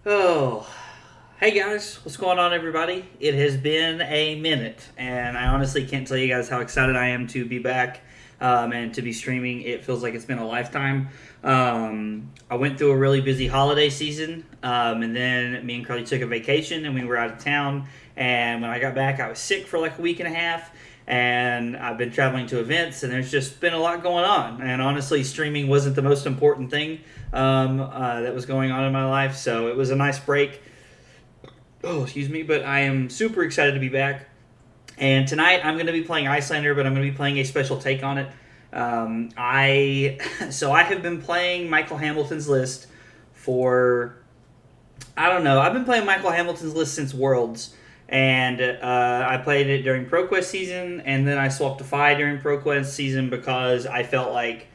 Oh, hey guys, what's going on, everybody? It has been a minute, and I honestly can't tell you guys how excited I am to be back and to be streaming. It feels like it's been a lifetime. I went through a really busy holiday season, and then me and Carly took a vacation, and we were out of town. And when I got back, I was sick for like a week and a half, and I've been traveling to events, and there's just been a lot going on. And honestly, streaming wasn't the most important thing that was going on in my life, so it was a nice break. Oh, excuse me, but I am super excited to be back. And tonight I'm going to be playing Iyslander, but I'm going to be playing a special take on it. I so I have been playing Michael Hamilton's list for I don't know. I've been playing Michael Hamilton's list since Worlds, and I played it during ProQuest season, and then I swapped to Fi during ProQuest season because I felt like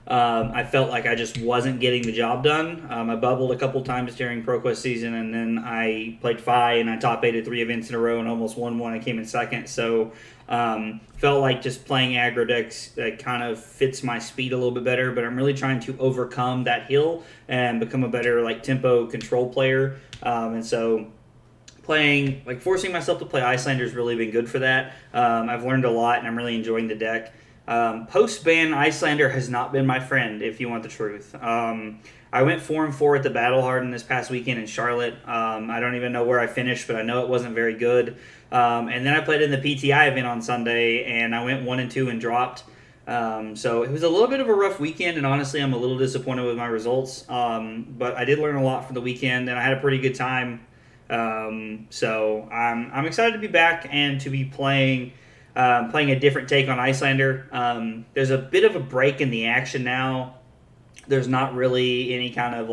I just wasn't getting the job done. I bubbled a couple times during ProQuest season, and then I played Fi, and I top 8'd 3 events in a row and almost won one. I came in second, so felt like just playing aggro decks kind of fits my speed a little bit better, but I'm really trying to overcome that hill and become a better tempo control player. And so forcing myself to play Iyslander has really been good for that. I've learned a lot, and I'm really enjoying the deck. Post-ban, Iyslander has not been my friend, if you want the truth. I went 4-4 at the Battle Harden this past weekend in Charlotte. I don't even know where I finished, but I know it wasn't very good. And then I played in the PTI event on Sunday, and I went 1-2 and dropped. So it was a little bit of a rough weekend, and honestly, I'm a little disappointed with my results. But I did learn a lot from the weekend, and I had a pretty good time. So I'm excited to be back and to be playing a different take on Iyslander. There's a bit of a break in the action now. There's not really any kind of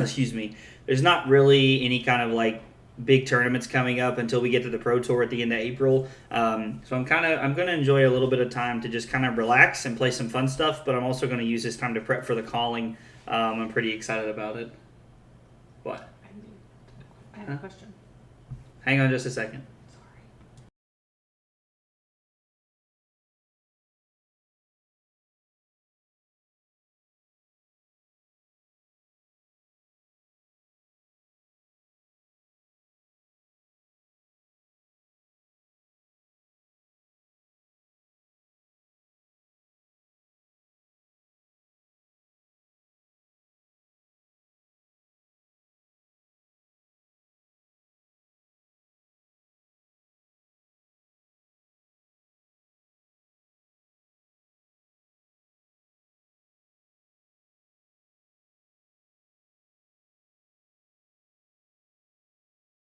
excuse me. There's not really any kind of big tournaments coming up until we get to the Pro Tour at the end of April. So I'm going to enjoy a little bit of time to just kind of relax and play some fun stuff, but I'm also going to use this time to prep for the calling. I'm pretty excited about it. What? I have a question. Hang on just a second.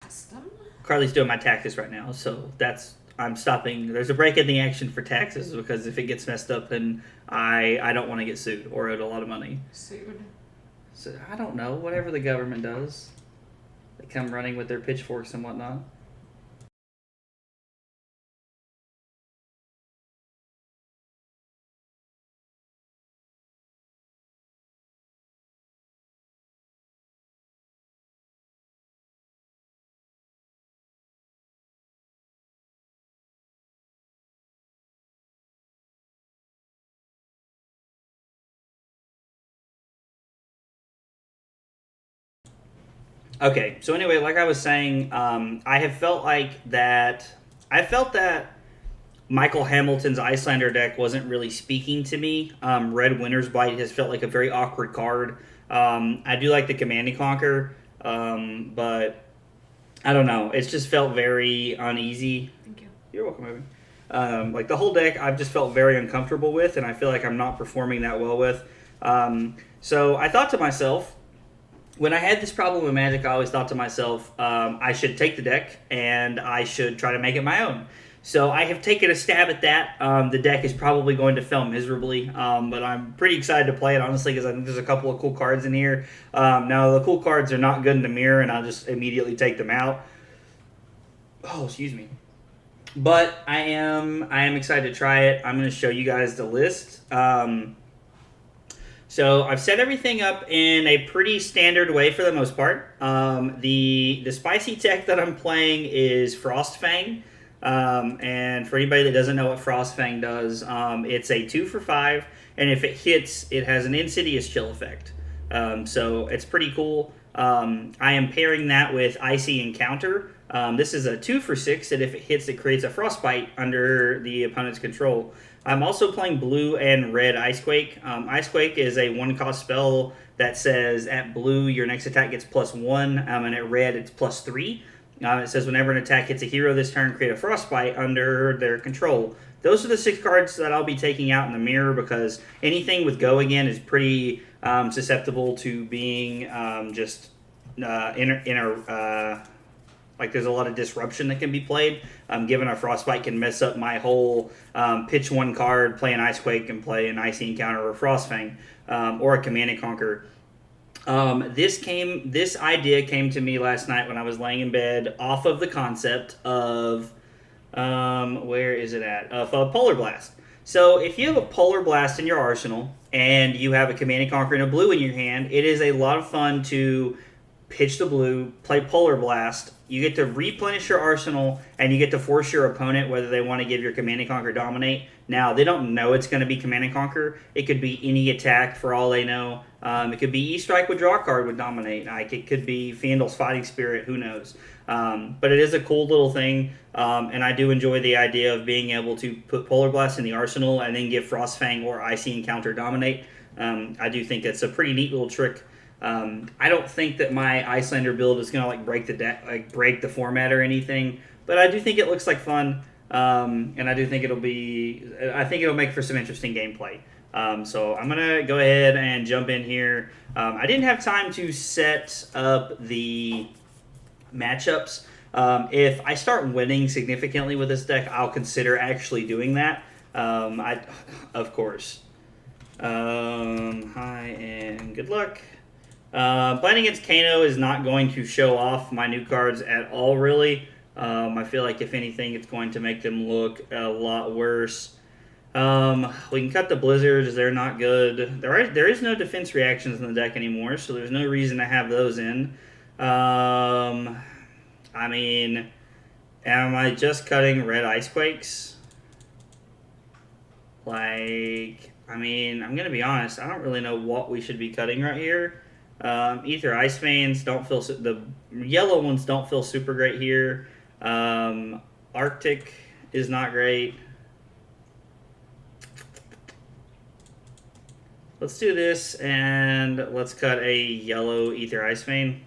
Custom? Carly's doing my taxes right now, so I'm stopping. There's a break in the action for taxes because if it gets messed up, then I don't want to get sued or owed a lot of money. Sued? So I don't know. Whatever the government does, they come running with their pitchforks and whatnot. Okay, so anyway, like I was saying, I felt that Michael Hamilton's Iyslander deck wasn't really speaking to me. Red Winter's Bite has felt like a very awkward card. I do like the Command and Conquer, but I don't know. It's just felt very uneasy. Thank you. You're welcome, Abby. The whole deck, I've just felt very uncomfortable with, and I feel like I'm not performing that well with. So I thought to myself, when I had this problem with Magic, I always thought to myself, I should take the deck and I should try to make it my own. So I have taken a stab at that. The deck is probably going to fail miserably, but I'm pretty excited to play it, honestly, because I think there's a couple of cool cards in here. Now, the cool cards are not good in the mirror, and I'll just immediately take them out. Oh, excuse me. But I am excited to try it. I'm going to show you guys the list. So I've set everything up in a pretty standard way for the most part. The spicy tech that I'm playing is Frostfang. And for anybody that doesn't know what Frostfang does, it's a 2 for 5, and if it hits, it has an Insidious Chill effect. So it's pretty cool. I am pairing that with Icy Encounter. This is a 2 for 6 that if it hits, it creates a Frostbite under the opponent's control. I'm also playing blue and red Icequake. Icequake is a 1-cost spell that says at blue, your next attack gets +1, and at red, it's +3. It says whenever an attack hits a hero this turn, create a Frostbite under their control. Those are the 6 cards that I'll be taking out in the mirror because anything with Go Again is pretty susceptible to being like there's a lot of disruption that can be played. Given a Frostbite can mess up my whole pitch 1 card, play an Icequake, and play an Icy Encounter or a Frostfang or a Command and Conquer. This idea came to me last night when I was laying in bed off of the concept of where is it at? Of a Polar Blast. So if you have a Polar Blast in your arsenal and you have a Command and Conquer and a blue in your hand, it is a lot of fun to pitch the blue, play Polar Blast. You get to replenish your arsenal, and you get to force your opponent whether they want to give your Command and Conquer Dominate. Now, they don't know it's going to be Command and Conquer. It could be any attack for all they know. It could be E-Strike with draw card with Dominate. It could be Fandle's Fighting Spirit. Who knows? But it is a cool little thing, and I do enjoy the idea of being able to put Polar Blast in the arsenal and then give Frostfang or Icy Encounter Dominate. I do think it's a pretty neat little trick. I don't think that my Iyslander build is going to break the format or anything, but I do think it looks like fun, and I do think it'll make for some interesting gameplay. So I'm gonna go ahead and jump in here. I didn't have time to set up the matchups. If I start winning significantly with this deck, I'll consider actually doing that. Of course. Hi and good luck. Playing against Kano is not going to show off my new cards at all, really. I feel like, if anything, it's going to make them look a lot worse. We can cut the Blizzards. They're not good. There is no defense reactions in the deck anymore, so there's no reason to have those in. I mean, am I just cutting red Icequakes? I'm going to be honest. I don't really know what we should be cutting right here. Ether Ice Veins don't feel the yellow ones don't feel super great here. Arctic is not great. Let's do this and let's cut a yellow Ether Ice Vein.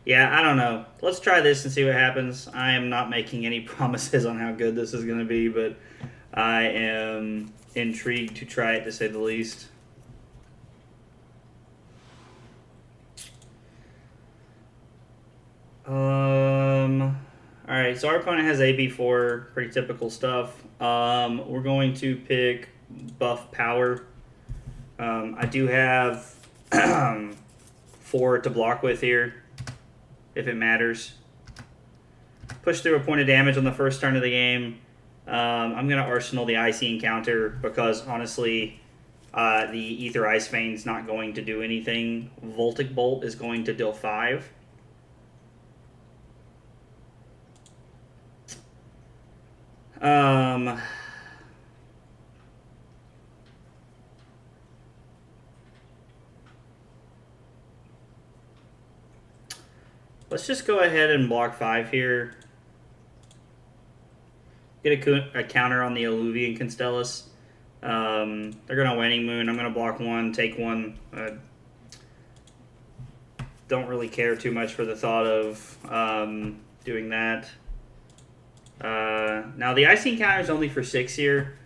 Yeah, I don't know. Let's try this and see what happens. I am not making any promises on how good this is going to be, but I am intrigued to try it, to say the least. Alright, so our opponent has AB4, pretty typical stuff. We're going to pick buff power. I do have 4 to block with here, if it matters. Push through a point of damage on the first turn of the game. I'm going to Arsenal the Icy Encounter because, honestly, the Ether Ice Vein's not going to do anything. Voltic Bolt is going to deal 5. Let's just go ahead and block 5 here. Get a counter on the Alluvian Constellus. They're going to Waning Moon. I'm going to block 1, take 1. Don't really care too much for the thought of doing that. Now, the Icy Encounter is only for 6 here.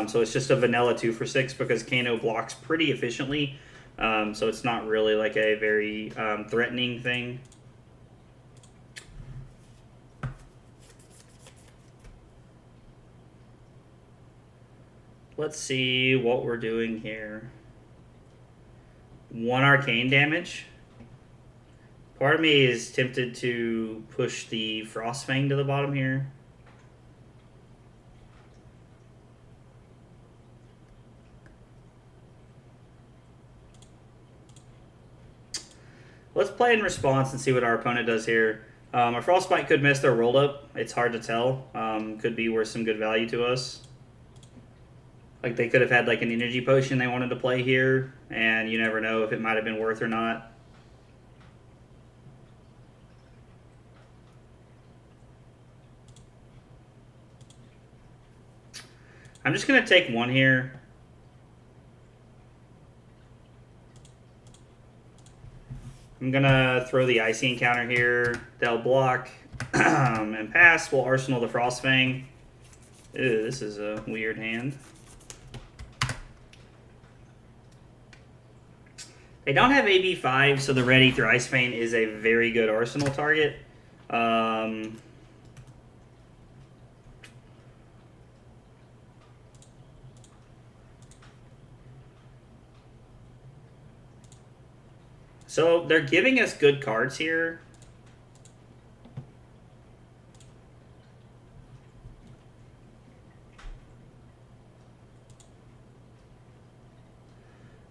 So it's just a vanilla 2 for 6 because Kano blocks pretty efficiently. So it's not really like a very threatening thing. Let's see what we're doing here. 1 arcane damage. Part of me is tempted to push the Frostfang to the bottom here. Let's play in response and see what our opponent does here. A Frostbite could miss their roll up. It's hard to tell. Could be worth some good value to us. Like they could have had like an energy potion they wanted to play here, and you never know if it might have been worth or not. I'm just gonna take one here. I'm gonna throw the icy encounter here. They'll block and pass. We'll arsenal the Frostfang. Ew, this is a weird hand. They don't have AB5, so the Ready Thrice Feint is a very good arsenal target. So they're giving us good cards here.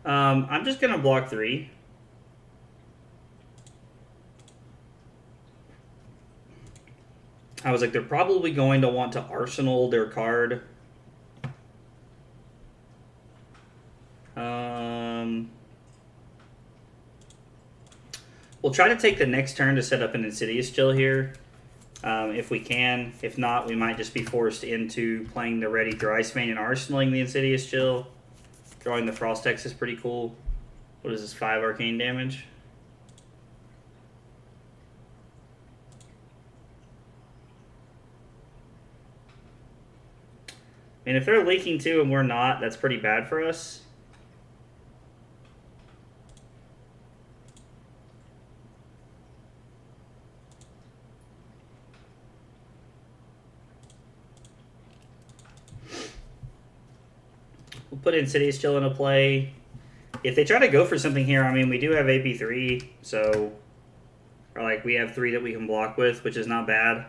I'm just going to block 3. I was like, they're probably going to want to arsenal their card. We'll try to take the next turn to set up an Insidious Chill here, if we can. If not, we might just be forced into playing the Ready Thrice Feint and arsenaling the Insidious Chill. Drawing the Frost X is pretty cool. What is this, 5 arcane damage? And if they're leaking too and we're not, that's pretty bad for us. We'll put Insidious Chill into play. If they try to go for something here, I mean, we do have AP3, so... Or like, we have 3 that we can block with, which is not bad.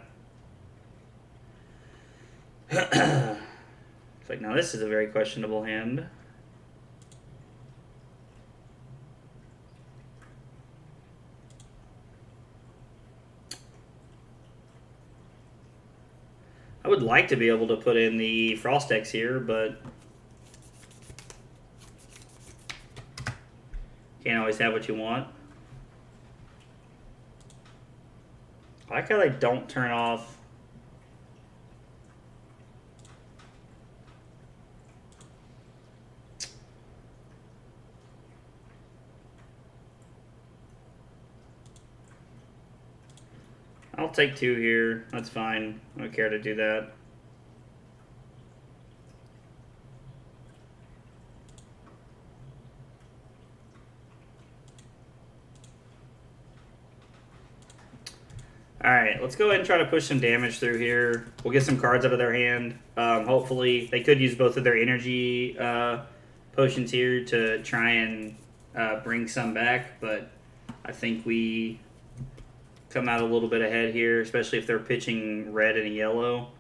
It's like, now this is a very questionable hand. I would like to be able to put in the Frost X here, but... Can't always have what you want. I like how they don't turn off. I'll take 2 here. That's fine. I don't care to do that. Alright, let's go ahead and try to push some damage through here. We'll get some cards out of their hand. Hopefully, they could use both of their energy potions here to try and bring some back, but I think we come out a little bit ahead here, especially if they're pitching red and a yellow.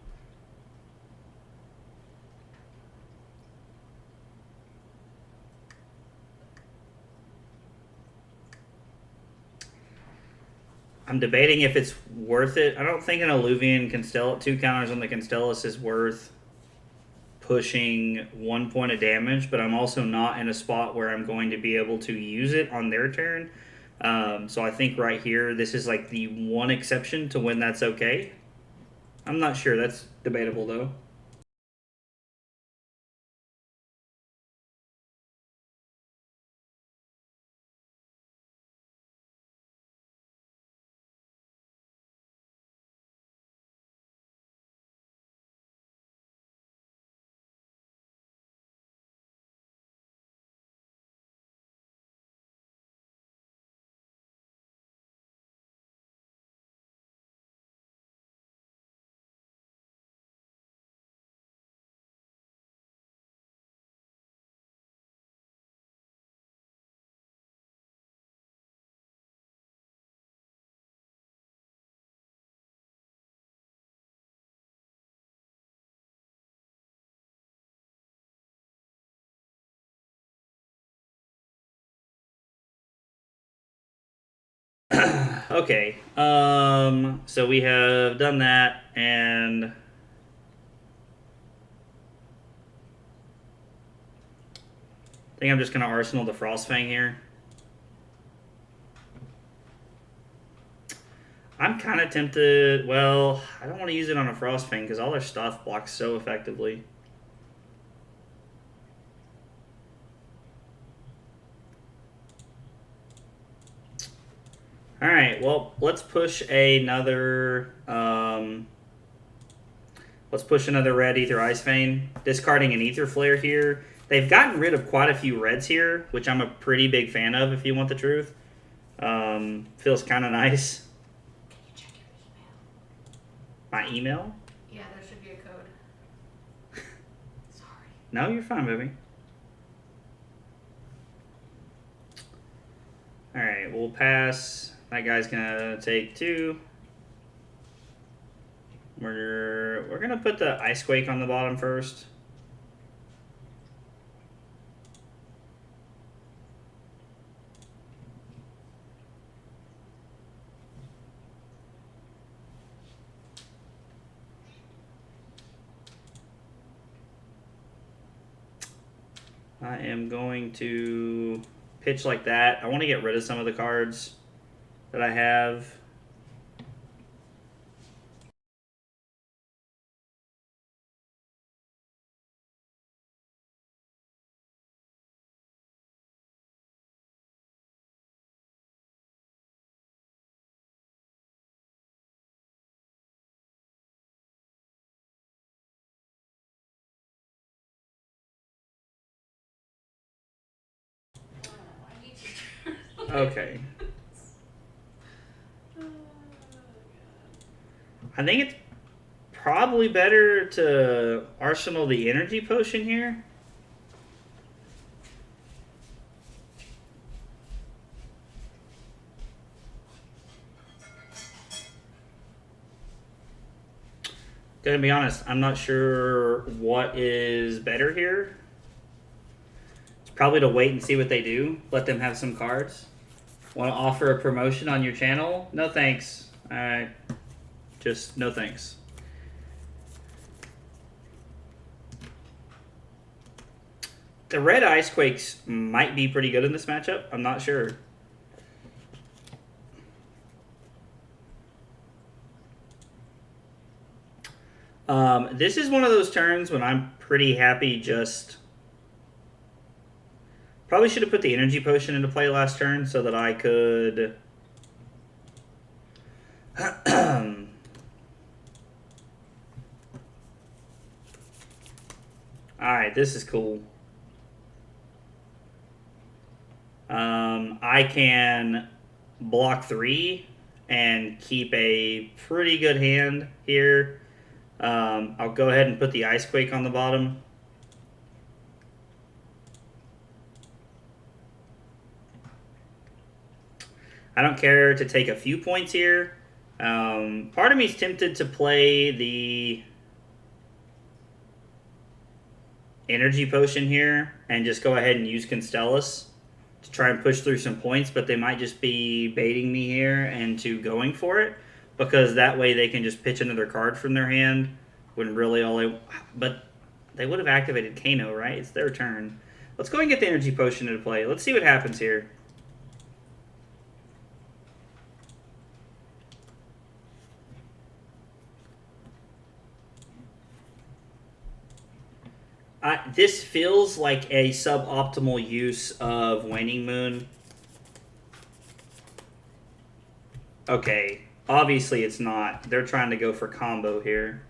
I'm debating if it's worth it. I don't think an Alluvian Constellus, 2 counters on the Constellus is worth pushing 1 point of damage, but I'm also not in a spot where I'm going to be able to use it on their turn. So I think right here, this is like the one exception to when that's okay. I'm not sure. That's debatable, though. Okay. So we have done that, and I think I'm just gonna Arsenal the Frostfang here. I'm kind of tempted. Well, I don't want to use it on a Frostfang because all their stuff blocks so effectively. All right. Well, let's push another. Let's push another red Ether Ice Vein, discarding an Ether Flare here. They've gotten rid of quite a few reds here, which I'm a pretty big fan of. If you want the truth, feels kind of nice. Can you check your email? My email? Yeah, there should be a code. Sorry. No, you're fine, baby. All right, we'll pass. That guy's gonna take 2. We're gonna put the Ice Quake on the bottom first. I am going to pitch like that. I want to get rid of some of the cards that I have. I need to. Okay. I think it's probably better to Arsenal the Energy Potion here. Gonna be honest, I'm not sure what is better here. It's probably to wait and see what they do. Let them have some cards. Want to offer a promotion on your channel? No thanks. Alright. Just no thanks. The red Ice Quakes might be pretty good in this matchup. I'm not sure. This is one of those turns when I'm pretty happy just... Probably should have put the Energy Potion into play last turn so that I could... Alright, this is cool. I can block 3 and keep a pretty good hand here. I'll go ahead and put the Ice Quake on the bottom. I don't care to take a few points here. Part of me is tempted to play the Energy Potion here and just go ahead and use Constellus to try and push through some points, but they might just be baiting me here into going for it, because that way they can just pitch another card from their hand when really all they... But they would have activated Kano, right? It's their turn. Let's go and get the Energy Potion into play. Let's see what happens here. This feels like a suboptimal use of Waning Moon. Okay, obviously it's not. They're trying to go for combo here.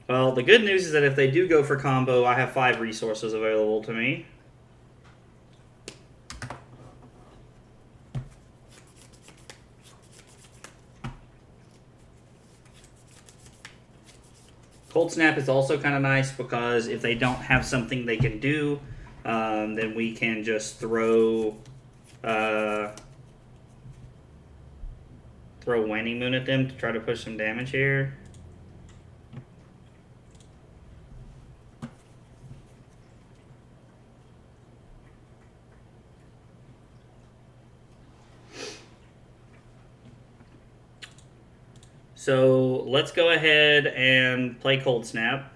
Well, the good news is that if they do go for combo, I have 5 resources available to me. Cold Snap is also kind of nice because if they don't have something they can do, then we can just throw Waning Moon at them to try to push some damage here. So let's go ahead and play Cold Snap.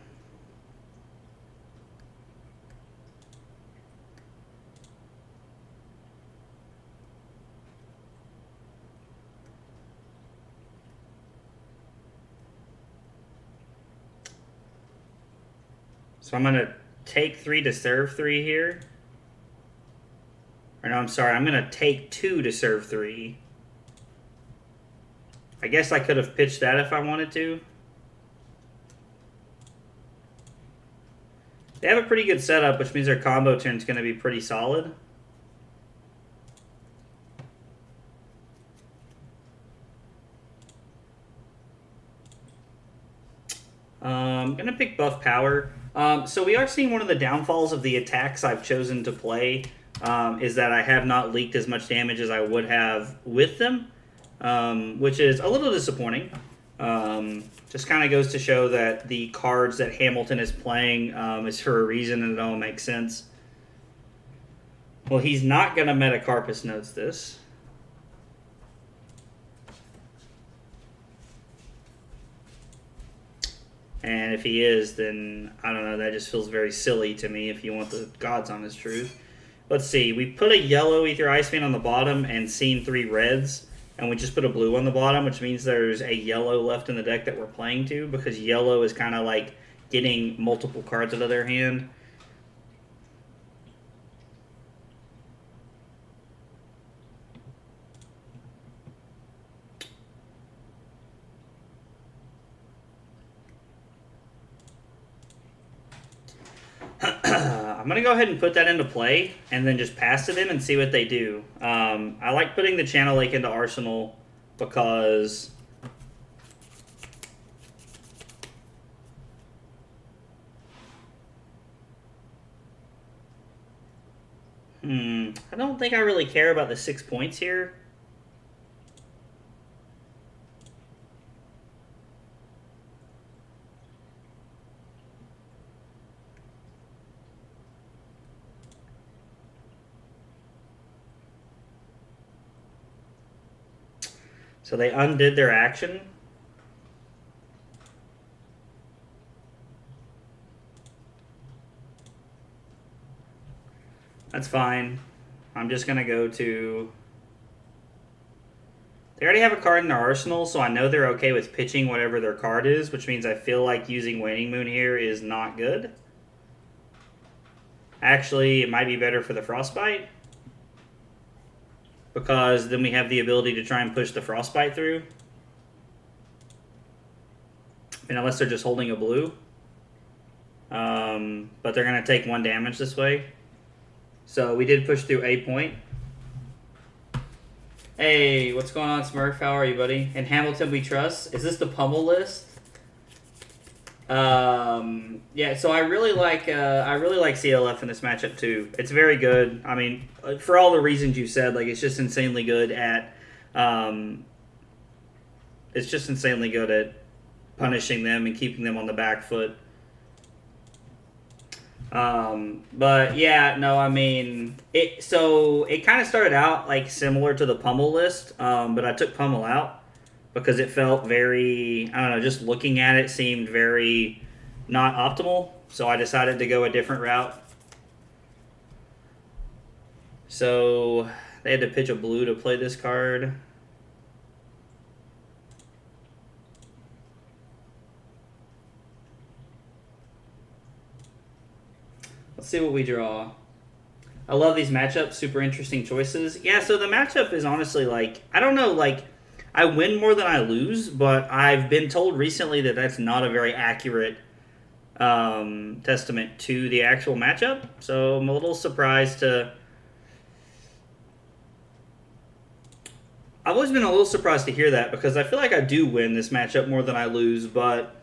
So I'm going to take 3 to serve 3 here. Or no, I'm sorry. I'm going to take 2 to serve 3. I guess I could have pitched that if I wanted to. They have a pretty good setup, which means their combo turn's going to be pretty solid. I'm going to pick Buff Power. So we are seeing one of the downfalls of the attacks I've chosen to play is that I have not leaked as much damage as I would have with them, which is a little disappointing. Just kind of goes to show that the cards that Hamilton is playing is for a reason and it all makes sense. Well, he's not going to Metacarpus Notes this. And if he is, then, I don't know, that just feels very silly to me if you want the God's honest truth. Let's see, we put a yellow Ether Ice Fan on the bottom and seen 3 reds, and we just put a blue on the bottom, which means there's a yellow left in the deck that we're playing to, because yellow is kind of like getting multiple cards out of their hand. I'm going to go ahead and put that into play and then just pass to them and see what they do. I like putting the Channel Lake into Arsenal because I don't think I really care about the 6 points here. So they undid their action. That's fine. I'm just going to go to... They already have a card in their arsenal, so I know they're okay with pitching whatever their card is, which means I feel like using Waning Moon here is not good. Actually, it might be better for the Frostbite, because then we have the ability to try and push the Frostbite through. And unless they're just holding a blue. But they're going to take 1 damage this way. So we did push through a point. Hey, what's going on, Smurf? How are you, buddy? And Hamilton we trust. Is this the pummel list? Yeah, so I really like CLF in this matchup too. It's very good. I mean, for all the reasons you said, like it's just insanely good at punishing them and keeping them on the back foot. But yeah, no, I mean it. So it kind of started out like similar to the pummel list, but I took pummel out because it felt very, I don't know, just looking at it seemed very not optimal. So I decided to go a different route. So they had to pitch a blue to play this card. Let's see what we draw. I love these matchups. Super interesting choices. Yeah, so the matchup is honestly like, I don't know, like, I win more than I lose, but I've been told recently that that's not a very accurate testament to the actual matchup. So I'm a little surprised to... I've always been a little surprised to hear that because I feel like I do win this matchup more than I lose, but...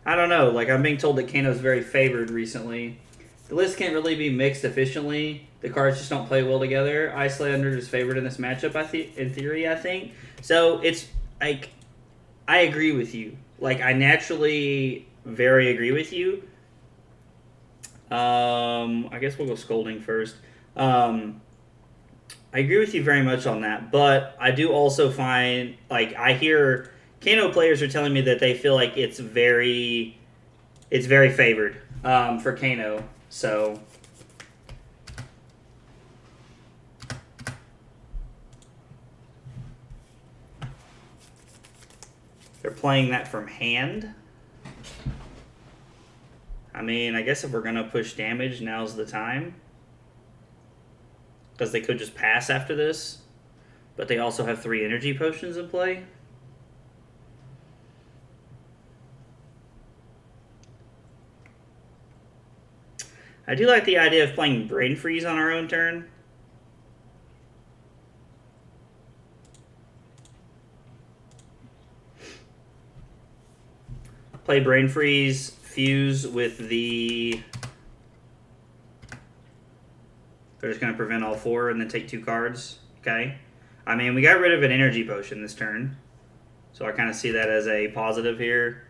I don't know, like I'm being told that Kano's very favored recently. The list can't really be mixed efficiently. The cards just don't play well together. Iyslander is favored in this matchup, in theory, I think. So it's like, I agree with you. Like, I naturally very agree with you. I guess we'll go Scolding first. I agree with you very much on that, but I do also find, like, I hear Kano players are telling me that they feel like it's very favored for Kano. So they're playing that from hand. I mean, I guess if we're gonna push damage, now's the time. Because they could just pass after this. But they also have 3 energy potions in play. I do like the idea of playing Brain Freeze on our own turn. Play Brain Freeze, fuse with the... They're just going to prevent all 4 and then take 2 cards. Okay. I mean, we got rid of an energy potion this turn. So I kind of see that as a positive here.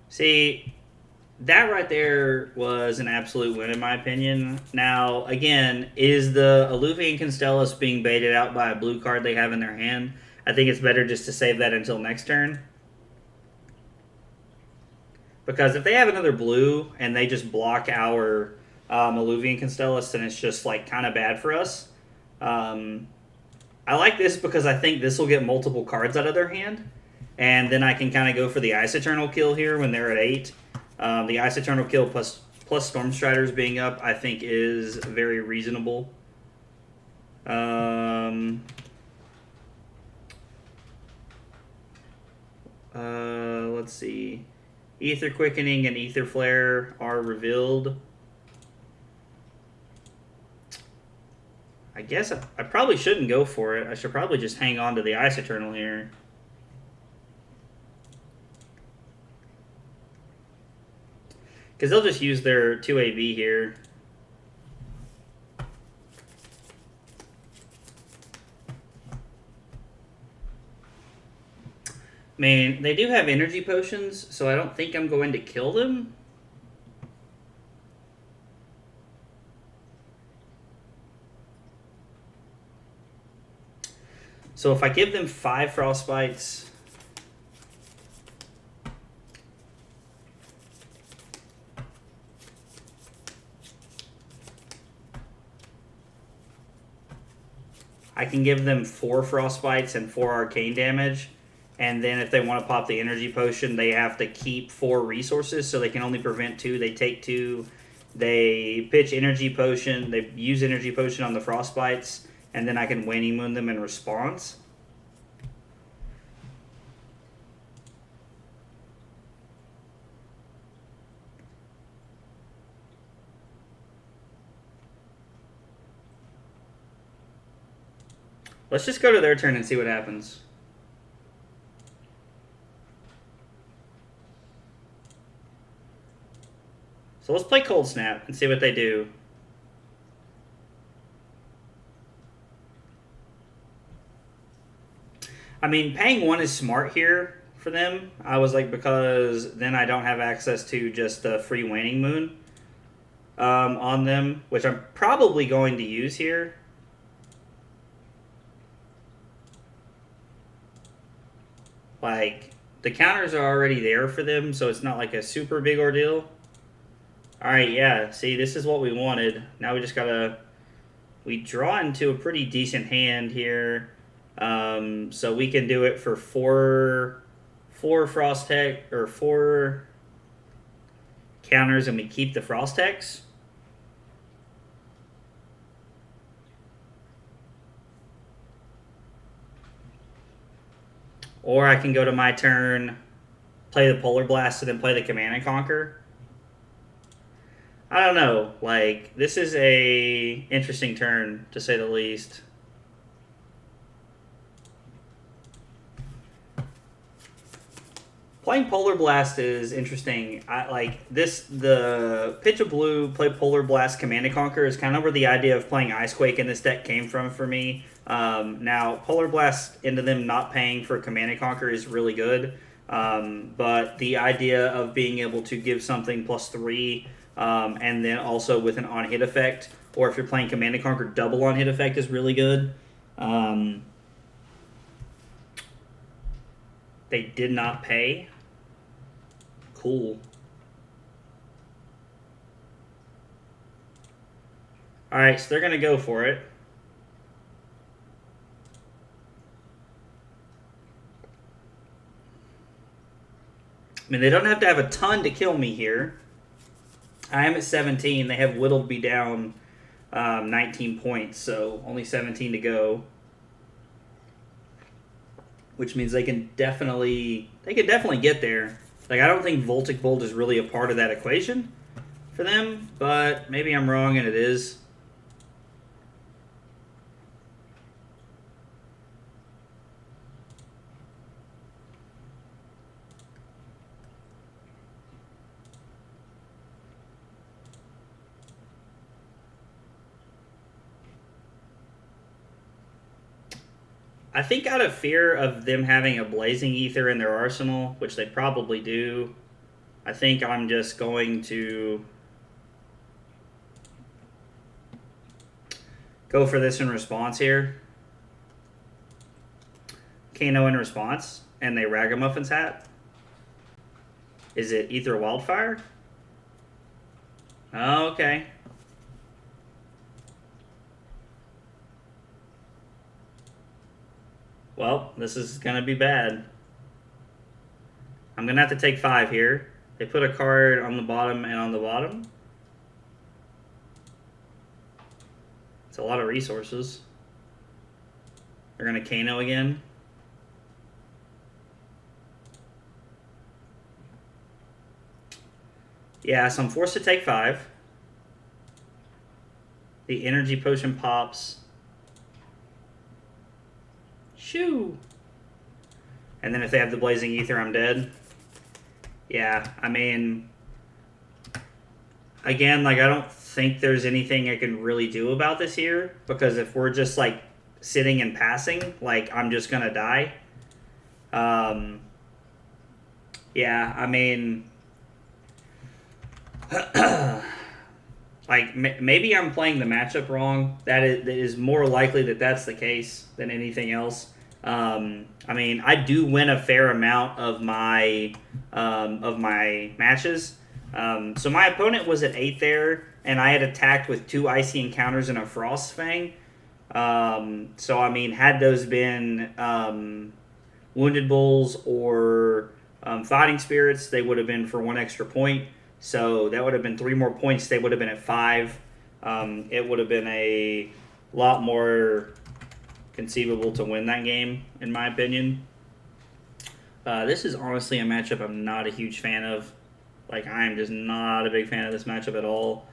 See, that right there was an absolute win in my opinion. Now, again, is the Eluvian Constellus being baited out by a blue card they have in their hand? I think it's better just to save that until next turn. Because if they have another blue and they just block our Eluvian Constellus, then it's just like kind of bad for us. I like this because I think this will get multiple cards out of their hand. And then I can kind of go for the Ice Eternal kill here when they're at 8. The Ice Eternal kill plus Storm Striders being up, I think, is very reasonable. Let's see. Ether Quickening and Ether Flare are revealed. I guess I probably shouldn't go for it. I should probably just hang on to the Ice Eternal here. Because they'll just use their 2AB here. I mean, they do have energy potions, so I don't think I'm going to kill them. So if I give them 5 Frostbites... I can give them 4 Frostbites and 4 Arcane damage. And then if they want to pop the energy potion, they have to keep 4 resources, so they can only prevent 2. They take 2. They pitch energy potion. They use energy potion on the Frostbites, and then I can Waning Moon them in response. Let's just go to their turn and see what happens. So let's play Cold Snap and see what they do. I mean, paying 1 is smart here for them. I was like, because then I don't have access to just the free Waning Moon on them, which I'm probably going to use here. Like, the counters are already there for them, so it's not like a super big ordeal. Alright, yeah, see, this is what we wanted. Now we just gotta... We draw into a pretty decent hand here. So we can do it for 4 Frost Tech, or 4 counters, and we keep the Frost Techs. Or I can go to my turn, play the Polar Blast, and then play the Command and Conquer. I don't know. Like, this is a interesting turn, to say the least. Playing Polar Blast is interesting. I like this. The pitch of blue, play Polar Blast, Command and Conquer is kind of where the idea of playing Icequake in this deck came from for me. Now, Polar Blast into them not paying for Command and Conquer is really good. But the idea of being able to give something +3, and then also with an on-hit effect, or if you're playing Command and Conquer, double on-hit effect is really good. They did not pay. Cool. Alright, so they're going to go for it. I mean, they don't have to have a ton to kill me here. I am at 17. They have whittled me down 19 points, so only 17 to go. Which means they can definitely get there. Like, I don't think Voltic Bolt is really a part of that equation for them, but maybe I'm wrong and it is. I think out of fear of them having a Blazing Ether in their arsenal, which they probably do, I think I'm just going to go for this in response here. Kano in response, and they Ragamuffins hat. Is it Ether Wildfire? Oh, okay. Well, this is going to be bad. I'm going to have to take 5 here. They put a card on the bottom and on the bottom. It's a lot of resources. They're going to Kano again. Yeah, so I'm forced to take 5. The energy potion pops. Shoo! And then if they have the Blazing Ether, I'm dead. Yeah, I mean, again, like, I don't think there's anything I can really do about this here, because if we're just, like, sitting and passing, like, I'm just gonna die. Yeah, I mean, like, maybe I'm playing the matchup wrong. That is more likely that that's the case than anything else. I mean, I do win a fair amount of my matches. So my opponent was at 8 there, and I had attacked with 2 Icy Encounters and a Frost Fang. So, I mean, had those been Wounded Bulls or Fighting Spirits, they would have been for 1 extra point. So that would have been 3 more points. They would have been at 5. It would have been a lot more conceivable to win that game, in my opinion. This is honestly a matchup I'm not a huge fan of. Like, I am just not a big fan of this matchup at all.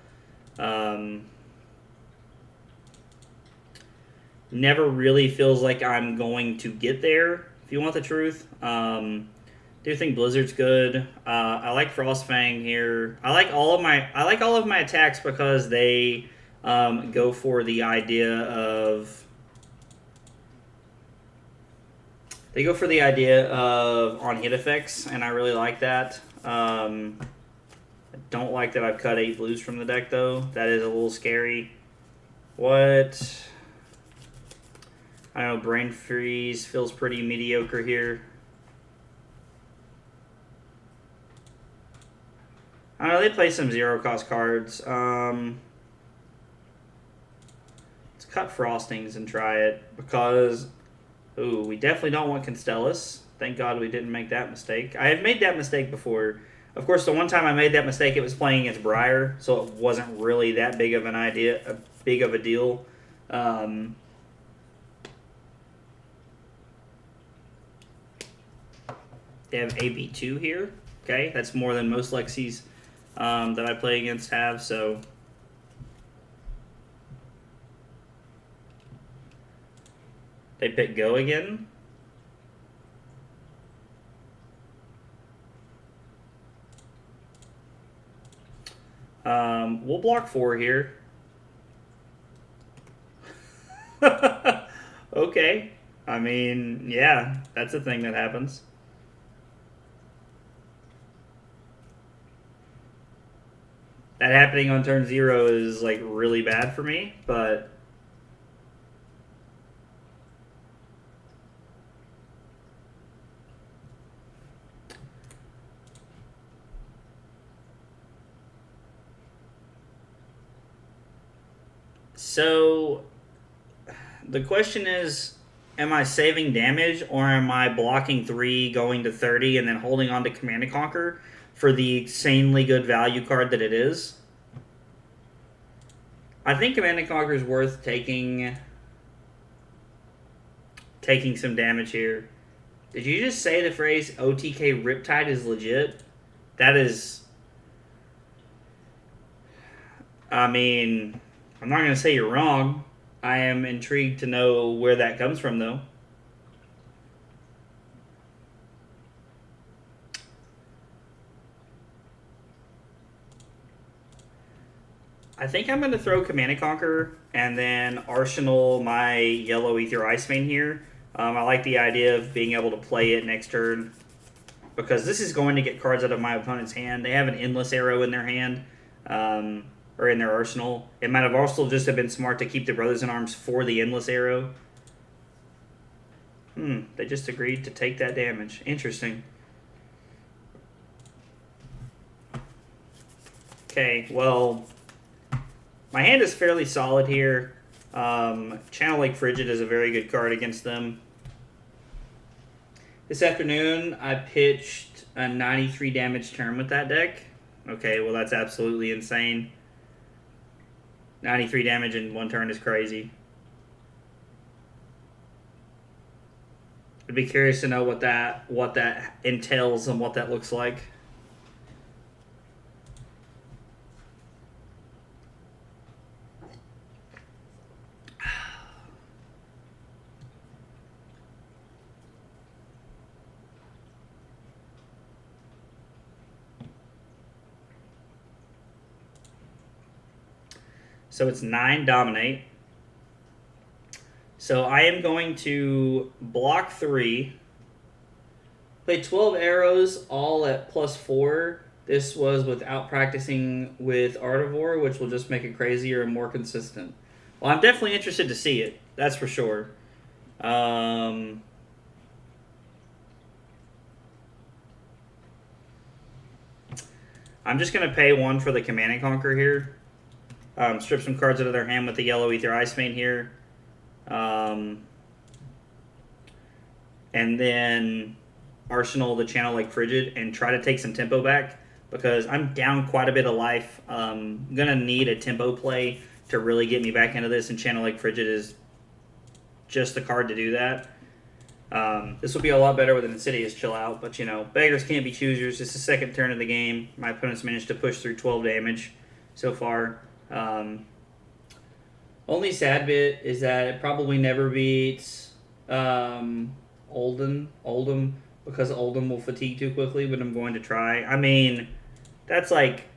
Never really feels like I'm going to get there, if you want the truth. Do think Blizzard's good. I like Frostfang here. I like all of my attacks because they go for the idea of on hit effects, and I really like that. I don't like that I've cut 8 blues from the deck though. That is a little scary. What? I don't know. Brain Freeze feels pretty mediocre here. I know they play some 0-cost cards. Let's cut Frostings and try it because, ooh, we definitely don't want Constellus. Thank God we didn't make that mistake. I have made that mistake before. Of course, the one time I made that mistake, it was playing against Briar, so it wasn't really that big of a deal. They have AB2 here. Okay, that's more than most Lexis that I play against have, so they pick Go again. We'll block 4 here. Okay. I mean, yeah, that's a thing that happens. That happening on turn 0 is like really bad for me, but so the question is, am I saving damage or am I blocking 3, going to 30, and then holding on to Command and Conquer for the insanely good value card that it is? I think Command and Conquer is worth taking some damage here. Did you just say the phrase OTK Riptide is legit? That is... I mean, I'm not going to say you're wrong. I am intrigued to know where that comes from, though. I think I'm going to throw Command and Conquer and then Arsenal my yellow Ether Iceman here. I like the idea of being able to play it next turn because this is going to get cards out of my opponent's hand. They have an Endless Arrow in their hand, or in their arsenal. It might have also just have been smart to keep the Brothers in Arms for the Endless Arrow. They just agreed to take that damage. Interesting. Okay, well, my hand is fairly solid here. Channel Lake Frigid is a very good card against them. This afternoon, I pitched a 93 damage turn with that deck. Okay, well, that's absolutely insane. 93 damage in one turn is crazy. I'd be curious to know what that entails and what that looks like. So it's 9 dominate. So I am going to block 3. Play 12 arrows, all at +4. This was without practicing with Artivore, which will just make it crazier and more consistent. Well, I'm definitely interested to see it. That's for sure. I'm just going to pay 1 for the Command and Conquer here. Strip some cards out of their hand with the yellow Ether Iceman here. And then Arsenal the Channel Lake Frigid and try to take some tempo back because I'm down quite a bit of life. I'm going to need a tempo play to really get me back into this, and Channel Lake Frigid is just the card to do that. This will be a lot better with an Insidious Chill Out, but, you know, beggars can't be choosers. It's the second turn of the game. My opponent's managed to push through 12 damage so far. Only sad bit is that it probably never beats Oldham because Oldham will fatigue too quickly, but I'm going to try. I mean, that's like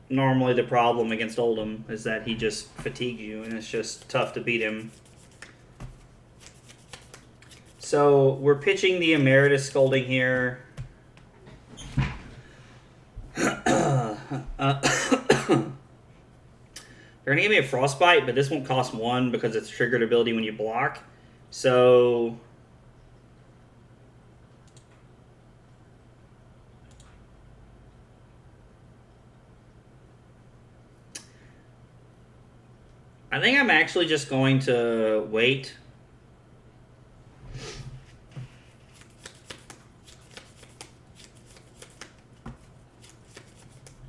normally the problem against Oldham is that he just fatigues you, and it's just tough to beat him. So we're pitching the Emeritus Scolding here. They're going to give me a Frostbite, but this won't cost 1 because it's triggered ability when you block. So I think I'm actually just going to wait.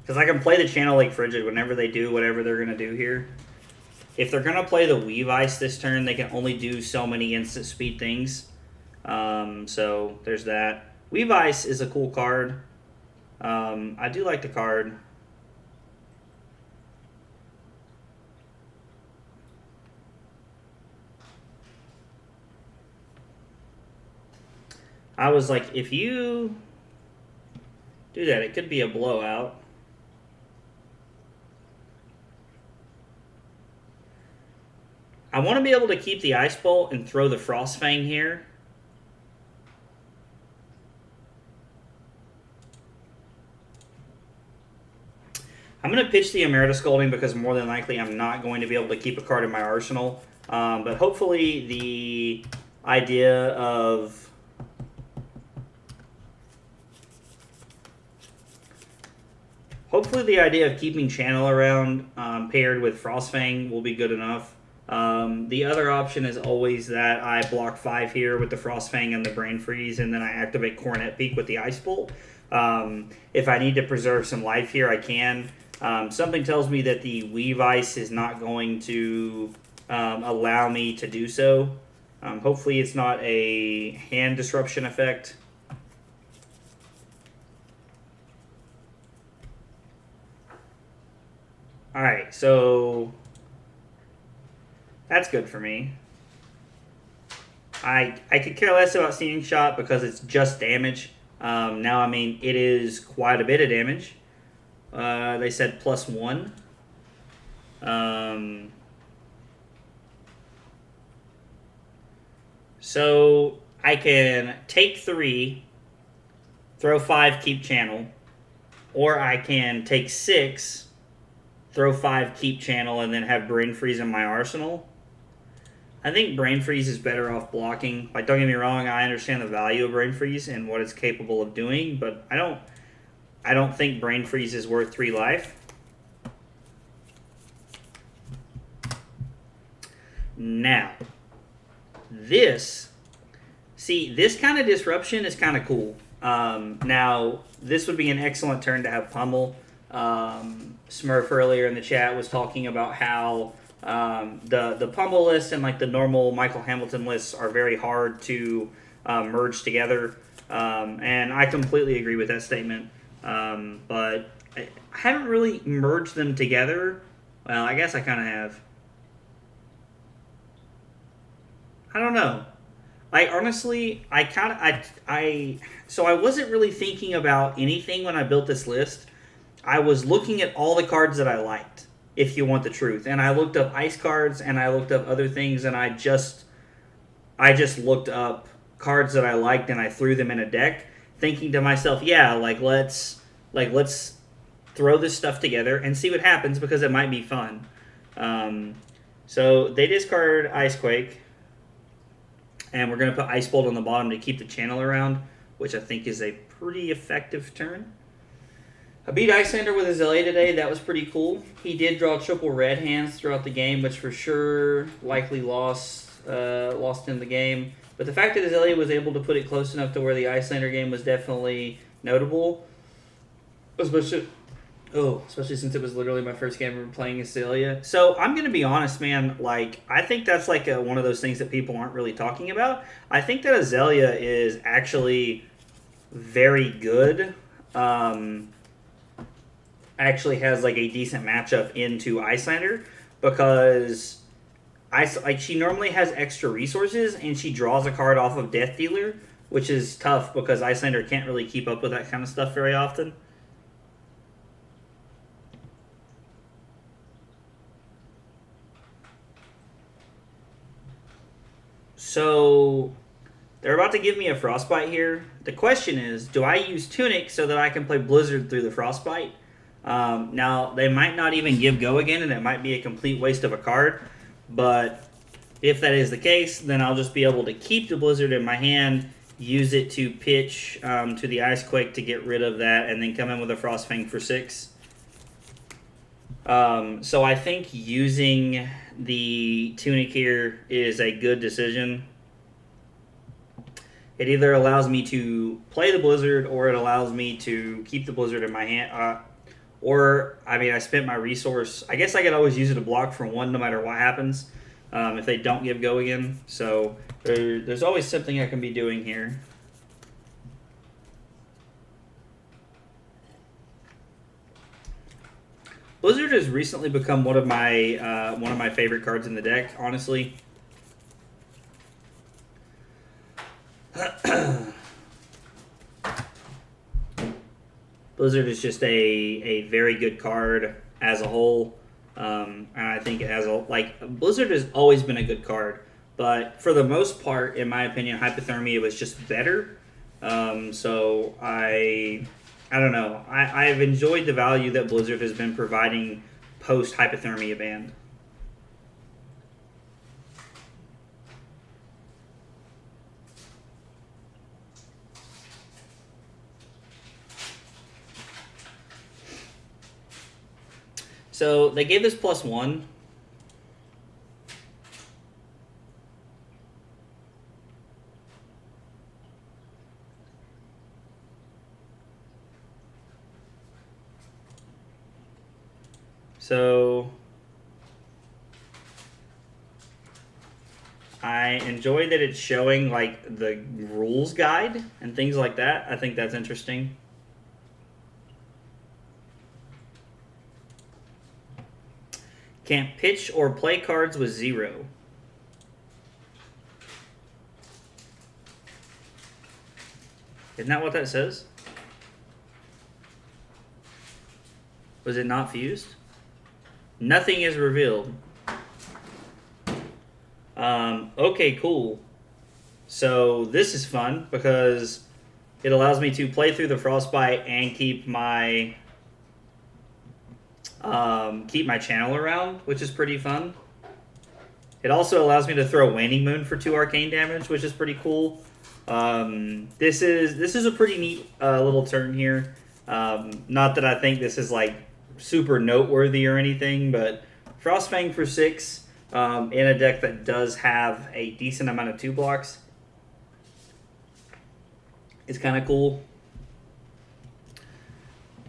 Because I can play the Channel Lake Frigid whenever they do whatever they're going to do here. If they're going to play the Weave Ice this turn, they can only do so many instant speed things. So there's that. Weave Ice is a cool card. I do like the card. I was like, if you do that, it could be a blowout. I want to be able to keep the Ice Bolt and throw the Frost Fang here. I'm going to pitch the Emeritus Scolding because more than likely I'm not going to be able to keep a card in my arsenal. But hopefully the idea of keeping Channel around paired with Frostfang will be good enough. The other option is always that I block 5 here with the Frostfang and the Brain Freeze, and then I activate Coronet Peak with the Ice Bolt. If I need to preserve some life here, I can. Something tells me that the Weave Ice is not going to allow me to do so. Hopefully it's not a hand disruption effect. Alright, so that's good for me. I could care less about Seeing Shot because it's just damage. Now, I mean, it is quite a bit of damage. They said +1. So I can take 3, throw 5, keep Channel, or I can take 6, throw 5, keep Channel, and then have Brain Freeze in my arsenal. I think Brain Freeze is better off blocking. Like, don't get me wrong, I understand the value of Brain Freeze and what it's capable of doing, but I don't think Brain Freeze is worth 3 life. Now, this kind of disruption is kind of cool. Now, this would be an excellent turn to have Pummel. Smurf earlier in the chat was talking about how the Pummel list and like the normal Michael Hamilton lists are very hard to merge together, and I completely agree with that statement. But I haven't really merged them together. Well, I guess I kind of have. I don't know. Like, honestly, so I wasn't really thinking about anything when I built this list. I was looking at all the cards that I liked, if you want the truth. And I looked up ice cards, and I looked up other things, and I just looked up cards that I liked, and I threw them in a deck, thinking to myself, yeah, let's throw this stuff together and see what happens, because it might be fun. So they discard Icequake, and we're going to put Ice Bolt on the bottom to keep the Channel around, which I think is a pretty effective turn. I beat Iyslander with Azalea today. That was pretty cool. He did draw triple red hands throughout the game, which for sure likely lost in the game. But the fact that Azalea was able to put it close enough to where the Iyslander game was definitely notable. Especially since it was literally my first game ever playing Azalea. So I'm going to be honest, man. Like, I think that's like one of those things that people aren't really talking about. I think that Azalea is actually very good. Actually has like a decent matchup into Iyslander because she normally has extra resources and she draws a card off of Death Dealer, which is tough because Iyslander can't really keep up with that kind of stuff very often. So they're about to give me a Frostbite here. The question is, do I use Tunic so that I can play Blizzard through the Frostbite? Now, they might not even give Go again, and it might be a complete waste of a card. But if that is the case, then I'll just be able to keep the Blizzard in my hand, use it to pitch to the Icequake to get rid of that, and then come in with a Frostfang for 6. So I think using the Tunic here is a good decision. It either allows me to play the Blizzard, or it allows me to keep the Blizzard in my hand. I spent my resource. I guess I could always use it to block for 1 no matter what happens if they don't give Go again. So there's always something I can be doing here. Blizzard has recently become one of my favorite cards in the deck, honestly. Blizzard is just a very good card as a whole. And I think it has Blizzard has always been a good card, but for the most part, in my opinion, Hypothermia was just better. So I I don't know. I've enjoyed the value that Blizzard has been providing post hypothermia ban. So they gave us +1. So I enjoy that it's showing like the rules guide and things like that. I think that's interesting. Can't pitch or play cards with 0. Isn't that what that says? Was it not fused? Nothing is revealed. Okay, cool. So this is fun because it allows me to play through the Frostbite and keep my channel around, which is pretty fun. It also allows me to throw Waning Moon for 2 arcane damage, which is pretty cool. This is a pretty neat little turn here. Not that I think this is like super noteworthy or anything, but Frostfang for 6 in a deck that does have a decent amount of 2 blocks is kind of cool.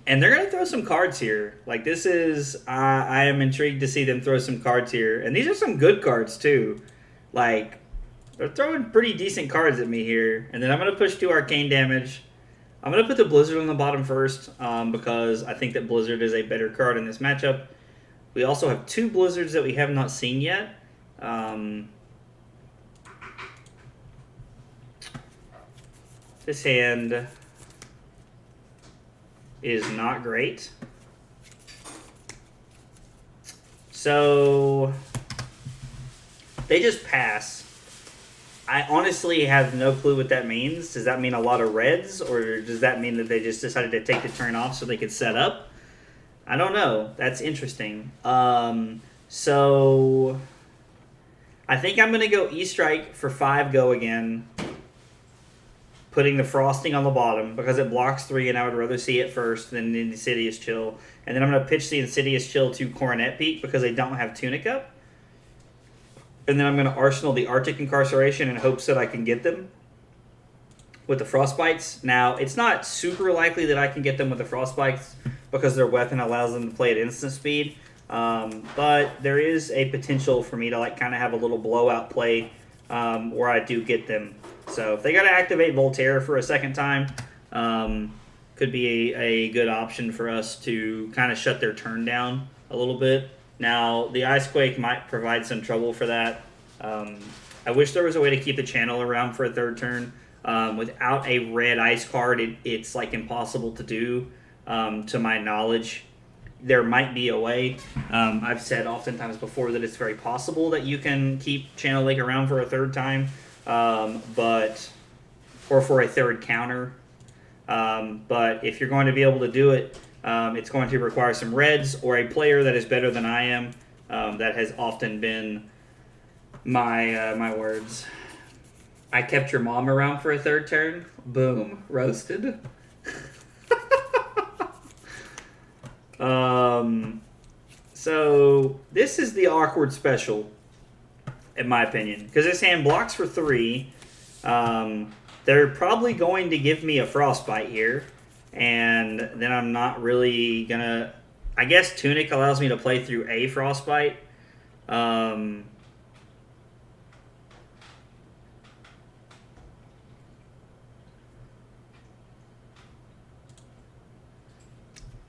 And they're going to throw some cards here. Like, this is... I am intrigued to see them throw some cards here. And these are some good cards, too. Like, they're throwing pretty decent cards at me here. And then I'm going to push 2 arcane damage. I'm going to put the Blizzard on the bottom first, because I think that Blizzard is a better card in this matchup. We also have 2 Blizzards that we have not seen yet. This hand is not great. So they just pass. I honestly have no clue what that means. Does that mean a lot of reds, or does that mean that they just decided to take the turn off so they could set up? I don't know. That's interesting. So I think I'm going to go E-Strike for 5 go again, putting the Frosting on the bottom because it blocks 3 and I would rather see it first than the Insidious Chill. And then I'm going to pitch the Insidious Chill to Coronet Peak because they don't have Tunic up. And then I'm going to Arsenal the Arctic Incarceration in hopes that I can get them with the Frostbites. Now, it's not super likely that I can get them with the Frostbites because their weapon allows them to play at instant speed. But there is a potential for me to like kind of have a little blowout play where I do get them. So if they got to activate Voltaire for a second time, could be a good option for us to kind of shut their turn down a little bit. Now, the Icequake might provide some trouble for that. I wish there was a way to keep the channel around for a 3rd turn. Without a red ice card, it's like impossible to do, to my knowledge. There might be a way. I've said oftentimes before that it's very possible that you can keep Channel Lake around for a 3rd time, or for a 3rd counter. But if you're going to be able to do it, it's going to require some reds or a player that is better than I am. That has often been my words. I kept your mom around for a 3rd turn. Boom. Roasted. So this is the awkward special, in my opinion, because this hand blocks for 3. They're probably going to give me a Frostbite here, and then I'm not really gonna. I guess Tunic allows me to play through a Frostbite.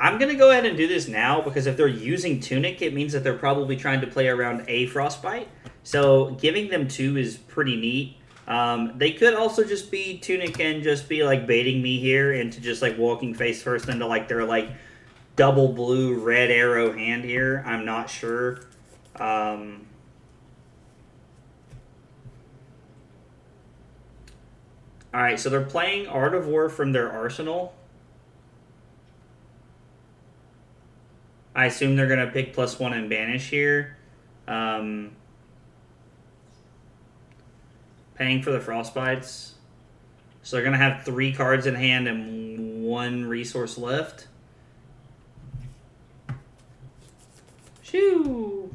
I'm going to go ahead and do this now because if they're using Tunic, it means that they're probably trying to play around a Frostbite. So giving them 2 is pretty neat. They could also just be Tunic and just be like baiting me here into just like walking face first into like their like double blue red arrow hand here. I'm not sure. Alright, so they're playing Art of War from their arsenal. I assume they're going to pick +1 and banish here. Paying for the Frostbites. So they're going to have 3 cards in hand and 1 resource left. Shoo!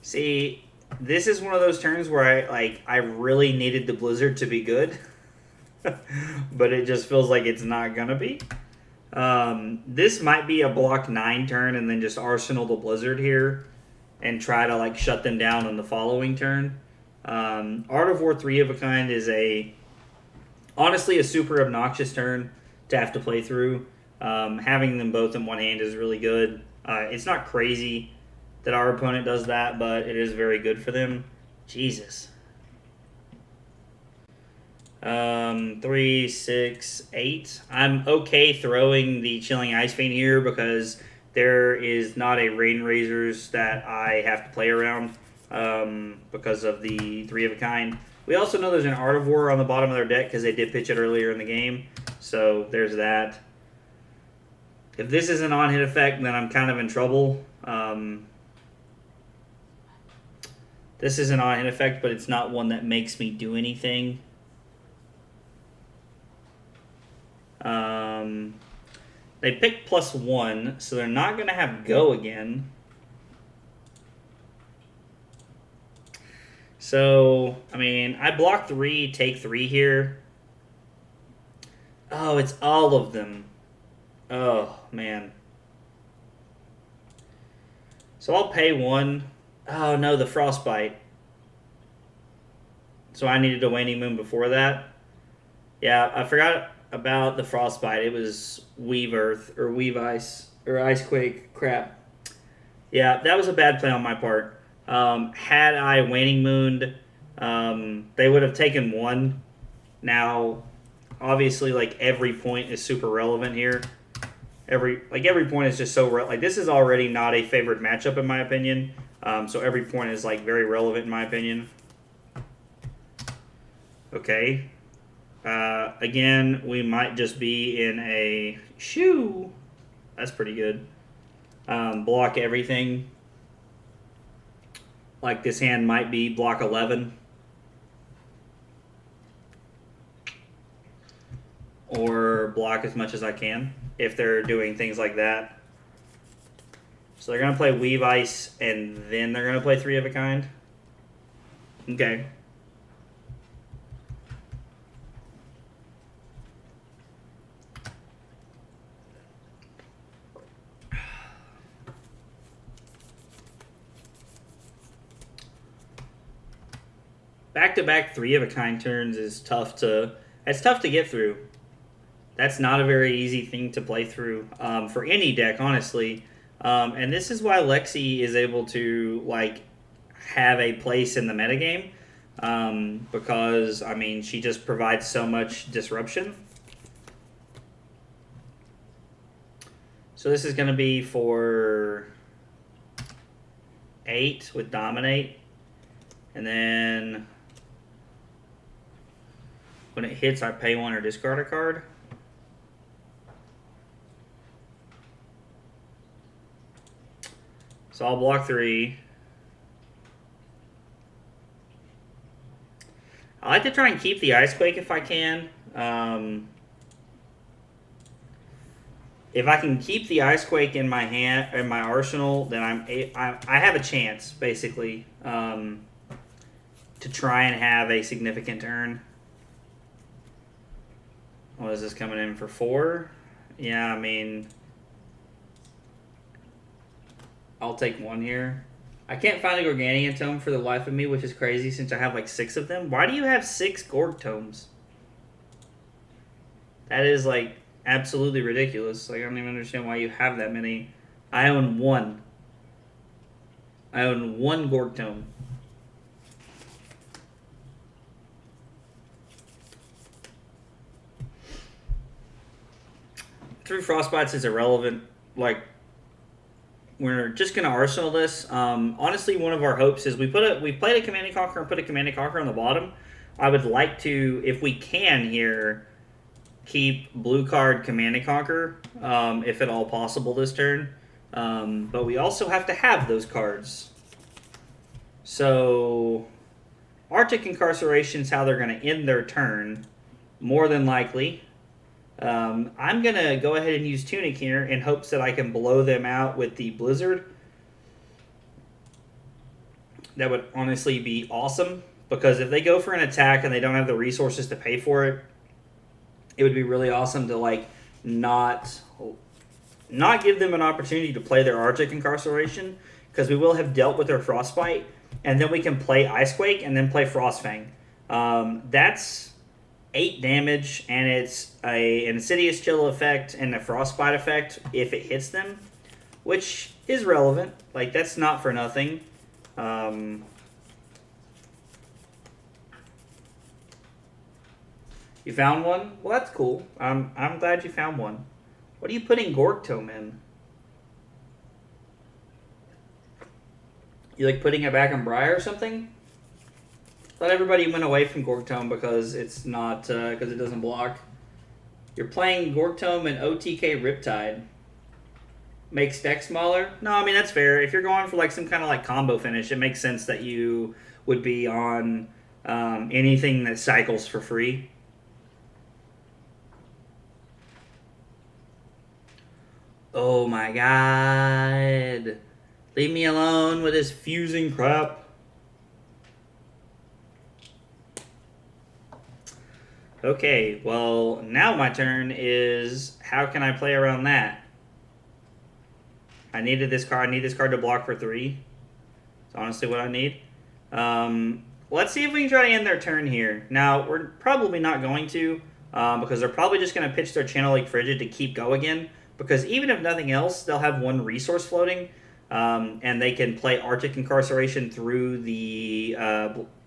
See, this is one of those turns where I really needed the Blizzard to be good. But it just feels like it's not going to be. This might be a block 9 turn and then just Arsenal the Blizzard here and try to shut them down on the following turn. Art of War 3 of a kind is honestly a super obnoxious turn to have to play through. Having them both in one hand is really good. It's not crazy that our opponent does that, but it is very good for them. Jesus. 3, 6, 8. I'm okay throwing the Chilling Ice Fiend here because there is not a Rain Razors that I have to play around because of the 3 of a kind. We also know there's an Art of War on the bottom of their deck because they did pitch it earlier in the game. So there's that. If this is an on-hit effect, then I'm kind of in trouble. This is an on-hit effect, but it's not one that makes me do anything. They picked +1, so they're not going to have go again. So, I mean, I block 3, take 3 here. Oh, it's all of them. Oh, man. So I'll pay 1. Oh, no, the Frostbite. So I needed a Waning Moon before that. Yeah, I forgot about the Frostbite. It was Weave Earth, or Weave Ice, or Icequake. Crap. Yeah, that was a bad play on my part. Had I Waning Mooned, they would have taken 1. Now, obviously, every point is super relevant here. Every point is just so this is already not a favored matchup in my opinion. So every point is very relevant in my opinion. Okay. Again, we might just be in a shoo. That's pretty good. Block everything. This hand might be block 11. Or block as much as I can if they're doing things like that. So they're going to play Weave Ice and then they're going to play 3 of a kind. Okay. Back-to-back 3 of a kind turns is tough to get through. That's not a very easy thing to play through for any deck, honestly. And this is why Lexi is able to have a place in the metagame because I mean she just provides so much disruption. So this is going to be for 8 with Dominate, and then when it hits, I pay 1 or discard a card. So I'll block 3. I like to try and keep the Icequake if I can. If I can keep the Icequake in my hand, in my arsenal, then I have a chance, basically, to try and have a significant turn. What is this coming in for 4? Yeah, I mean, I'll take 1 here. I can't find a Gorganian Tome for the life of me, which is crazy since I have 6 of them. Why do you have 6 Gorg Tomes? That is absolutely ridiculous. I don't even understand why you have that many. I own 1. I own 1 Gorg Tome. Through Frostbites is irrelevant. We're just going to arsenal this. Honestly, one of our hopes is we played a Command and Conquer and put a Command and Conquer on the bottom. I would like to, if we can here, keep blue card Command and Conquer, if at all possible this turn. But we also have to have those cards. So, Arctic Incarceration is how they're going to end their turn, more than likely. I'm going to go ahead and use Tunic here in hopes that I can blow them out with the Blizzard. That would honestly be awesome, because if they go for an attack and they don't have the resources to pay for it, it would be really awesome to like not give them an opportunity to play their Arctic Incarceration, because we will have dealt with their Frostbite, and then we can play Icequake and then play Frostfang. That's 8 damage, and it's an Insidious Chill effect and a Frostbite effect if it hits them, which is relevant. Like, that's not for nothing. You found one? Well, that's cool. I'm glad you found one. What are you putting Gork Tome in? You like putting it back in Briar or something? Thought everybody went away from Gork Tome because it's not because it doesn't block. You're playing Gork Tome and OTK Riptide. Makes deck smaller? No, I mean that's fair. If you're going for like some kind of like combo finish, it makes sense that you would be on anything that cycles for free. Oh my god. Leave me alone with this fusing crap. Okay, well, now my turn is how can I play around that? I needed this card. I need this card to block for 3. That's honestly what I need. Let's see if we can try to end their turn here. Now, we're probably not going to, because they're probably just going to pitch their Channel Lake Frigid to keep go again. Because even if nothing else, they'll have 1 resource floating, and they can play Arctic Incarceration through the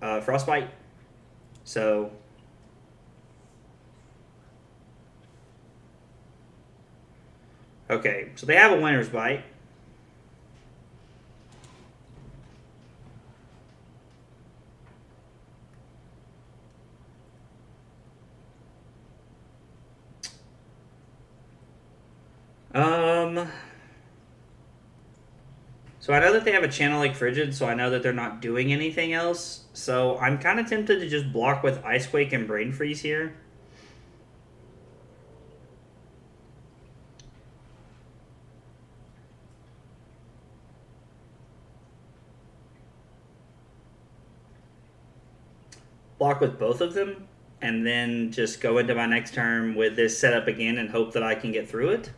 Frostbite. So, okay, so they have a Winter's Bite. So I know that they have a Channel Lake Frigid, so I know that they're not doing anything else. So I'm kind of tempted to just block with Icequake and Brain Freeze here. Block with both of them, and then just go into my next turn with this setup again and hope that I can get through it.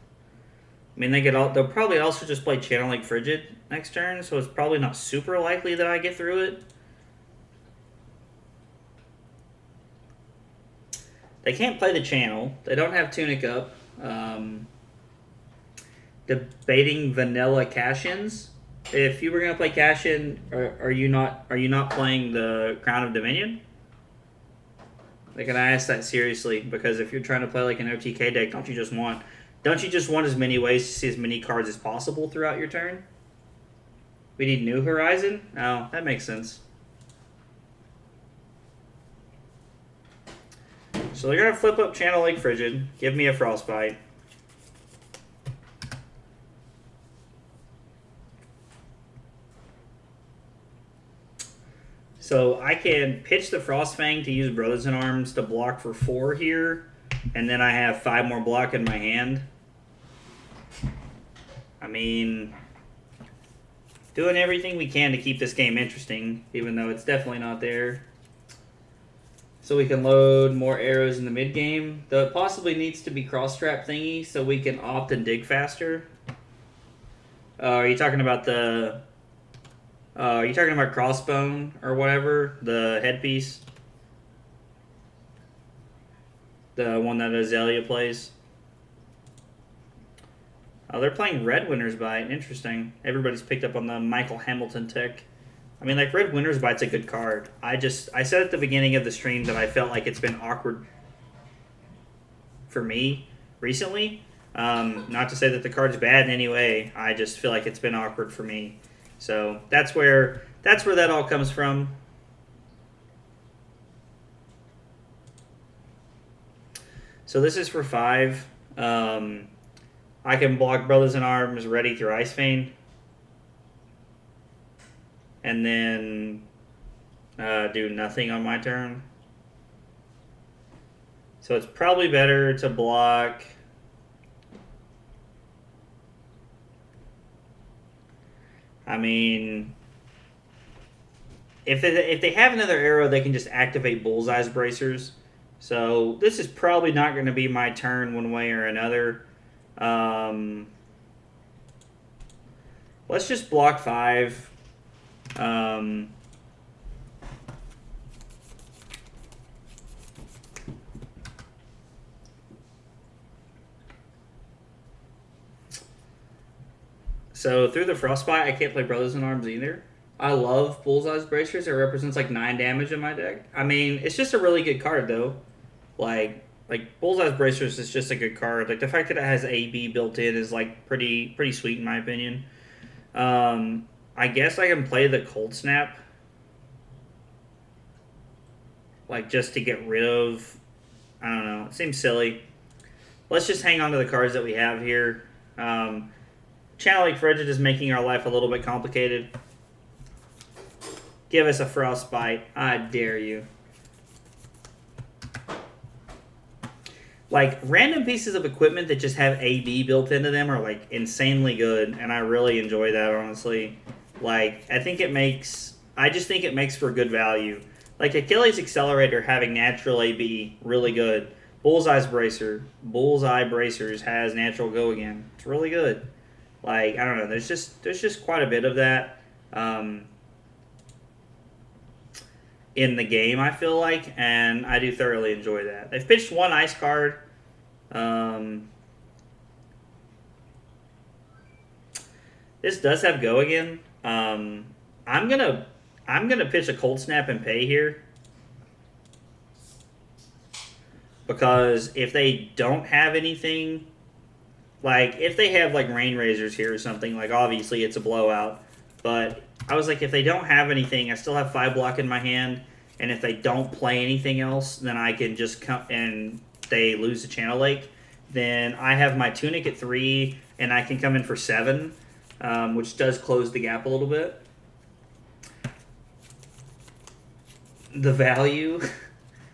I mean, they'll probably also just play Channel Lake Frigid next turn, so it's probably not super likely that I get through it. They can't play the channel. They don't have Tunic up. Debating vanilla cash-ins. If you were gonna play cash-in, are you not playing the Crown of Dominion? Like, and I ask that seriously, because if you're trying to play like an OTK deck, don't you just want as many ways to see as many cards as possible throughout your turn? We need New Horizon? Oh, that makes sense. So they're going to flip up Channel Lake Frigid, give me a Frostbite. So I can pitch the Frostfang to use Brothers in Arms to block for 4 here, and then I have 5 more block in my hand. I mean, doing everything we can to keep this game interesting, even though it's definitely not there. So we can load more arrows in the mid game. Though it possibly needs to be cross-strap thingy so we can opt and dig faster. Are you talking about the... are you talking about Crossbone or whatever? The headpiece? The one that Azalea plays? Oh, they're playing Red Winter's Bite. Interesting. Everybody's picked up on the Michael Hamilton tick. I mean, like, Red Winter's Bite's a good card. I said at the beginning of the stream that I felt like it's been awkward for me recently. Not to say that the card's bad in any way. I just feel like it's been awkward for me. So that's where that all comes from. So this is for 5. I can block Brothers in Arms ready through Ice Vein. And then do nothing on my turn. So it's probably better to block... I mean... If they have another arrow, they can just activate Bullseye's Bracers. So this is probably not going to be my turn one way or another. Let's just block 5. So through the Frostbite, I can't play Brothers in Arms either. I love Bullseye's Bracers. It represents like 9 damage in my deck. I mean, it's just a really good card though. Like Bullseye's Bracers is just a good card. Like the fact that it has AB built in is like pretty sweet in my opinion. I guess I can play the Cold Snap. Like just to get rid of, I don't know, it seems silly. Let's just hang on to the cards that we have here. Channel Lake Frigid is making our life a little bit complicated. Give us a Frostbite. I dare you. Like, random pieces of equipment that just have AB built into them are, like, insanely good. And I really enjoy that, honestly. Like, I just think it makes for good value. Like, Achilles Accelerator having natural AB, really good. Bullseye Bracers has natural go again. It's really good. Like, I don't know, there's just quite a bit of that in the game, I feel like, and I do thoroughly enjoy that. They've pitched 1 ice card. This does have go again. I'm gonna pitch a Cold Snap and pay here. Because if they don't have anything, like, if they have, like, Rain Razors here or something, like, obviously it's a blowout. But I was like, if they don't have anything, I still have 5 block in my hand. And if they don't play anything else, then I can just come and they lose the Channel Lake. Then I have my Tunic at 3, and I can come in for 7, which does close the gap a little bit. The value...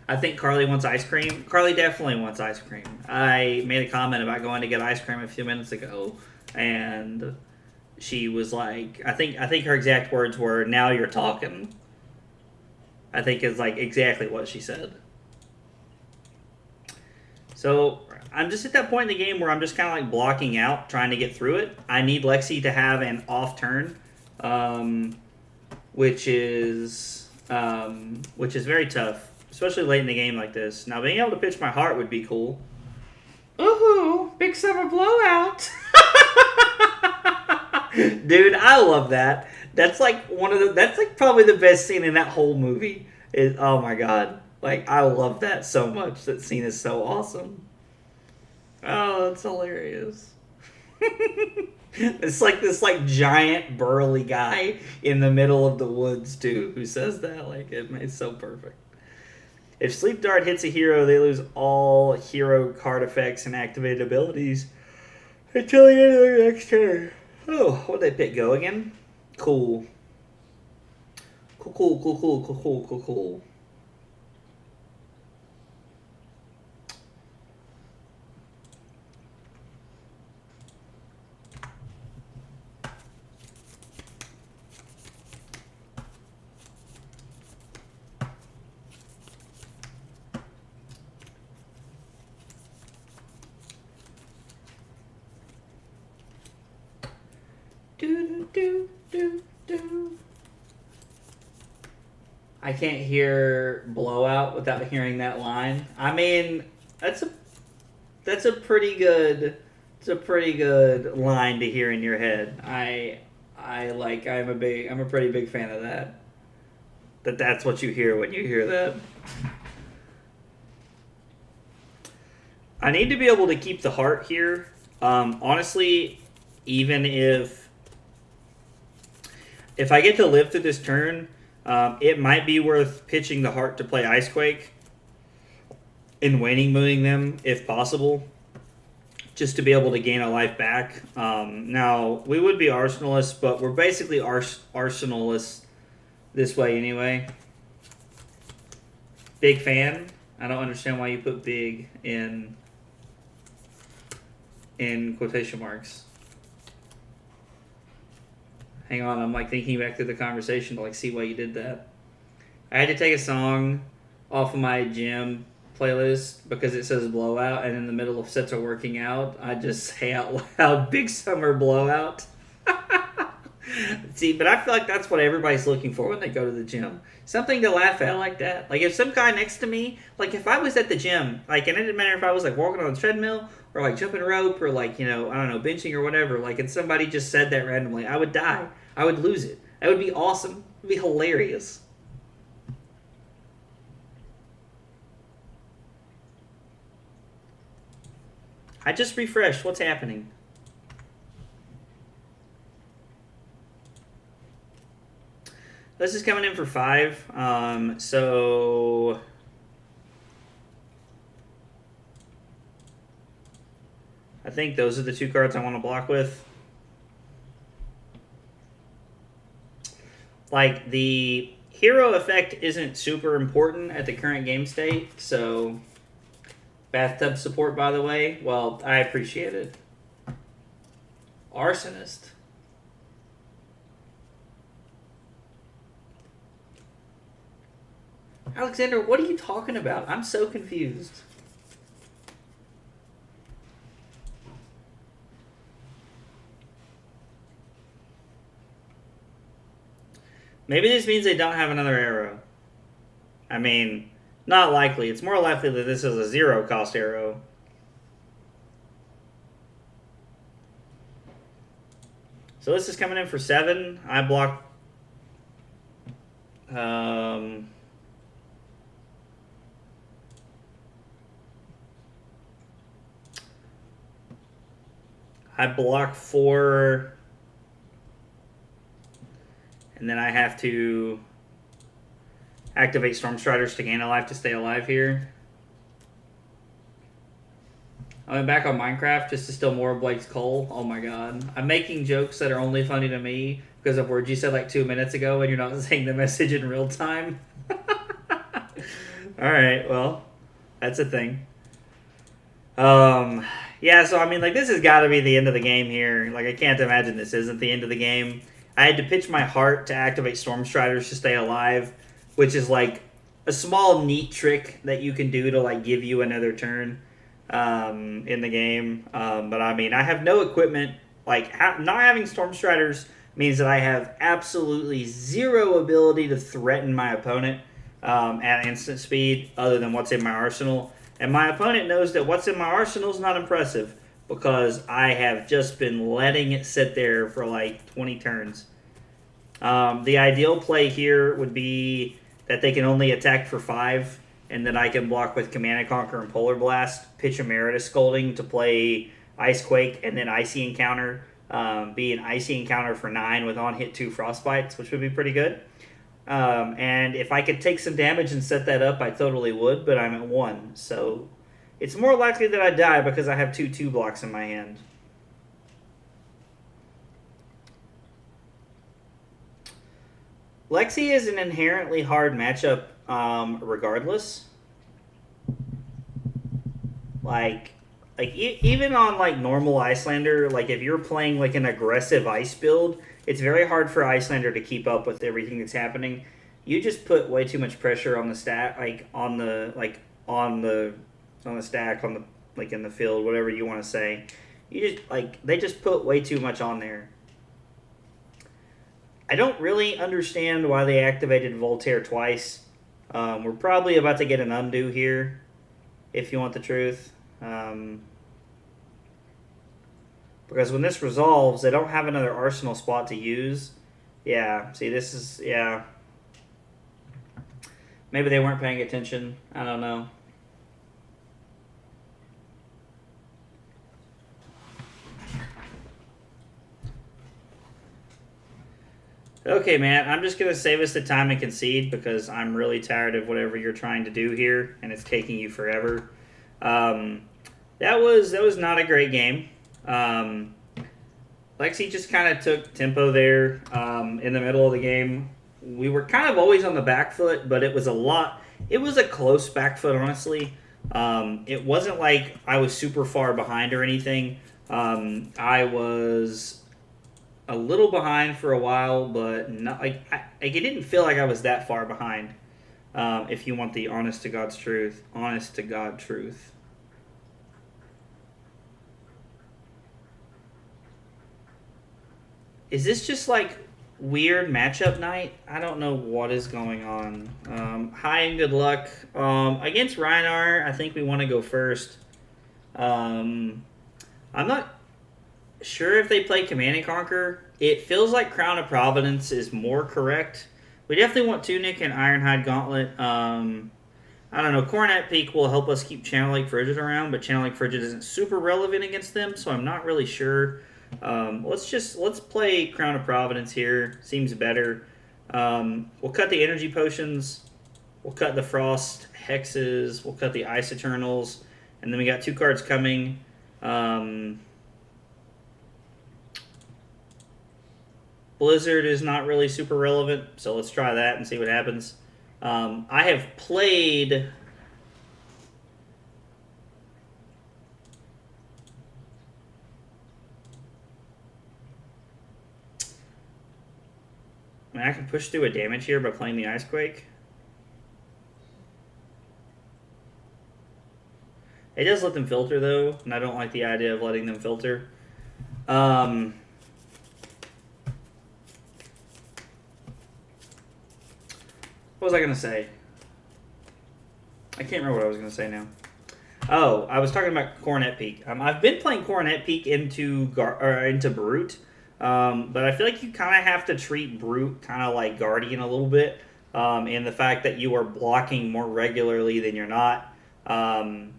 I think Carly wants ice cream. Carly definitely wants ice cream. I made a comment about going to get ice cream a few minutes ago, and she was like, I think her exact words were, "Now you're talking." I think is like exactly what she said. So I'm just at that point in the game where I'm just kind of like blocking out, trying to get through it. I need Lexi to have an off turn, which is very tough. Especially late in the game like this. Now, being able to pitch my heart would be cool. Ooh, big summer blowout. Dude, I love that. That's like probably the best scene in that whole movie. Oh my god. Like, I love that so much. That scene is so awesome. Oh, that's hilarious. It's like this like giant burly guy in the middle of the woods too who says that. Like, it's so perfect. If Sleep Dart hits a hero, they lose all hero card effects and activated abilities until the end of their next turn. Oh, what'd they pick? Go again? Cool. Cool. I can't hear blowout without hearing that line. I mean, that's a pretty good line to hear in your head. I'm a pretty big fan of that. That's what you hear when you hear that. I need to be able to keep the heart here. Honestly, even if I get to live through this turn, it might be worth pitching the heart to play Icequake. and waning mooning them if possible, just to be able to gain a life back. Now, we would be Arsenalists, but we're basically Arsenalists this way anyway. Big fan. I don't understand why you put big in quotation marks. Hang on, I'm like thinking back through the conversation to like see why you did that. I had to take a song off of my gym playlist because it says blowout, and in the middle of sets of working out, I just say out loud, "Big Summer Blowout." See, but I feel like that's what everybody's looking for when they go to the gym. Something to laugh at like that. Like if some guy next to me, like if I was at the gym, like, and it didn't matter if I was like walking on a treadmill or like jumping rope or like, you know, I don't know, benching or whatever, like, and somebody just said that randomly, I would die. I would lose it. That would be awesome. It would be hilarious. I just refreshed. What's happening? This is coming in for 5. So I think those are the 2 cards I want to block with. Like, the hero effect isn't super important at the current game state, so bathtub support, by the way. Well, I appreciate it. Arsonist. Alexander, what are you talking about? I'm so confused. Maybe this means they don't have another arrow. I mean, not likely. It's more likely that this is a 0-cost arrow. So this is coming in for 7. I block... I block 4, and then I have to activate Stormstriders to gain a life to stay alive here. I went back on Minecraft just to steal more of Blake's coal. Oh my god. I'm making jokes that are only funny to me because of words you said like 2 minutes ago and you're not saying the message in real time. Alright, well, that's a thing. Yeah, so I mean, like, this has got to be the end of the game here. Like, I can't imagine this isn't the end of the game. I had to pitch my heart to activate Stormstriders to stay alive, which is, like, a small, neat trick that you can do to, like, give you another turn in the game. But, I mean, I have no equipment. Like, not having Stormstriders means that I have absolutely 0 ability to threaten my opponent at instant speed other than what's in my arsenal. And my opponent knows that what's in my arsenal is not impressive because I have just been letting it sit there for like 20 turns. The ideal play here would be that they can only attack for 5, and then I can block with Command and Conquer and Polar Blast, pitch Emeritus Scolding to play Ice Quake, and then Icy Encounter, be an Icy Encounter for 9 with on hit 2 Frostbites, which would be pretty good. And if I could take some damage and set that up, I totally would, but I'm at 1. So it's more likely that I die because I have 2 blocks in my hand. Lexi is an inherently hard matchup regardless. Like even on like normal Iyslander, like if you're playing like an aggressive ice build, it's very hard for Iyslander to keep up with everything that's happening. You just put way too much pressure on the stack, on the stack, like in the field, whatever you want to say. You just they just put way too much on there. I don't really understand why they activated Voltaire twice. We're probably about to get an undo here, if you want the truth. Because when this resolves, they don't have another arsenal spot to use. Yeah, see, this is, yeah. Maybe they weren't paying attention. I don't know. Okay, man, I'm just going to save us the time and concede because I'm really tired of whatever you're trying to do here, and it's taking you forever. Um, that was not a great game. Um, Lexi just kind of took tempo there in the middle of the game. We were kind of always on the back foot, but it was a lot. It was a close back foot, honestly. It wasn't like I was super far behind or anything. I was a little behind for a while, but not like it didn't feel like I was that far behind. If you want the honest to God truth. Is this just like weird matchup night? I don't know what is going on. Hi and good luck. Against Reinar, I think we want to go first. I'm not sure if they play Command and Conquer. It feels like Crown of Providence is more correct. We definitely want Tunic and Ironhide Gauntlet. I don't know. Coronet Peak will help us keep Channel Lake Frigid around, but Channel Lake Frigid isn't super relevant against them, so I'm not really sure. Let's play Crown of Providence here. Seems better. We'll cut the energy potions. We'll cut the frost hexes. We'll cut the ice eternals, and then we got 2 cards coming. Blizzard is not really super relevant, so let's try that and see what happens. I have played. I mean, I can push through a damage here by playing the Icequake. It does let them filter, though, and I don't like the idea of letting them filter. What was I going to say? I can't remember what I was going to say now. Oh, I was talking about Coronet Peak. I've been playing Coronet Peak into Brute, but I feel like you kind of have to treat Brute kind of like Guardian a little bit, in the fact that you are blocking more regularly than you're not. I'm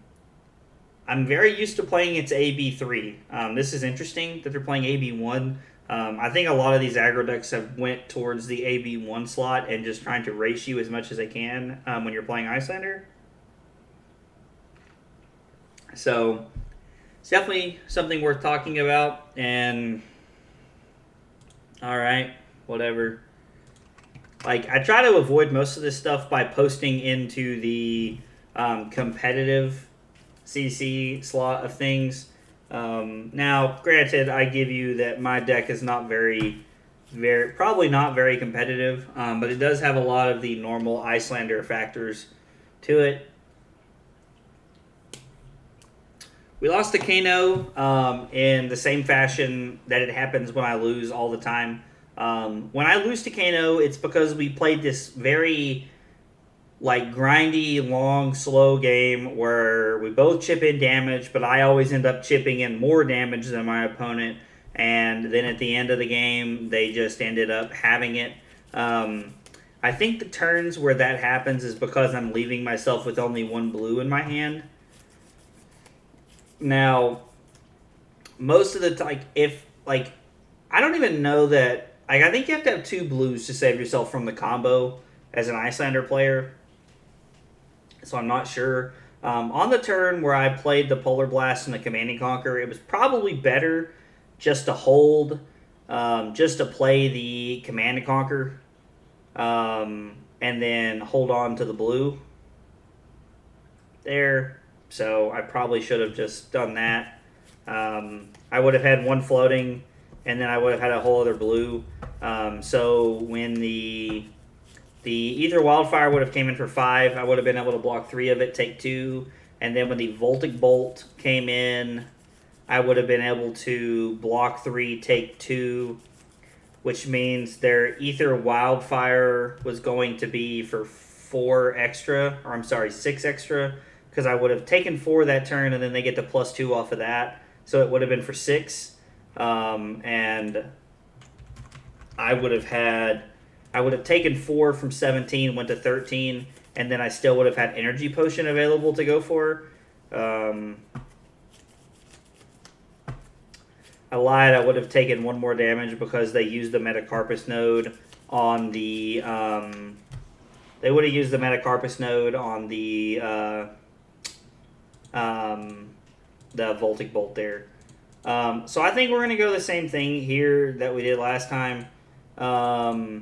very used to playing its AB3. This is interesting that they're playing AB1. I think a lot of these aggro decks have went towards the AB1 slot and just trying to race you as much as they can when you're playing Iyslander. So it's definitely something worth talking about. And all right, whatever. Like, I try to avoid most of this stuff by posting into the competitive CC slot of things. Now, granted, I give you that my deck is not probably not very competitive, but it does have a lot of the normal Iyslander factors to it. We lost to Kano in the same fashion that it happens when I lose all the time. When I lose to Kano, it's because we played this very grindy, long, slow game where we both chip in damage, but I always end up chipping in more damage than my opponent, and then at the end of the game, they just ended up having it. I think the turns where that happens is because I'm leaving myself with only 1 blue in my hand. Now, most of the time, I don't even know that, I think you have to have 2 blues to save yourself from the combo as an Iyslander player. So I'm not sure. On the turn where I played the Polar Blast and the Command and Conquer, it was probably better just to hold, just to play the Command and Conquer, and then hold on to the blue there. So I probably should have just done that. I would have had 1 floating, and then I would have had a whole other blue. So when the Ether Wildfire would have came in for 5, I would have been able to block 3 of it, take 2. And then when the Voltic Bolt came in, I would have been able to block 3, take 2, which means their Ether Wildfire was going to be for 6 extra, because I would have taken 4 that turn, and then they get the +2 off of that. So it would have been for 6. And I would have taken 4 from 17, went to 13, and then I still would have had Energy Potion available to go for. I lied. I would have taken 1 more damage because they used the Metacarpus node on the. They would have used the Metacarpus node on the Voltic Bolt there. So I think we're going to go the same thing here that we did last time. I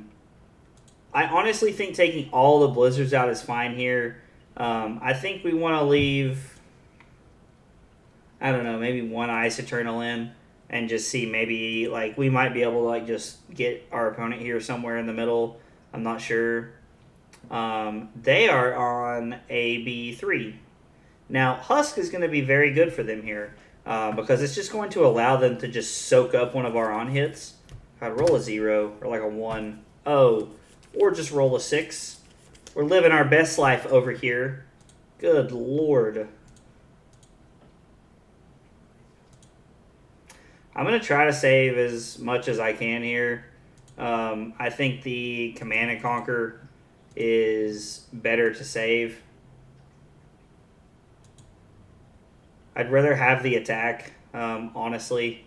honestly think taking all the blizzards out is fine here. I think we want to leave, I don't know, maybe 1 Ice Eternal in and just see maybe, like, we might be able to, like, just get our opponent here somewhere in the middle. I'm not sure. They are on AB3. Now, Husk is going to be very good for them here because it's just going to allow them to just soak up one of our on hits. I'd roll a 0 or like a 1. Oh, or just roll a 6. We're living our best life over here. Good Lord. I'm going to try to save as much as I can here. I think the Command and Conquer is better to save. I'd rather have the attack, honestly.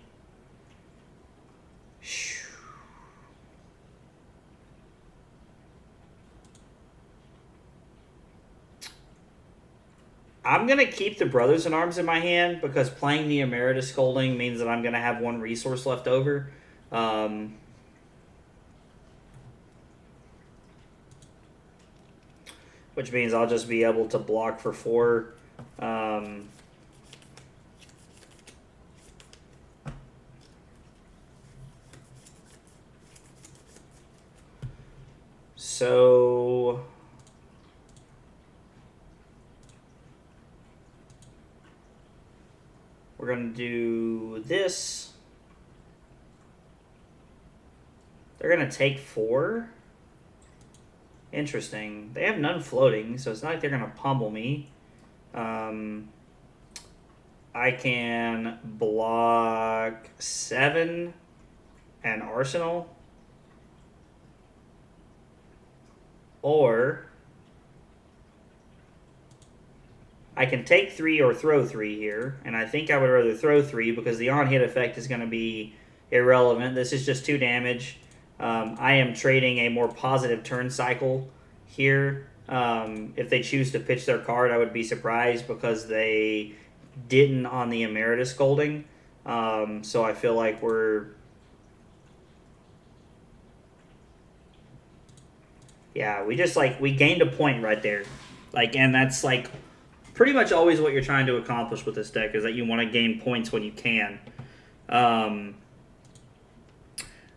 I'm going to keep the Brothers in Arms in my hand because playing the Emeritus Scolding means that I'm going to have 1 resource left over. Which means I'll just be able to block for 4. So we're going to do this. They're going to take 4. Interesting. They have none floating, so it's not like they're going to pummel me. I can block 7 and Arsenal. Or I can take 3 or throw 3 here, and I think I would rather throw 3 because the on-hit effect is going to be irrelevant. This is just 2 damage. I am trading a more positive turn cycle here. If they choose to pitch their card, I would be surprised because they didn't on the Emeritus Scolding. So I feel like we're... Yeah, we just, like, we gained a point right there. Like, and that's, like, pretty much always what you're trying to accomplish with this deck is that you want to gain points when you can. I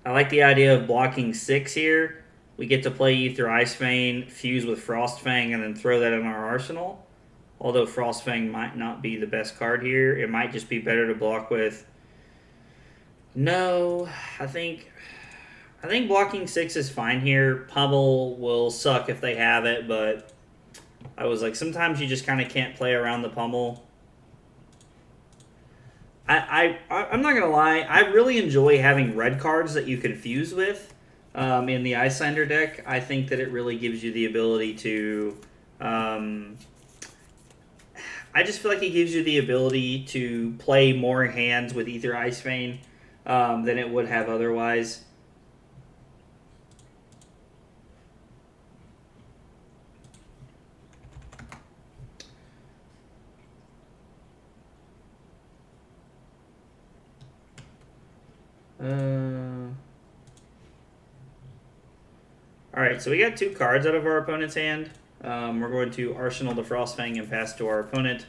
like the idea of blocking 6 here. We get to play Ether Icebane, fuse with Frostfang, and then throw that in our arsenal. Although Frostfang might not be the best card here. It might just be better to block with... No, I think blocking 6 is fine here. Pummel will suck if they have it, but I was like, sometimes you just kind of can't play around the pummel. I'm not going to lie. I really enjoy having red cards that you can fuse with in the Iyslander deck. I think that it really gives you the ability to... I just feel like it gives you the ability to play more hands with Ether Icebane than it would have otherwise. Alright, so we got 2 cards out of our opponent's hand. We're going to Arsenal the Frostfang and pass to our opponent.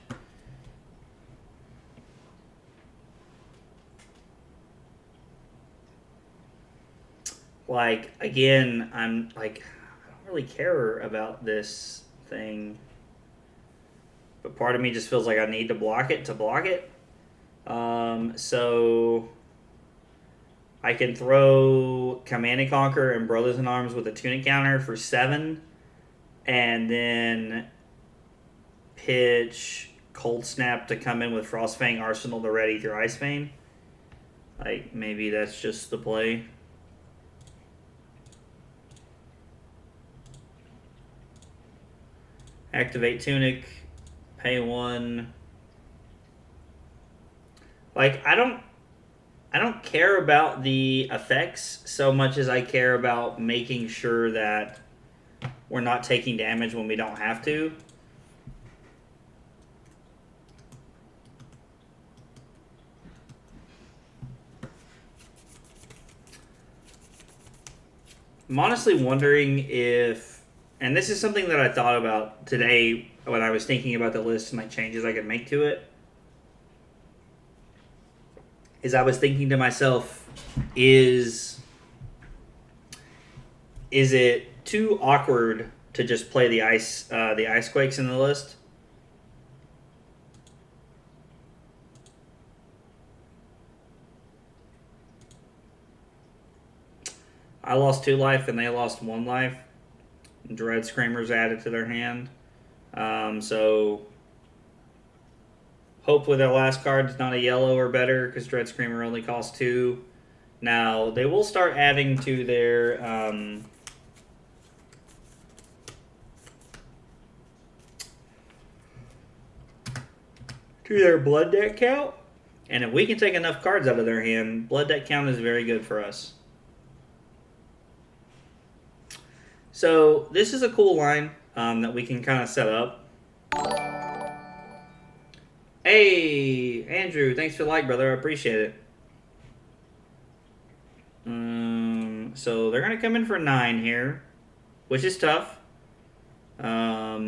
Like, again, I'm like, I don't really care about this thing. But part of me just feels like I need to block it. So I can throw Command and Conquer and Brothers in Arms with a Tunic counter for 7. And then pitch Cold Snap to come in with Frostfang, Arsenal the Red Ether Icebane. Like, maybe that's just the play. Activate Tunic, pay 1. Like, I don't I don't care about the effects so much as I care about making sure that we're not taking damage when we don't have to. I'm honestly wondering if, and this is something that I thought about today when I was thinking about the list and like changes I could make to it, is I was thinking to myself, is it too awkward to just play the ice quakes in the list? I lost 2 life and they lost 1 life. Dread Screamers added to their hand. So hopefully their last card is not a yellow or better because Dread Screamer only costs 2. Now they will start adding to their blood deck count. And if we can take enough cards out of their hand, blood deck count is very good for us. So this is a cool line that we can kind of set up. Hey, Andrew, thanks for the like, brother. I appreciate it. So they're going to come in for 9 here, which is tough. How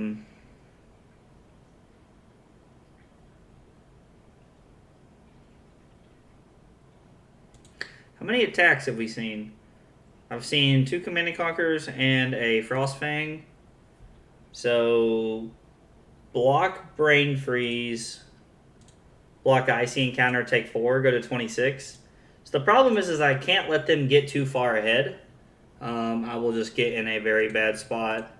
many attacks have we seen? I've seen 2 Command and Conquerors and a Frostfang. So, block Brain Freeze, block Icy Encounter, take 4, go to 26. So the problem is I can't let them get too far ahead. I will just get in a very bad spot.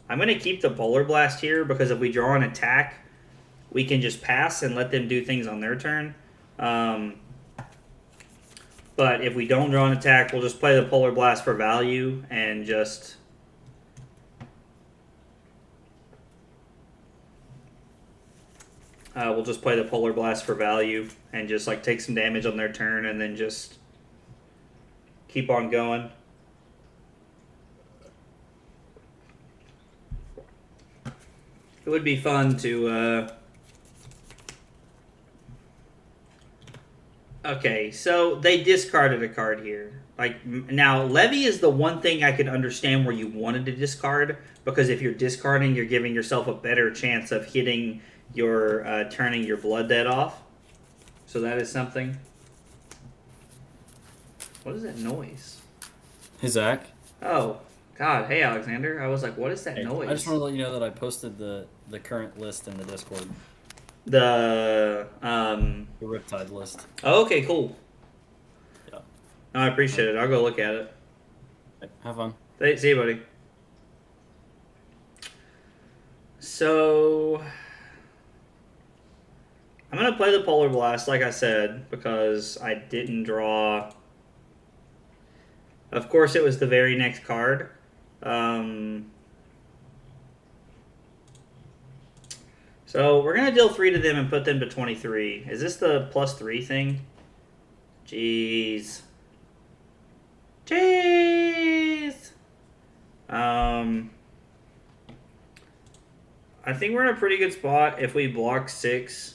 I'm going to keep the Polar Blast here because if we draw an attack, we can just pass and let them do things on their turn. But if we don't draw an attack, we'll just play the Polar Blast for value and just... we'll just play the Polar Blast for value and just like take some damage on their turn and then just keep on going. It would be fun to... Okay, so they discarded a card here. Like now, Levy is the one thing I could understand where you wanted to discard, because if you're discarding, you're giving yourself a better chance of hitting your turning your blood debt off. So that is something. What is that noise? Hey, Zach. Oh, God. Hey, Alexander. I was like, what is that noise? I just want to let you know that I posted the current list in the Discord. The Riptide list. Oh, okay, cool. Yeah. No, I appreciate it. I'll go look at it. Have fun. See you, buddy. So I'm going to play the Polar Blast, like I said, because I didn't draw... Of course, it was the very next card. So we're going to deal 3 to them and put them to 23. Is this the +3 thing? Jeez. I think we're in a pretty good spot if we block 6.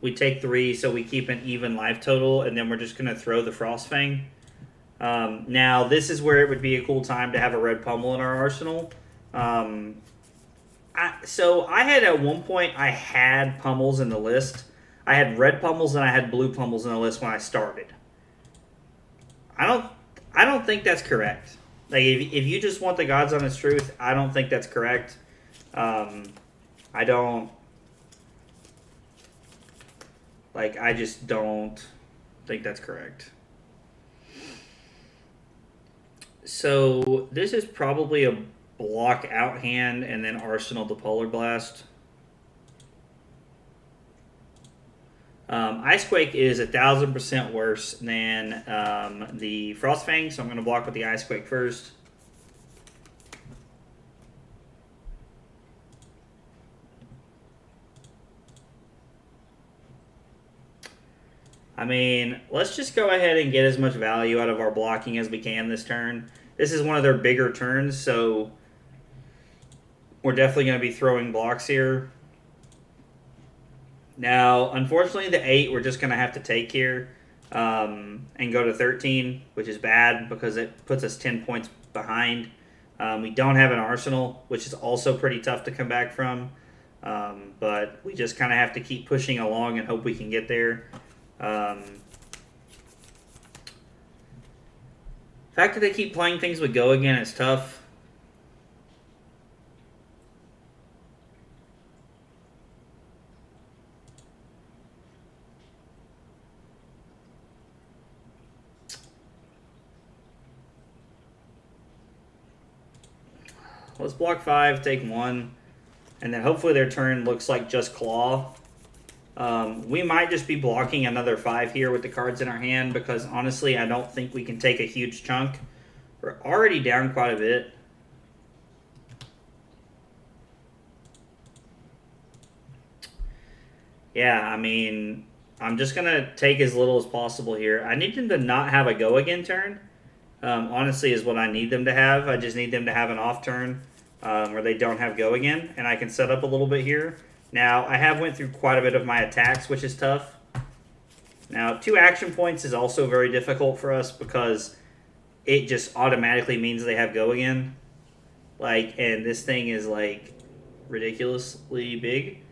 We take 3, so we keep an even life total, and then we're just going to throw the Frostfang. Now, this is where it would be a cool time to have a red pummel in our arsenal. So I had at one point, I had pummels in the list. I had red pummels and I had blue pummels in the list when I started. I don't think that's correct. Like, if you just want the God's honest truth, I don't think that's correct. I just don't think that's correct. So this is probably a block out hand and then Arsenal the Polar Blast. Icequake is 1,000% worse than the Frostfang, so I'm going to block with the Icequake first. I mean, let's just go ahead and get as much value out of our blocking as we can this turn. This is one of their bigger turns, so we're definitely going to be throwing blocks here. Now, unfortunately, the 8 we're just going to have to take here and go to 13, which is bad because it puts us 10 points behind. We don't have an arsenal, which is also pretty tough to come back from. But we just kind of have to keep pushing along and hope we can get there. The fact that they keep playing things with go again is tough. Let's block 5, take 1, and then hopefully their turn looks like just claw. We might just be blocking another 5 here with the cards in our hand because honestly I don't think we can take a huge chunk. We're already down quite a bit. Yeah, I mean, I'm just going to take as little as possible here. I need them to not have a go again turn. Honestly is what I need them to have. I just need them to have an off turn where they don't have go again, and I can set up a little bit here. Now, I have went through quite a bit of my attacks, which is tough. Now, 2 action points is also very difficult for us because it just automatically means they have go again. Like, and this thing is like ridiculously big.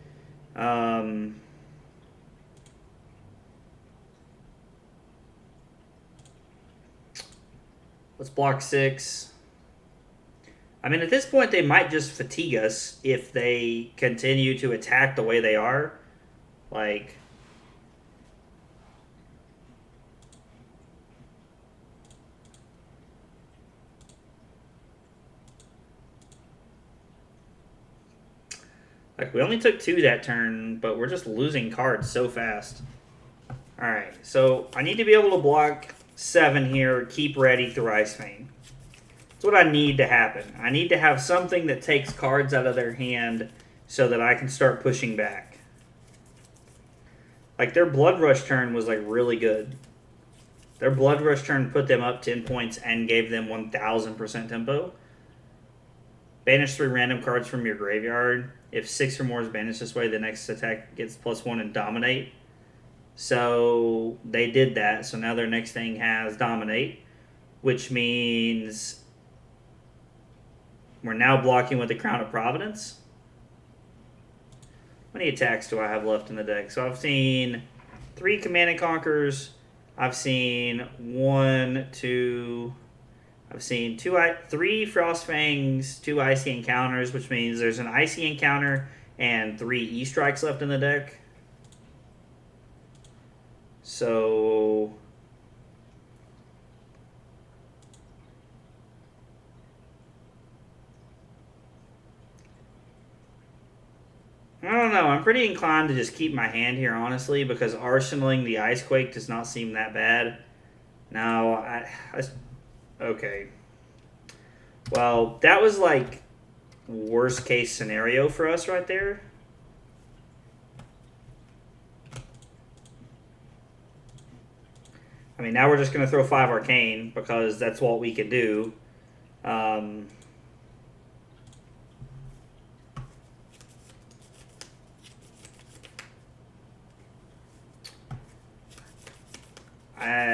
Let's block 6. I mean, at this point, they might just fatigue us if they continue to attack the way they are. Like, we only took 2 that turn, but we're just losing cards so fast. Alright, so I need to be able to block 7 here, keep ready through Ice Vein. That's what I need to happen. I need to have something that takes cards out of their hand so that I can start pushing back. Like, their Blood Rush turn was, like, really good. Their Blood Rush turn put them up 10 points and gave them 1,000% tempo. Banish 3 random cards from your graveyard. If 6 or more is banished this way, the next attack gets +1 and Dominate. So they did that. So now their next thing has Dominate, which means we're now blocking with the Crown of Providence. How many attacks do I have left in the deck? So I've seen 3 Command and Conquers. I've seen 3 Frost Fangs, 2 Icy Encounters, which means there's an Icy Encounter and 3 E-Strikes left in the deck. So I don't know. I'm pretty inclined to just keep my hand here, honestly, because arsenaling the Icequake does not seem that bad. Now, okay. Well, that was like worst case scenario for us right there. I mean, now we're just going to throw 5 Arcane because that's what we can do.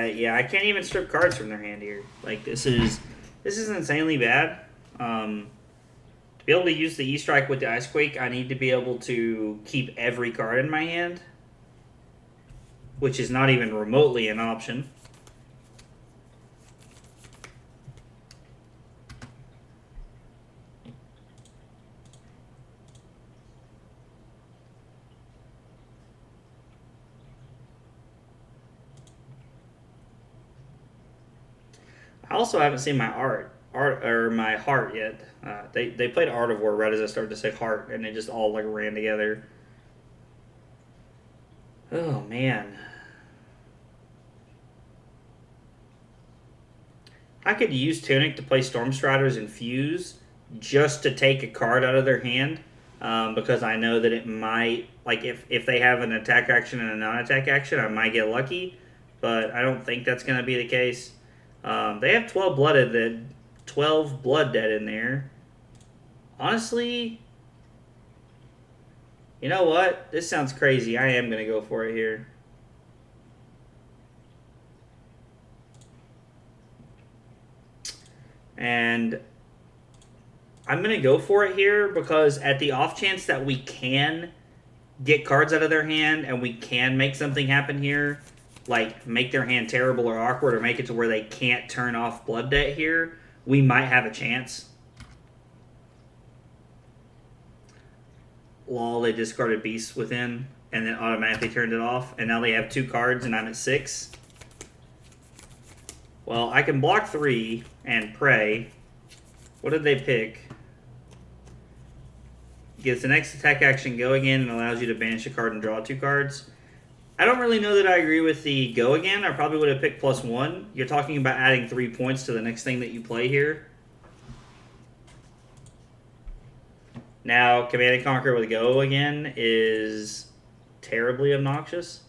Yeah, I can't even strip cards from their hand here. Like, this is insanely bad. To be able to use the E-Strike with the Icequake, I need to be able to keep every card in my hand, which is not even remotely an option. I also haven't seen my my heart yet. They played Art of War right as I started to say heart, and it just all like ran together. Oh man, I could use Tunic to play Stormstriders and Fuse just to take a card out of their hand, because I know that it might, like, if they have an attack action and a non-attack action, I might get lucky. but I don't think that's going to be the case. They have 12 blood dead in there. Honestly, you know what? This sounds crazy. I am going to go for it here. And I'm going to go for it here because at the off chance that we can get cards out of their hand and we can make something happen here, like make their hand terrible or awkward or make it to where they can't turn off blood debt here, we might have a chance. Lol, they discarded Beast Within and then automatically turned it off, and now they have 2 cards and I'm at 6. Well, I can block 3 and pray. What did they pick? Gets the next attack action, go again, and allows you to banish a card and draw 2 cards. I don't really know that I agree with the go again. I probably would have picked +1. You're talking about adding 3 points to the next thing that you play here. Now, Command and Conquer with go again is terribly obnoxious.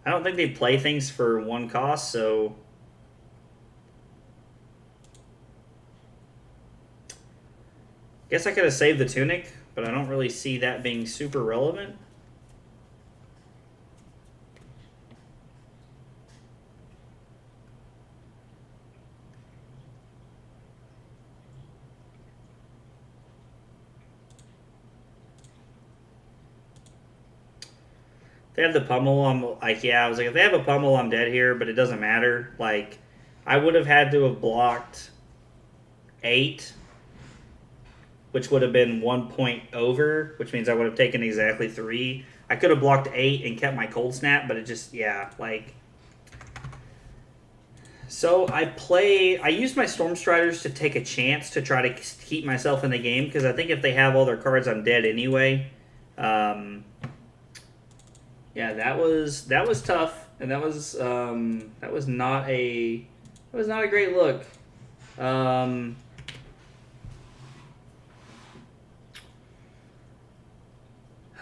I don't think they play things for 1 cost, so guess I could have saved the Tunic, but I don't really see that being super relevant. They have the pummel. I'm like, yeah, I was like, if they have a pummel, I'm dead here, but it doesn't matter. Like, I would have had to have blocked 8, which would have been 1 point over, which means I would have taken exactly 3. I could have blocked 8 and kept my cold snap, but it just, yeah, like. So I used my Storm Striders to take a chance to try to keep myself in the game, because I think if they have all their cards, I'm dead anyway. Yeah, that was tough, and that was not a great look. Huh.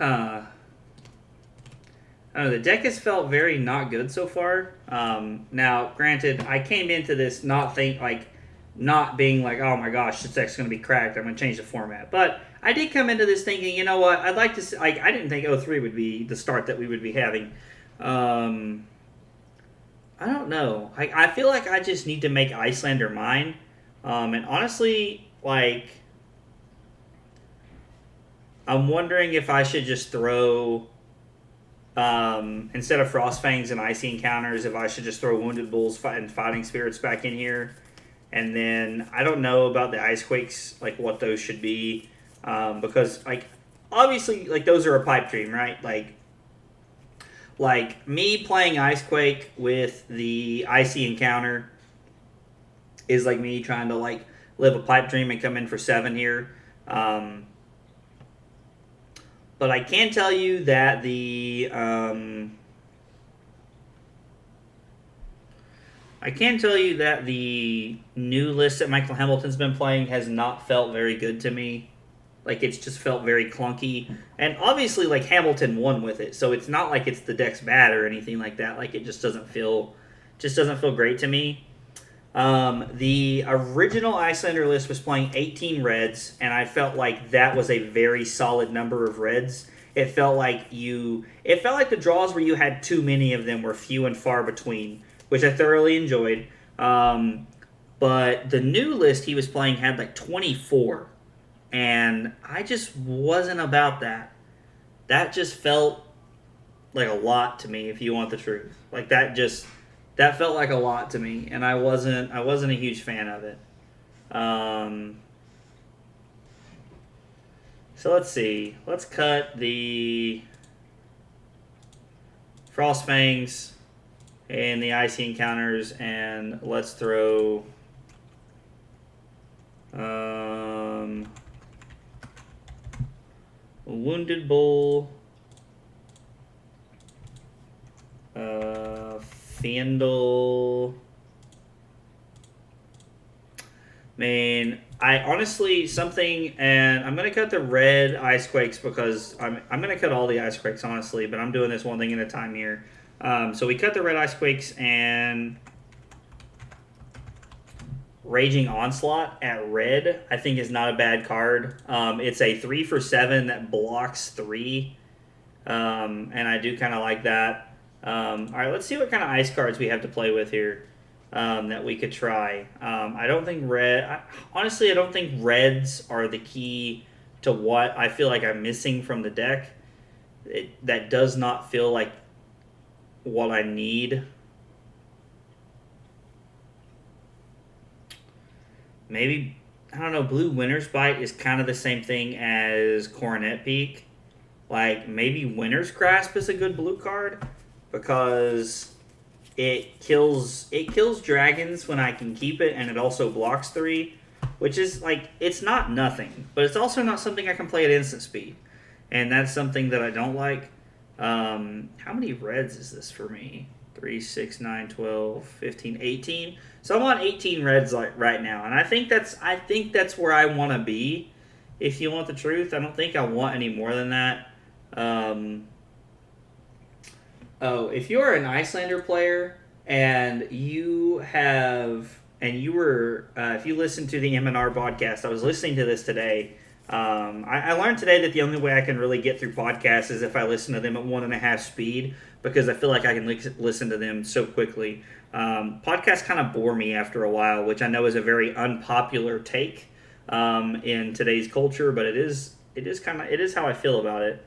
I don't know, the deck has felt very not good so far. Now, granted, I came into this not being like, oh my gosh, this deck's going to be cracked, I'm going to change the format. But I did come into this thinking, you know what, I'd like to see, like, I didn't think 03 would be the start that we would be having. I don't know. I feel like I just need to make Iyslander mine. And honestly, like, I'm wondering if I should just throw, instead of Frostfangs and Icy Encounters, if I should just throw Wounded Bulls and Fighting Spirits back in here. And then, I don't know about the Icequakes, like, what those should be. Because, like, obviously, like, those are a pipe dream, right? Like me playing Icequake with the Icy Encounter is like me trying to, like, live a pipe dream and come in for 7 here. But I can tell you that the new list that Michael Hamilton's been playing has not felt very good to me. Like, it's just felt very clunky. And obviously, like, Hamilton won with it, so it's not like it's the deck's bad or anything like that. Like, it just doesn't feel great to me. The original Iyslander list was playing 18 reds, and I felt like that was a very solid number of reds. It felt like the draws where you had too many of them were few and far between, which I thoroughly enjoyed. But the new list he was playing had like 24. And I just wasn't about that. That just felt like a lot to me, if you want the truth. Like, that felt like a lot to me, and I wasn't a huge fan of it. So let's see. Let's cut the Frostfangs and the Icy Encounters, and let's throw Wounded Bull, Fandle. Man, I honestly and I'm gonna cut the red Icequakes because I'm gonna cut all the Icequakes honestly, but I'm doing this one thing at a time here. So we cut the red ice quakes and Raging Onslaught at red, I think is not a bad card. It's a 3 for 7 that blocks 3. And I do kind of like that. All right, let's see what kind of ice cards we have to play with here that we could try. I don't think honestly, I don't think reds are the key to what I feel like I'm missing from the deck. That does not feel like what I need. Maybe, I don't know, Blue Winter's Bite is kind of the same thing as Coronet Peak. Like, maybe Winter's Grasp is a good blue card because it kills dragons when I can keep it, and it also blocks 3, which is, like, it's not nothing, but it's also not something I can play at instant speed, and that's something that I don't like. How many reds is this for me? 3, 6, 9, 12, 15, 18. So I'm on 18 reds right now, and I think that's where I want to be. If you want the truth, I don't think I want any more than that. If you're an Iyslander player and if you listen to the M&R podcast, I was listening to this today. I learned today that the only way I can really get through podcasts is if I listen to them at 1.5 speed, because I feel like I can listen to them so quickly. Podcasts kind of bore me after a while, which I know is a very unpopular take in today's culture, but it is how I feel about it.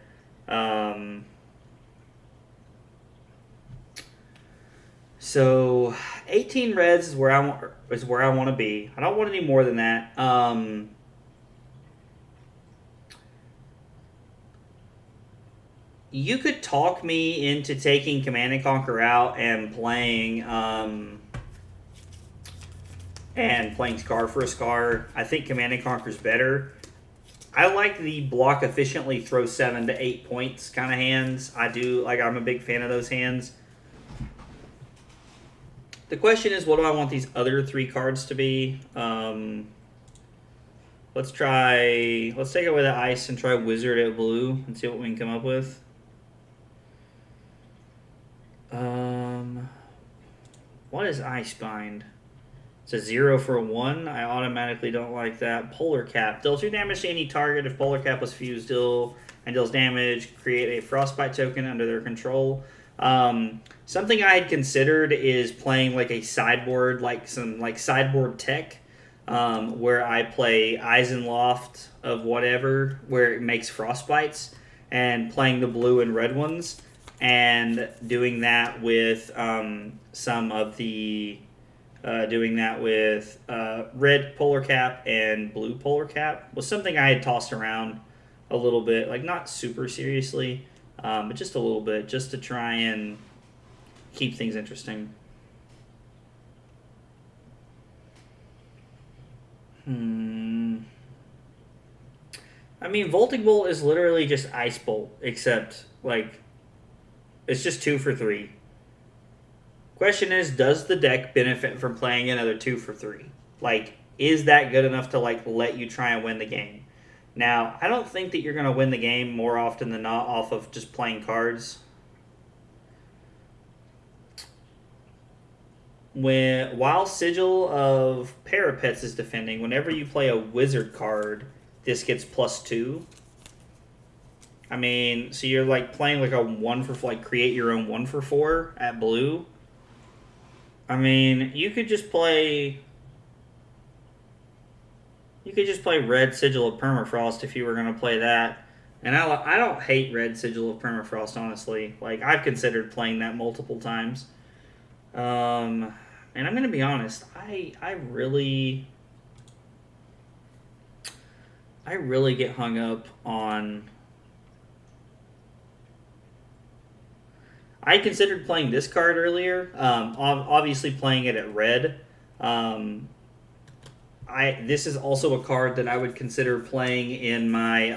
So 18 reds is where I want to be. I don't want any more than that. You could talk me into taking Command and Conquer out and playing Scar for a Scar. I think Command and Conquer is better. I like the block efficiently, throw 7 to 8 points kind of hands. I'm a big fan of those hands. The question is, what do I want these other 3 cards to be? Let's take away the ice and try Wizard at blue and see what we can come up with. What is Ice Bind? It's a 0 for 1. I automatically don't like that. Polar Cap. Deals 2 damage to any target. If Polar Cap was fused, deals damage. Create a Frostbite token under their control. Something I had considered is playing like a sideboard, sideboard tech, where I play Iyslander of whatever, where it makes Frostbites, and playing the blue and red ones, and doing that with red Polar Cap and blue Polar Cap was something I had tossed around a little bit, like not super seriously, but just a little bit, just to try and keep things interesting. I mean, Volting Bolt is literally just Ice Bolt, except, like, it's just 2 for 3. Question is, does the deck benefit from playing another 2 for 3? Like, is that good enough to, like, let you try and win the game? Now, I don't think that you're going to win the game more often than not off of just playing cards. While Sigil of Parapets is defending, whenever you play a wizard card, this gets +2. I mean, so you're like playing like a 1 for, like, create your own 1 for 4 at blue. I mean, you could just play red Sigil of Permafrost if you were going to play that. And I don't hate red Sigil of Permafrost, honestly. Like, I've considered playing that multiple times. And I'm going to be honest, I really get hung up on... I considered playing this card earlier, obviously playing it at red. This is also a card that I would consider playing in my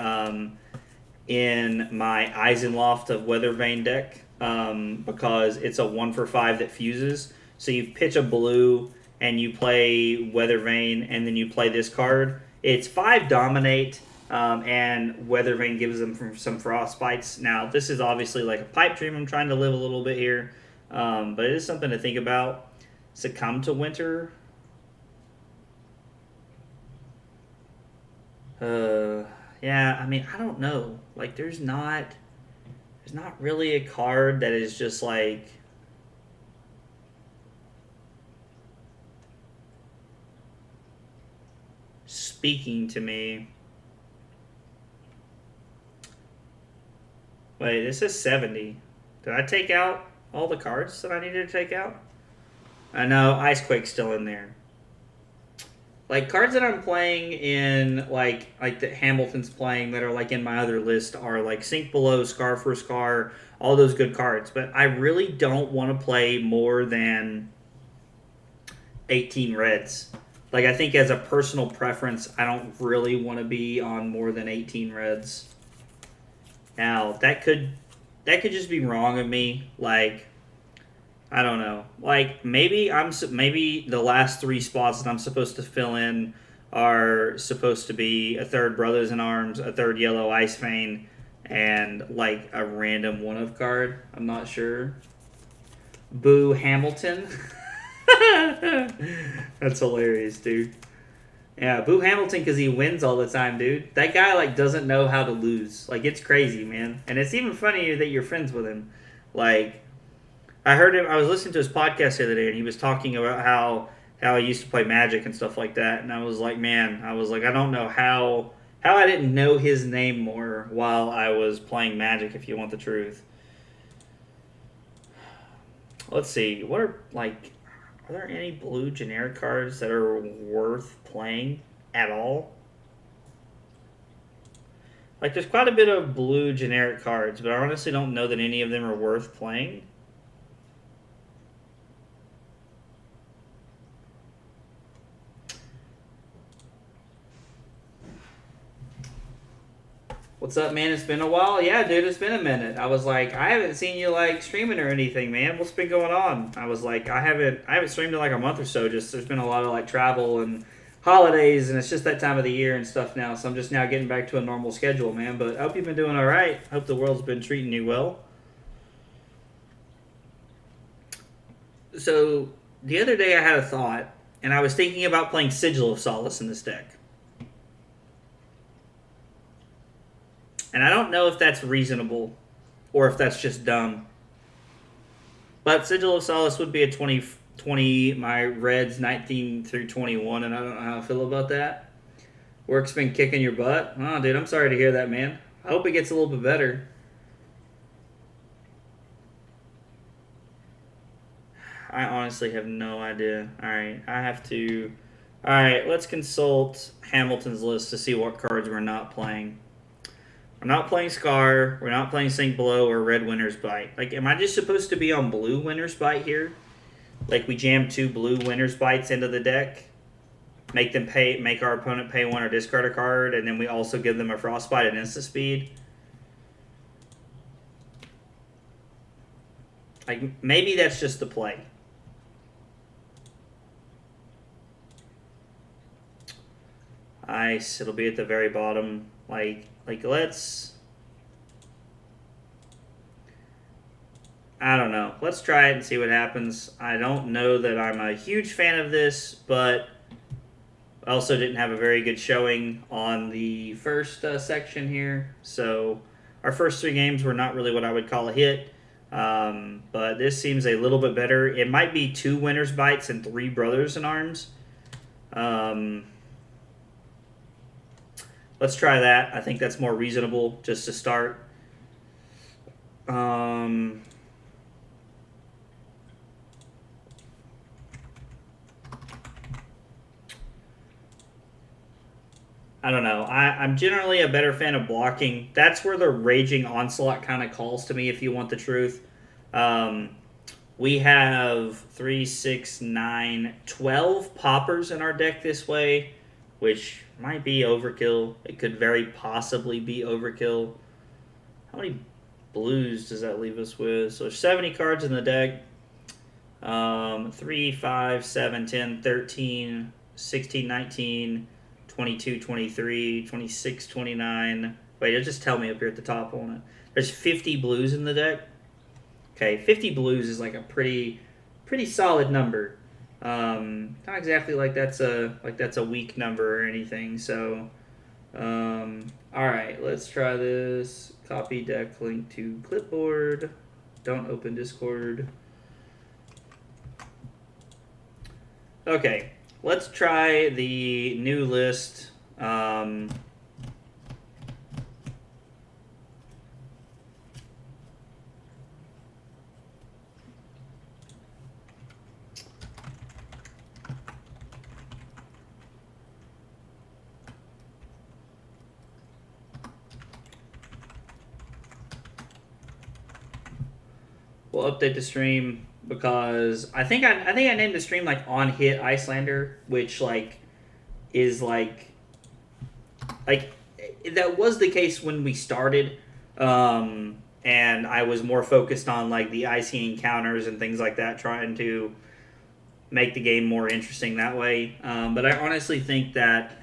Iyslander of Weathervane deck, because it's a 1 for 5 that fuses. So you pitch a blue and you play Weathervane, and then you play this card. It's 5 dominate, and Weathervane gives them some frostbites. Now, this is obviously like a pipe dream. I'm trying to live a little bit here. But it is something to think about. Succumb to winter. Yeah, I mean, I don't know. Like, there's not really a card that is just like speaking to me. Wait, this is 70. Did I take out all the cards that I needed to take out? I know Icequake's still in there. Like cards that I'm playing in, like that Hamilton's playing that are like in my other list are like Sink Below, Scar for Scar, all those good cards. But I really don't want to play more than 18 reds. Like I think as a personal preference, I don't really want to be on more than 18 reds. Now that could just be wrong of me. Like I don't know. Like maybe the last 3 spots that I'm supposed to fill in are supposed to be a third Brothers in Arms, a third Yellow Ice Vein, and like a random one of card. I'm not sure. Boo Hamilton. That's hilarious, dude. Yeah, boo Hamilton because he wins all the time, dude. That guy like doesn't know how to lose. Like it's crazy, man. And it's even funnier that you're friends with him. Like I heard him. I was listening to his podcast the other day, and he was talking about how he used to play Magic and stuff like that. And I was like, man, I don't know how I didn't know his name more while I was playing Magic. If you want the truth, let's see. Are there any blue generic cards that are worth playing at all? Like, there's quite a bit of blue generic cards, but I honestly don't know that any of them are worth playing. What's up, man? It's been a while. Yeah, dude, it's been a minute. I was like, I haven't seen you like streaming or anything, man. What's been going on? I was like, I haven't streamed in like a month or so. Just there's been a lot of like travel and holidays, and it's just that time of the year and stuff now. So I'm just now getting back to a normal schedule, man. But I hope you've been doing all right. Hope the world's been treating you well. So the other day I had a thought, and I was thinking about playing Sigil of Solace in this deck. And I don't know if that's reasonable or if that's just dumb. But Sigil of Solace would be a 20, my Reds 19 through 21, and I don't know how I feel about that. Work's been kicking your butt. Oh, dude, I'm sorry to hear that, man. I hope it gets a little bit better. I honestly have no idea. Alright, Alright, let's consult Hamilton's list to see what cards we're not playing. We're not playing Scar. We're not playing Sink Below or Red Winter's Bite. Like, am I just supposed to be on Blue Winter's Bite here? Like, we jam 2 Blue Winter's Bites into the deck, make our opponent pay 1 or discard a card, and then we also give them a Frostbite and instant speed. Like, maybe that's just the play. Ice. It'll be at the very bottom. Like let's... I don't know. Let's try it and see what happens. I don't know that I'm a huge fan of this, but I also didn't have a very good showing on the first section here. So our first 3 games were not really what I would call a hit. But this seems a little bit better. It might be 2 Winter's Bites and 3 Brothers in Arms. Let's try that. I think that's more reasonable just to start. I don't know. I'm generally a better fan of blocking. That's where the Raging Onslaught kind of calls to me, if you want the truth. We have 3, 6, 9, 12 poppers in our deck this way, which might be overkill. It could very possibly be overkill. How many blues does that leave us with? So there's 70 cards in the deck. 3, 5, 7, 10, 13, 16, 19, 22, 23, 26, 29. Wait, it'll just tell me up here at the top on it. There's 50 blues in the deck. Okay, 50 blues is like a pretty solid number. Not exactly like that's a weak number or anything. So, all right, let's try this. Copy deck link to clipboard. Don't open Discord. Okay, let's try the new list. We'll update the stream because I think I named the stream like on hit Iyslander, which like is like that was the case when we started, and I was more focused on like the icy encounters and things like that, trying to make the game more interesting that way. But I honestly think that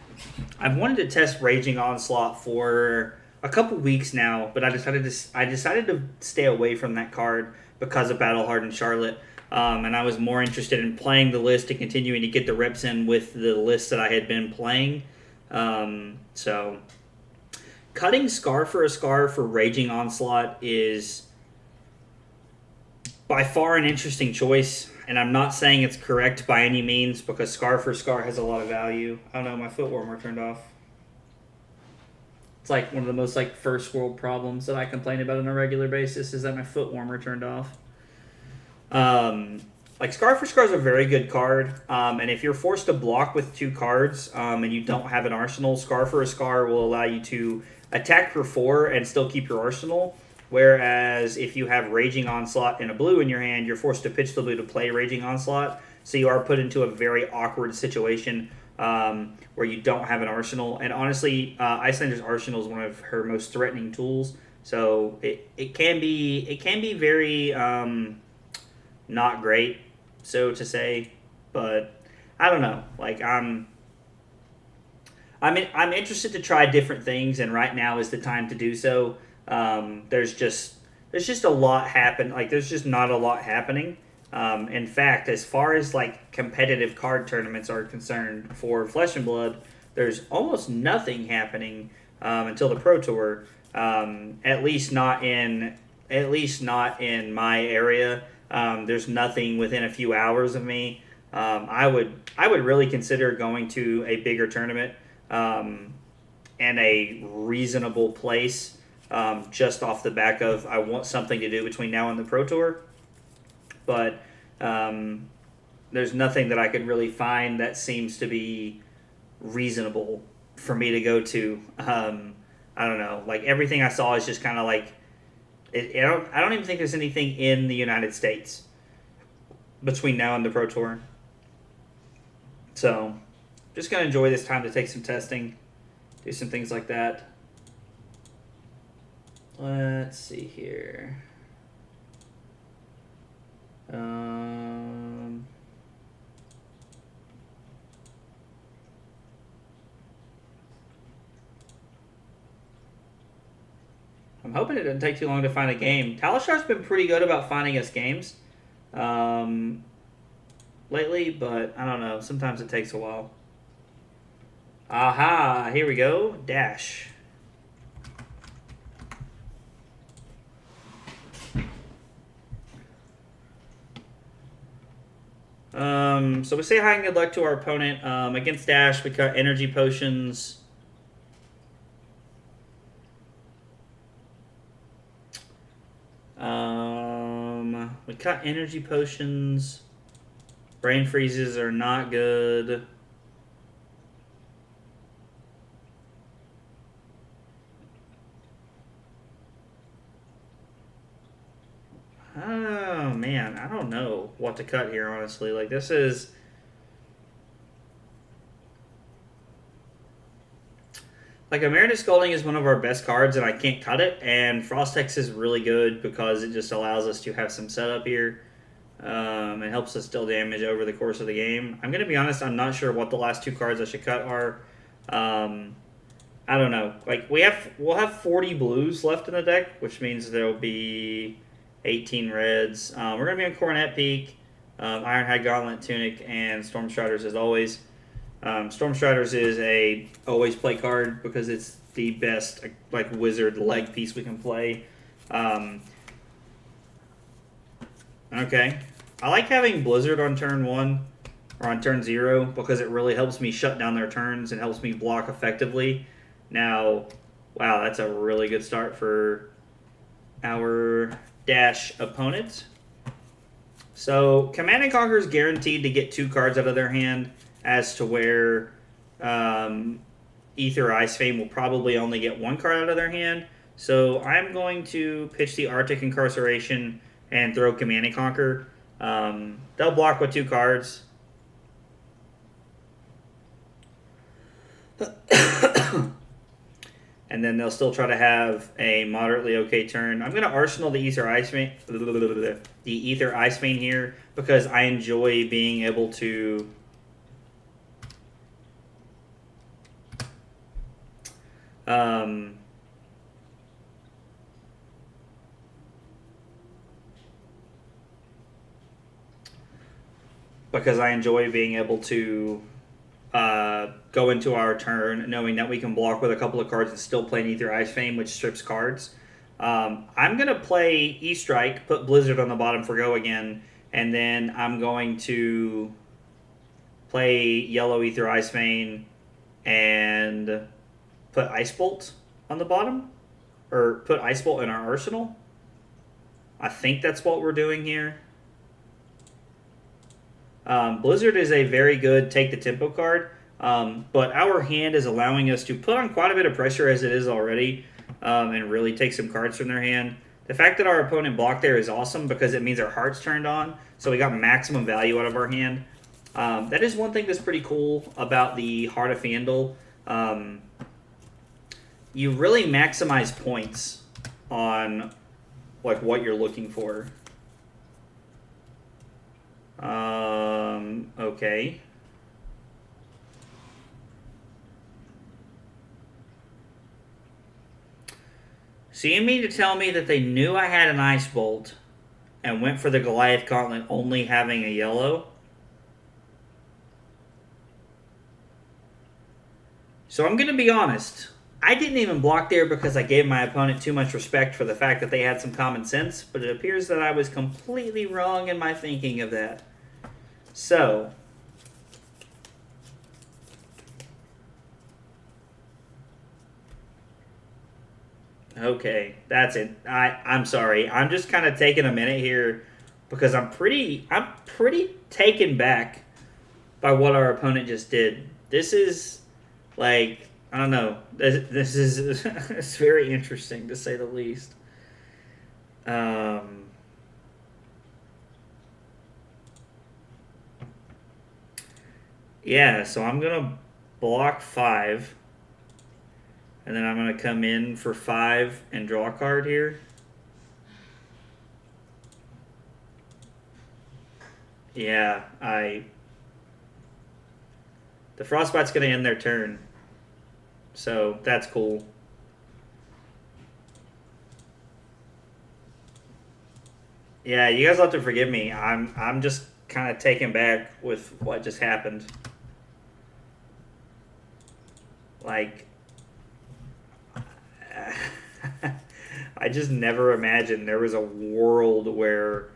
I've wanted to test Raging Onslaught for a couple weeks now, but I decided to stay away from that card because of Battle Hardened Charlotte. And I was more interested in playing the list and continuing to get the reps in with the list that I had been playing. So cutting Scar for a Scar for Raging Onslaught is by far an interesting choice. And I'm not saying it's correct by any means because Scar for Scar has a lot of value. Oh no, my foot warmer turned off. It's like one of the most like first world problems that I complain about on a regular basis is that my foot warmer turned off. Like Scar for Scar is a very good card, and if you're forced to block with 2 cards and you don't have an arsenal, Scar for a Scar will allow you to attack for 4 and still keep your arsenal. Whereas if you have Raging Onslaught and a blue in your hand, you're forced to pitch the blue to play Raging Onslaught, so you are put into a very awkward situation where you don't have an arsenal. And honestly, Iyslander's arsenal is one of her most threatening tools. So it can be very not great, so to say. But I don't know. Like I'm interested to try different things, and right now is the time to do so. There's just a lot happen. Like there's just not a lot happening. In fact, as far as like competitive card tournaments are concerned for Flesh and Blood, there's almost nothing happening until the Pro Tour. At least not in my area. There's nothing within a few hours of me. I would really consider going to a bigger tournament and a reasonable place just off the back of I want something to do between now and the Pro Tour. But there's nothing that I could really find that seems to be reasonable for me to go to. I don't know. Like everything I saw is just kind of like I don't even think there's anything in the United States between now and the Pro Tour. So just gonna enjoy this time to take some testing, do some things like that. Let's see here. I'm hoping it doesn't take too long to find a game. Talishar's been pretty good about finding us games lately, but I don't know. Sometimes it takes a while. Aha, here we go. Dash. So we say hi and good luck to our opponent. Against Dash, we cut energy potions. We cut energy potions. Brain freezes are not good. Oh man, I don't know what to cut here, honestly. Like this is like Emeritus Golding is one of our best cards, and I can't cut it. And Frostex is really good because it just allows us to have some setup here. It helps us deal damage over the course of the game. I'm gonna be honest, I'm not sure what the last 2 cards I should cut are. I don't know. Like we'll have 40 blues left in the deck, which means there'll be 18 reds. We're going to be on Coronet Peak, Ironhide Gauntlet, Tunic, and Storm Striders as always. Storm Striders is a always play card because it's the best like wizard leg piece we can play. Okay. I like having Blizzard on turn 1 or on turn 0 because it really helps me shut down their turns and helps me block effectively. Now, wow, that's a really good start for our Dash opponent. So, Command and Conquer is guaranteed to get 2 cards out of their hand, as to where Ether Ice Fame will probably only get 1 card out of their hand. So, I'm going to pitch the Arctic Incarceration and throw Command and Conquer. They'll block with 2 cards. And then they'll still try to have a moderately okay turn. I'm going to Arsenal the Ether Ice Vein, here because I enjoy being able to go into our turn knowing that we can block with a couple of cards and still play an Ether Ice Fame, which strips cards. I'm going to play E-Strike, put Blizzard on the bottom for go again, and then I'm going to play Yellow Ether Ice Vein and put Ice Bolt on the bottom, or put Ice Bolt in our arsenal. I think that's what we're doing here. Blizzard is a very good take the tempo card, but our hand is allowing us to put on quite a bit of pressure as it is already, and really take some cards from their hand. The fact that our opponent blocked there is awesome because it means our heart's turned on, so we got maximum value out of our hand. That is one thing that's pretty cool about the Heart of Fandle. You really maximize points on like what you're looking for. Okay. So you mean to tell me that they knew I had an Ice Bolt and went for the Goliath Gauntlet only having a yellow? So I'm going to be honest. I didn't even block there because I gave my opponent too much respect for the fact that they had some common sense, but it appears that I was completely wrong in my thinking of that. So, okay, that's it. I'm sorry. I'm just kind of taking a minute here because I'm pretty taken back by what our opponent just did. This is like, I don't know. This is it's very interesting to say the least. Yeah, so I'm gonna block 5, and then I'm gonna come in for 5 and draw a card here. Yeah, the Frostbite's gonna end their turn. So that's cool. Yeah, you guys have to forgive me. I'm just kind of taken back with what just happened. Like, I just never imagined there was a world where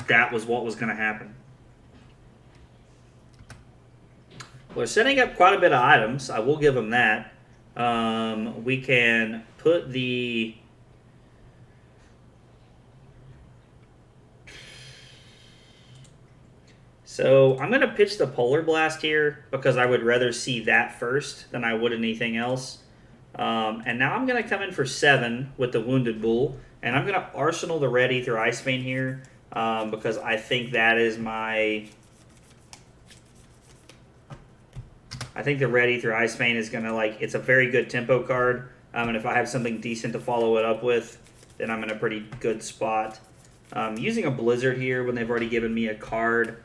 that was what was going to happen. We're setting up quite a bit of items. I will give them that. We can put the... So I'm going to pitch the Polar Blast here because I would rather see that first than I would anything else. And now I'm going to come in for 7 with the Wounded Bull. And I'm going to Arsenal the Red Ether Ice Vein here because I think that is my... I think the Red Ether Ice Vein is going to, like, it's a very good tempo card. And if I have something decent to follow it up with, then I'm in a pretty good spot. Using a Blizzard here when they've already given me a card,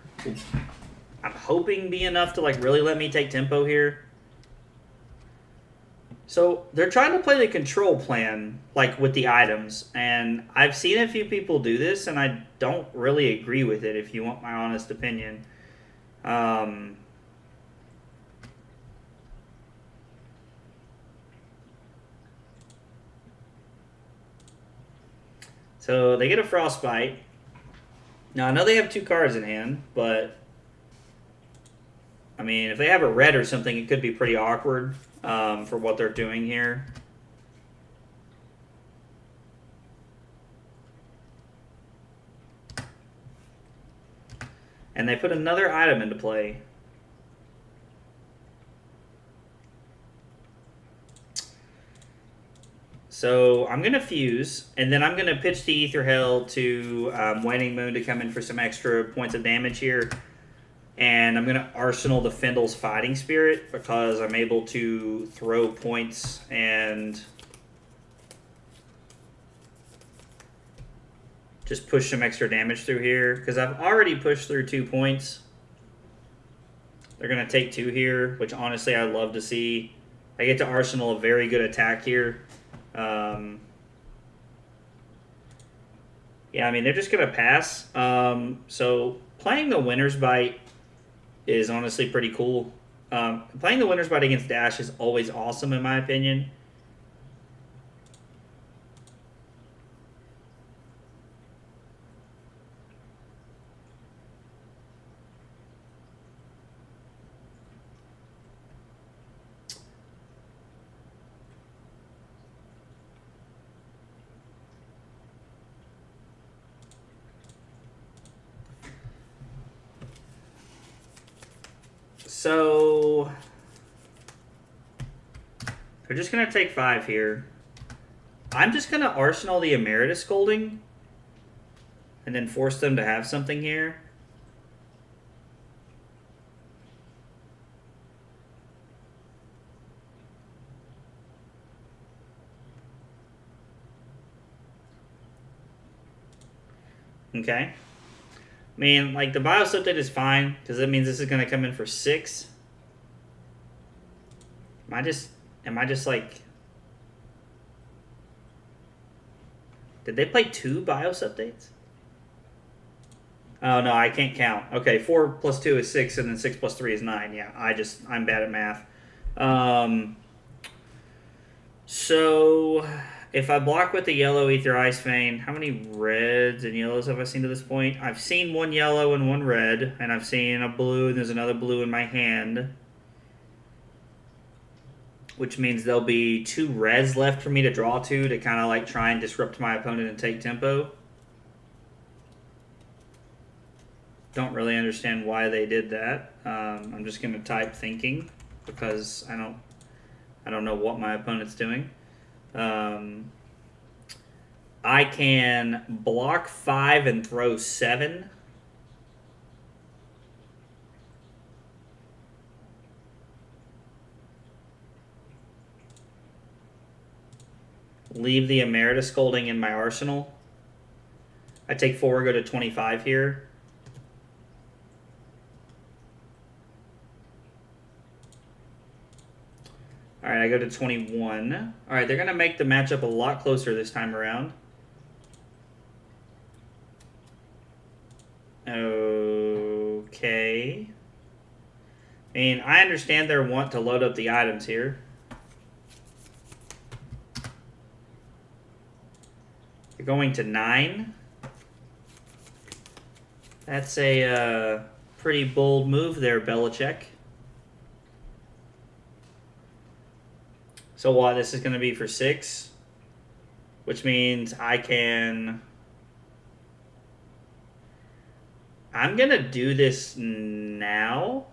I'm hoping be enough to, like, really let me take tempo here. So they're trying to play the control plan, like with the items, and I've seen a few people do this, and I don't really agree with it. If you want my honest opinion, um, so they get a frostbite. Now I know they have 2 cards in hand, but I mean, if they have a red or something, it could be pretty awkward for what they're doing here. And they put another item into play. So I'm going to fuse, and then I'm going to pitch the Ether Hell to Waning Moon to come in for some extra points of damage here. And I'm going to Arsenal the Findle's Fighting Spirit because I'm able to throw points and just push some extra damage through here. Because I've already pushed through 2 points. They're going to take 2 here, which honestly I love to see. I get to Arsenal a very good attack here. Yeah, I mean, they're just going to pass. So playing the Winner's Bite is honestly pretty cool. Playing the Winner's Bite against Dash is always awesome in my opinion. So they're just going to take 5 here. I'm just going to Arsenal the Emeritus Scolding and then force them to have something here. Okay. I mean, like, the BIOS update is fine, because that means this is going to come in for 6. Am I just, like... Did they play 2 BIOS updates? Oh, no, I can't count. Okay, 4 plus 2 is 6, and then 6 plus 3 is 9. Yeah, I'm bad at math. So... If I block with the yellow Ether Ice Vein, how many reds and yellows have I seen to this point? I've seen 1 yellow and 1 red, and I've seen a blue, and there's another blue in my hand. Which means there'll be 2 reds left for me to draw to kind of like try and disrupt my opponent and take tempo. Don't really understand why they did that. I'm just going to type thinking because I don't know what my opponent's doing. I can block 5 and throw 7. Leave the Emeritus Scolding in my arsenal. I take 4, go to 25 here. Alright, I go to 21. Alright, they're going to make the matchup a lot closer this time around. Okay. I mean, I understand their want to load up the items here. They're going to 9. That's a pretty bold move there, Belichick. So what? This is going to be for 6, which means I can... I'm going to do this now.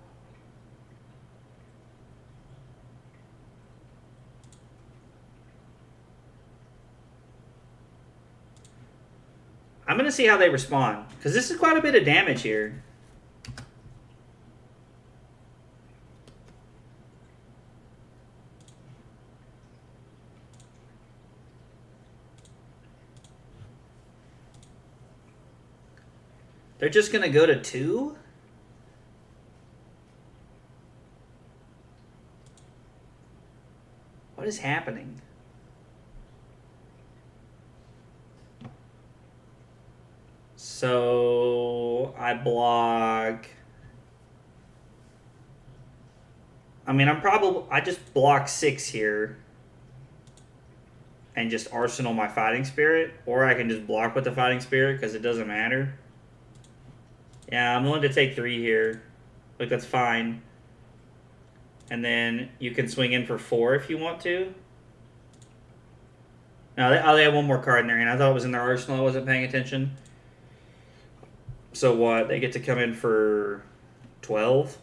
I'm going to see how they respond, because this is quite a bit of damage here. They're just going to go to 2? What is happening? So I block. I mean, I just block 6 here and just arsenal my fighting spirit, or I can just block with the fighting spirit because it doesn't matter. Yeah, I'm willing to take 3 here. Like, that's fine. And then you can swing in for 4 if you want to. No, they have one more card in their hand. I thought it was in their arsenal. I wasn't paying attention. So what? They get to come in for 12?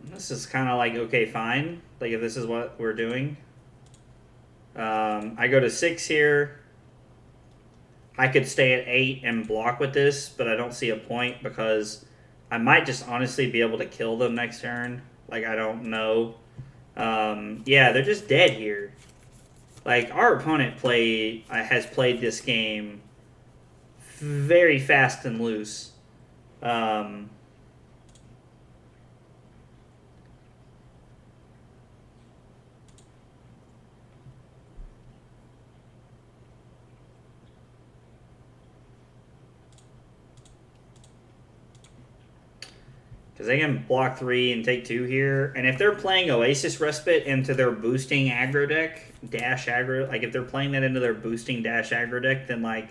This is kind of like, okay, fine. Like, if this is what we're doing. I go to 6 here. I could stay at 8 and block with this, but I don't see a point because I might just honestly be able to kill them next turn. Like, I don't know. Yeah, they're just dead here. Like, our opponent has played this game very fast and loose. Because they can block 3 and take 2 here. And if they're playing Oasis Respite into their boosting aggro deck, dash aggro, like if they're playing that into their boosting dash aggro deck, then like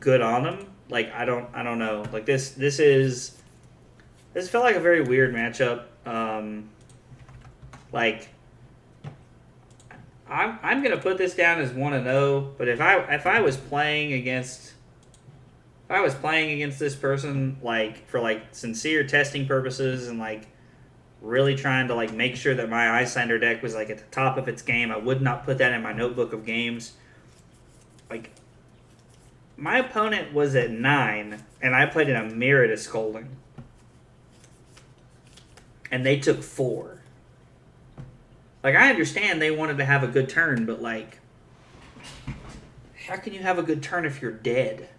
good on them. Like I don't know. Like this felt like a very weird matchup. Like I'm gonna put this down as 1-0, but if I was playing against this person, like, for, like, sincere testing purposes and, like, really trying to, like, make sure that my Iyslander deck was, like, at the top of its game, I would not put that in my notebook of games. Like, my opponent was at 9, and I played in a Mirror to Scolding. And they took 4. Like, I understand they wanted to have a good turn, but, like, how can you have a good turn if you're dead?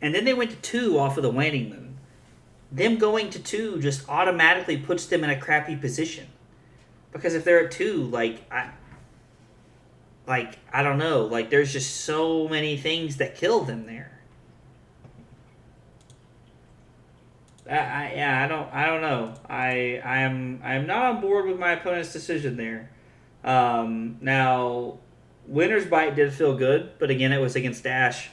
And then they went to 2 off of the waning moon. Them going to 2 just automatically puts them in a crappy position. Because if they're at 2, I don't know. Like, there's just so many things that kill them there. I don't know. I'm not on board with my opponent's decision there. Now, Winter's Bite did feel good, but again, it was against Dash.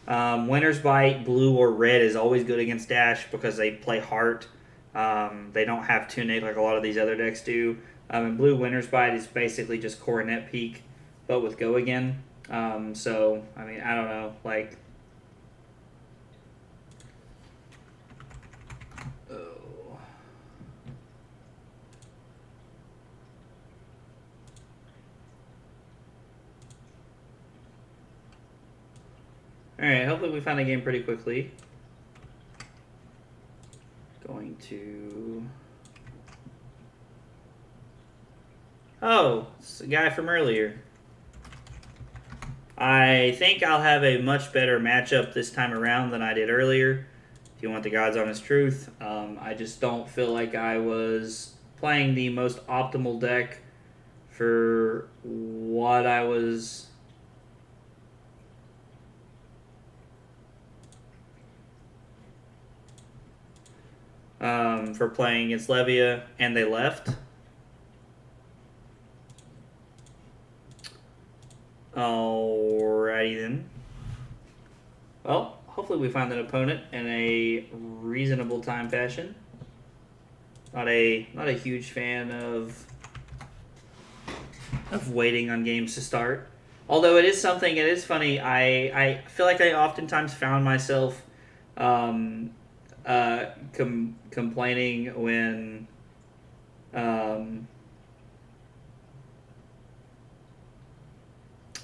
Winter's Bite, blue or red, is always good against Dash because they play Heart. They don't have Tunic like a lot of these other decks do. And blue Winter's Bite is basically just Coronet Peak, but with Go Again. So, I mean, I don't know. Like, alright, hopefully we find a game pretty quickly. Going to... Oh, it's the guy from earlier. I think I'll have a much better matchup this time around than I did earlier, if you want the God's honest truth. I just don't feel like I was playing the most optimal deck for what I was... for playing against Levia, and they left. Alrighty then. Well, hopefully we find an opponent in a reasonable time fashion. Not a huge fan of waiting on games to start. Although it is something, it is funny. I feel like I oftentimes found myself complaining when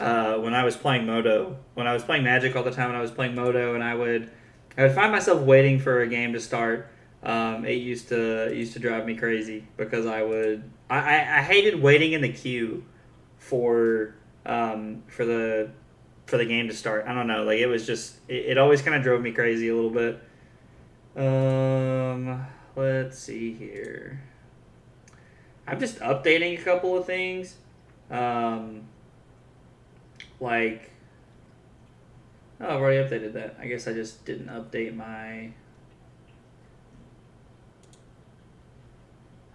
I was playing Moto. When I was playing Magic all the time, and I was playing Moto, and I would find myself waiting for a game to start. It used to drive me crazy because I hated waiting in the queue for for the game to start. I don't know. Like it was just it always kind of drove me crazy a little bit. Let's see here. I'm just updating a couple of things. Like, oh, I've already updated that. I guess I just didn't update my.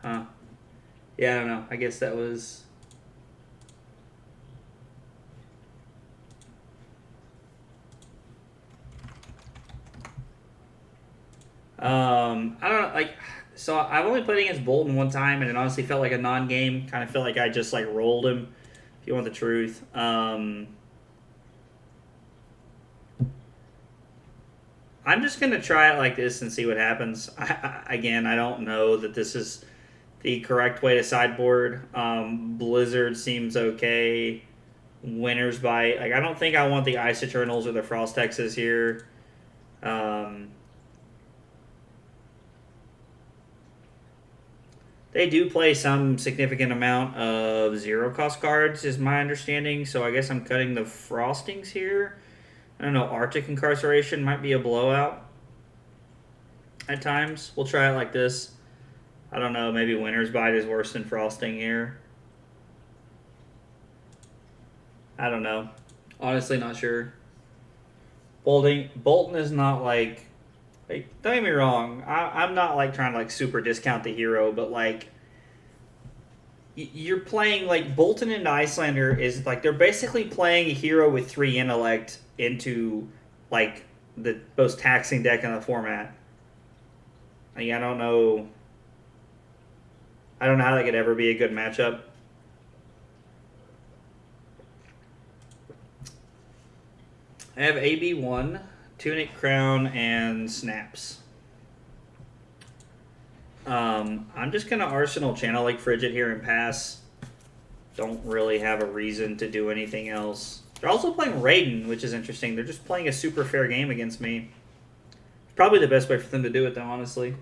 Huh. Yeah, I don't know. I guess that was. I don't know. Like, so I've only played against Bolton one time, and it honestly felt like a non-game. Kind of felt like I just like rolled him. If you want the truth. I'm just gonna try it like this and see what happens. Again, I don't know that this is the correct way to sideboard. Blizzard seems okay. Winners by like I don't think I want the Ice Eternals or the Frost Hexes here. They do play some significant amount of zero cost cards, is my understanding. So I guess I'm cutting the Frostings here. I don't know. Arctic Incarceration might be a blowout at times. We'll try it like this. I don't know. Maybe Winter's Bite is worse than Frosting here. I don't know. Honestly, not sure. Bolton is not like don't get me wrong. I'm not like trying to like super discount the hero, but like you're playing like Bolton and Iyslander is like they're basically playing a hero with 3 intellect into like the most taxing deck in the format. Like, I don't know how that could ever be a good matchup. I have AB1, Tunic Crown, and Snaps. I'm just going to Arsenal Channel Lake Frigid here and pass. Don't really have a reason to do anything else. They're also playing Raiden, which is interesting. They're just playing a super fair game against me. Probably the best way for them to do it, though, honestly.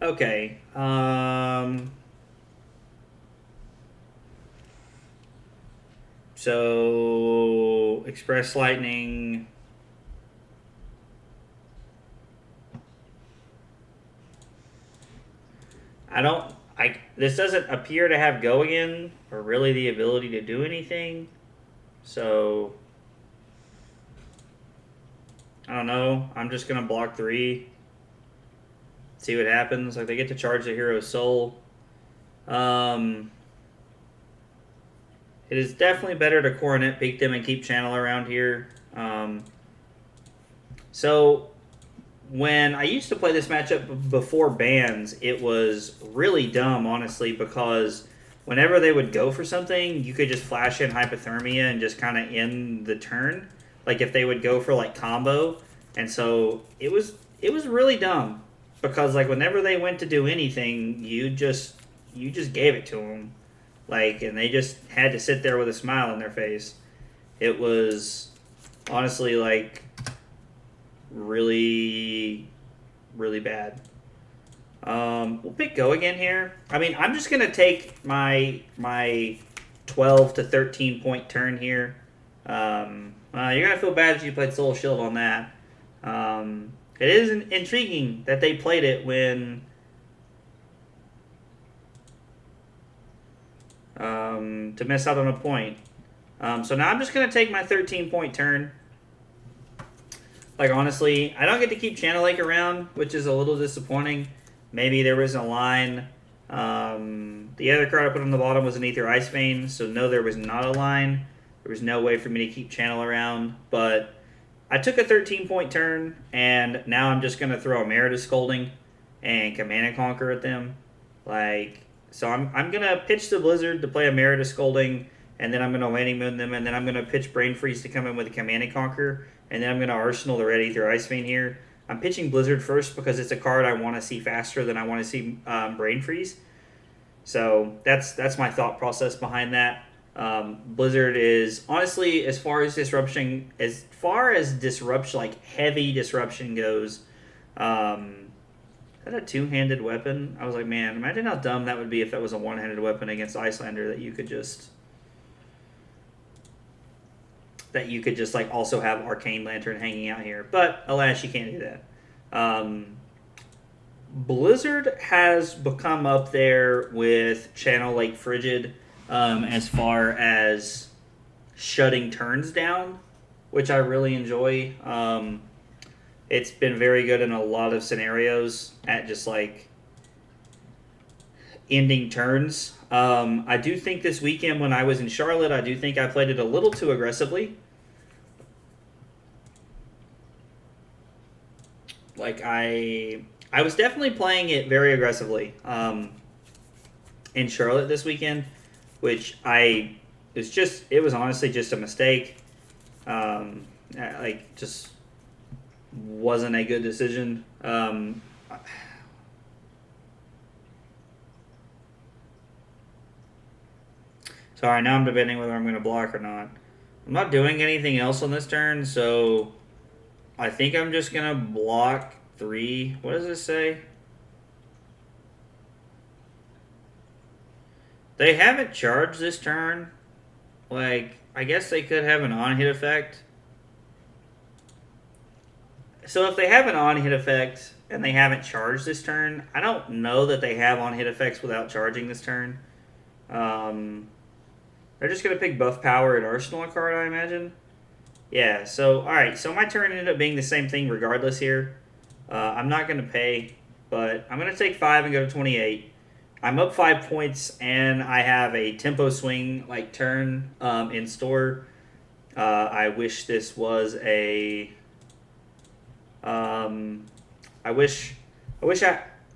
Okay. So Express Lightning. This doesn't appear to have go again or really the ability to do anything. So I don't know. I'm just gonna block 3. See what happens. Like they get to charge the hero's soul. It is definitely better to Coronet peek them and keep channel around here. So when I used to play this matchup before bans, it was really dumb, honestly, because whenever they would go for something, you could just flash in Hypothermia and just kind of end the turn. Like if they would go for like combo, and so it was really dumb because like whenever they went to do anything, you just gave it to them, like, and they just had to sit there with a smile on their face. It was honestly like really, really bad. We'll pick go again here. I mean, I'm just gonna take my 12 to 13 point turn here. You're gonna feel bad if you played Soul Shield on that. It is intriguing that they played it when to miss out on a point. So now I'm just gonna take my 13 point turn. Like, honestly, I don't get to keep Channel Lake around, which is a little disappointing. Maybe there was a line The other card I put on the bottom was an Ether Ice Vein, so no, there was not a line. There was no way for me to keep channel around, but I took a 13-point turn, and now I'm just going to throw a Meritus Scolding and Command and Conquer at them. So I'm going to pitch the Blizzard to play a Meritus Scolding, and then I'm going to Waning Moon them, and then I'm going to pitch Brain Freeze to come in with a Command and Conquer, and then I'm going to Arsenal the Red Ether Ice Vein here. I'm pitching Blizzard first because it's a card I want to see faster than I want to see Brain Freeze. So that's my thought process behind that. Blizzard is honestly, as far as disruption, like heavy disruption goes, is that a two-handed weapon? I was like, man, imagine how dumb that would be if that was a one-handed weapon against Iyslander that you could just like also have Arcane Lantern hanging out here. But alas, you can't do that. Blizzard has become up there with Channel Lake Frigid as far as shutting turns down, which I really enjoy. It's been very good in a lot of scenarios at just like ending turns. I do think this weekend when I was in Charlotte, I do think I played it a little too aggressively. Like I was definitely playing it very aggressively in Charlotte this weekend, which it was honestly just a mistake. Just wasn't a good decision. Sorry, now I'm debating whether I'm going to block or not. I'm not doing anything else on this turn, so I think I'm just going to block 3. What does this say? They haven't charged this turn. Like, I guess they could have an on-hit effect. So if they have an on-hit effect and they haven't charged this turn, I don't know that they have on-hit effects without charging this turn. They're just going to pick Buff Power and Arsenal card, I imagine. Yeah, so, alright, so my turn ended up being the same thing regardless here. I'm not going to pay, but I'm going to take 5 and go to 28. I'm up 5 points, and I have a tempo swing like turn in store. I wish this was a...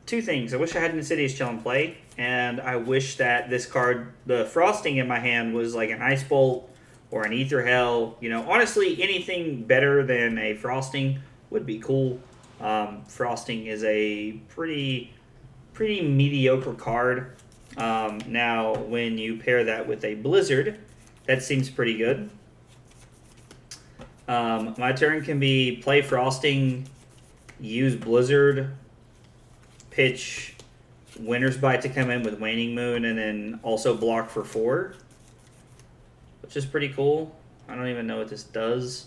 two things. I wish I had Insidious Chill and Play, and I wish that this card, the Frosting in my hand, was like an Ice Bolt or an Ether Hell. You know, honestly, anything better than a Frosting would be cool. Frosting is a pretty mediocre card. Now, when you pair that with a Blizzard, that seems pretty good. My turn can be play Frosting, use Blizzard, pitch Winter's Bite to come in with Waning Moon, and then also block for 4, which is pretty cool. I don't even know what this does.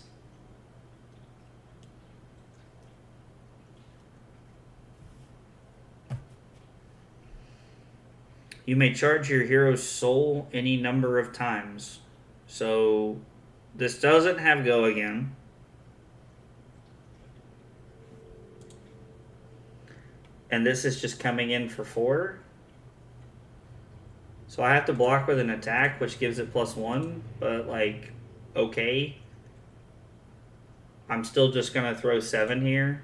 You may charge your hero's soul any number of times. So this doesn't have go again. And this is just coming in for 4. So I have to block with an attack, which gives it +1, but like, okay. I'm still just going to throw 7 here.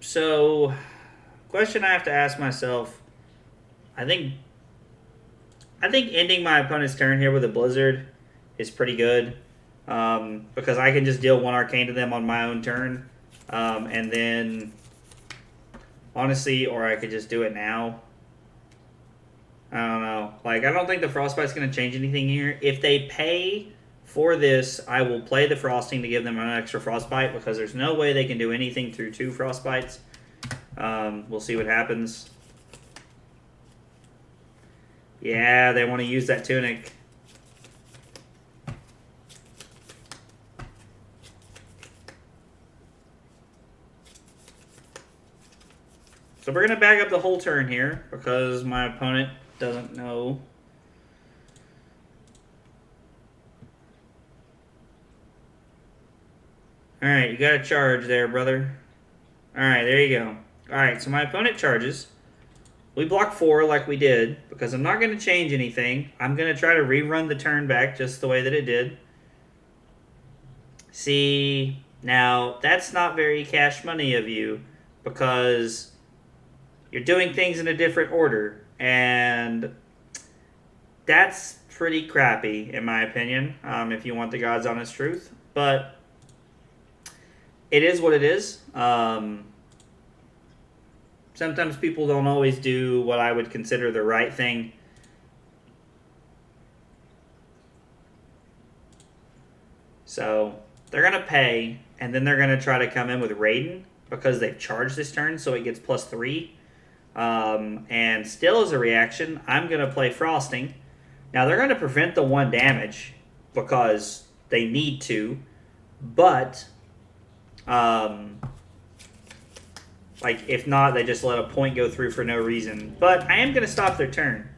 So, question I have to ask myself, I think ending my opponent's turn here with a Blizzard is pretty good, because I can just deal 1 Arcane to them on my own turn, and then, honestly, or I could just do it now. I don't know. Like, I don't think the Frostbite's going to change anything here. If they pay for this, I will play the Frosting to give them an extra Frostbite, because there's no way they can do anything through 2 Frostbites. We'll see what happens. Yeah, they want to use that Tunic. So we're going to back up the whole turn here, because my opponent doesn't know All right, you got a charge there, brother. All right, there you go. All right, so my opponent charges. We block 4 like we did because I'm not going to change anything. I'm going to try to rerun the turn back just the way that it did. See, now that's not very cash money of you because you're doing things in a different order, and that's pretty crappy in my opinion, if you want the God's honest truth. But it is what it is. Sometimes people don't always do what I would consider the right thing. So they're going to pay, and then they're going to try to come in with Raiden because they've charged this turn, so it gets +3. And still as a reaction, I'm going to play Frosting. Now they're going to prevent the 1 damage because they need to, but like, if not, they just let a point go through for no reason. But I am going to stop their turn.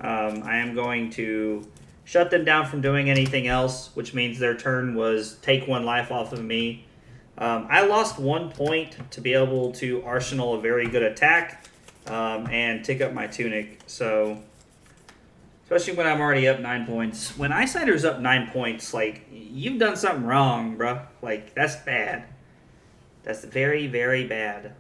I am going to shut them down from doing anything else, which means their turn was take 1 life off of me. I lost 1 point to be able to arsenal a very good attack and tick up my tunic. So, especially when I'm already up 9 points. When Iyslander's up 9 points, like, you've done something wrong, bruh. Like, that's bad. That's very, very bad.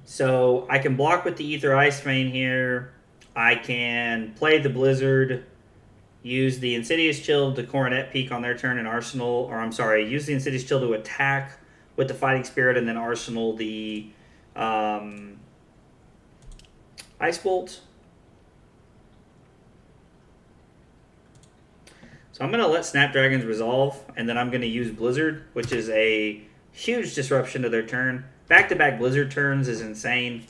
So I can block with the Ether Ice Vein here. I can play the Blizzard, use the Insidious Chill to Coronet Peak on their turn and Arsenal, or I'm sorry, use the Insidious Chill to attack with the Fighting Spirit and then Arsenal the Ice Bolt. So I'm going to let Snapdragons resolve, and then I'm going to use Blizzard, which is a huge disruption to their turn. Back-to-back Blizzard turns is insane.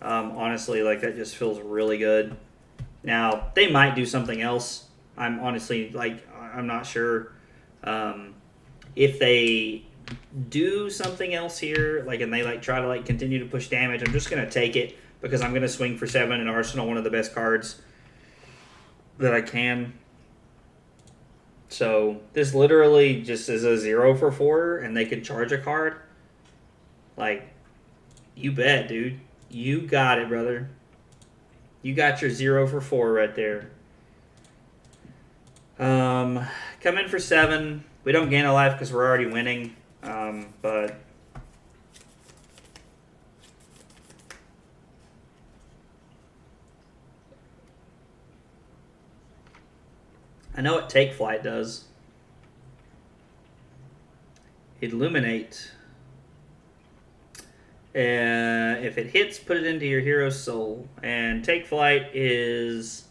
Honestly, like, that just feels really good. Now, they might do something else. I'm honestly, like, I'm not sure. If they do something else here, like, and they, like, try to, like, continue to push damage, I'm just going to take it because I'm going to swing for 7 and Arsenal one of the best cards that I can. So this literally just is a 0 for 4, and they can charge a card. Like, you bet, dude. You got it, brother. You got your 0 for 4 right there. Come in for 7. We don't gain a life because we're already winning. But I know what Take Flight does. Illuminate. If it hits, put it into your hero's soul. And Take Flight is,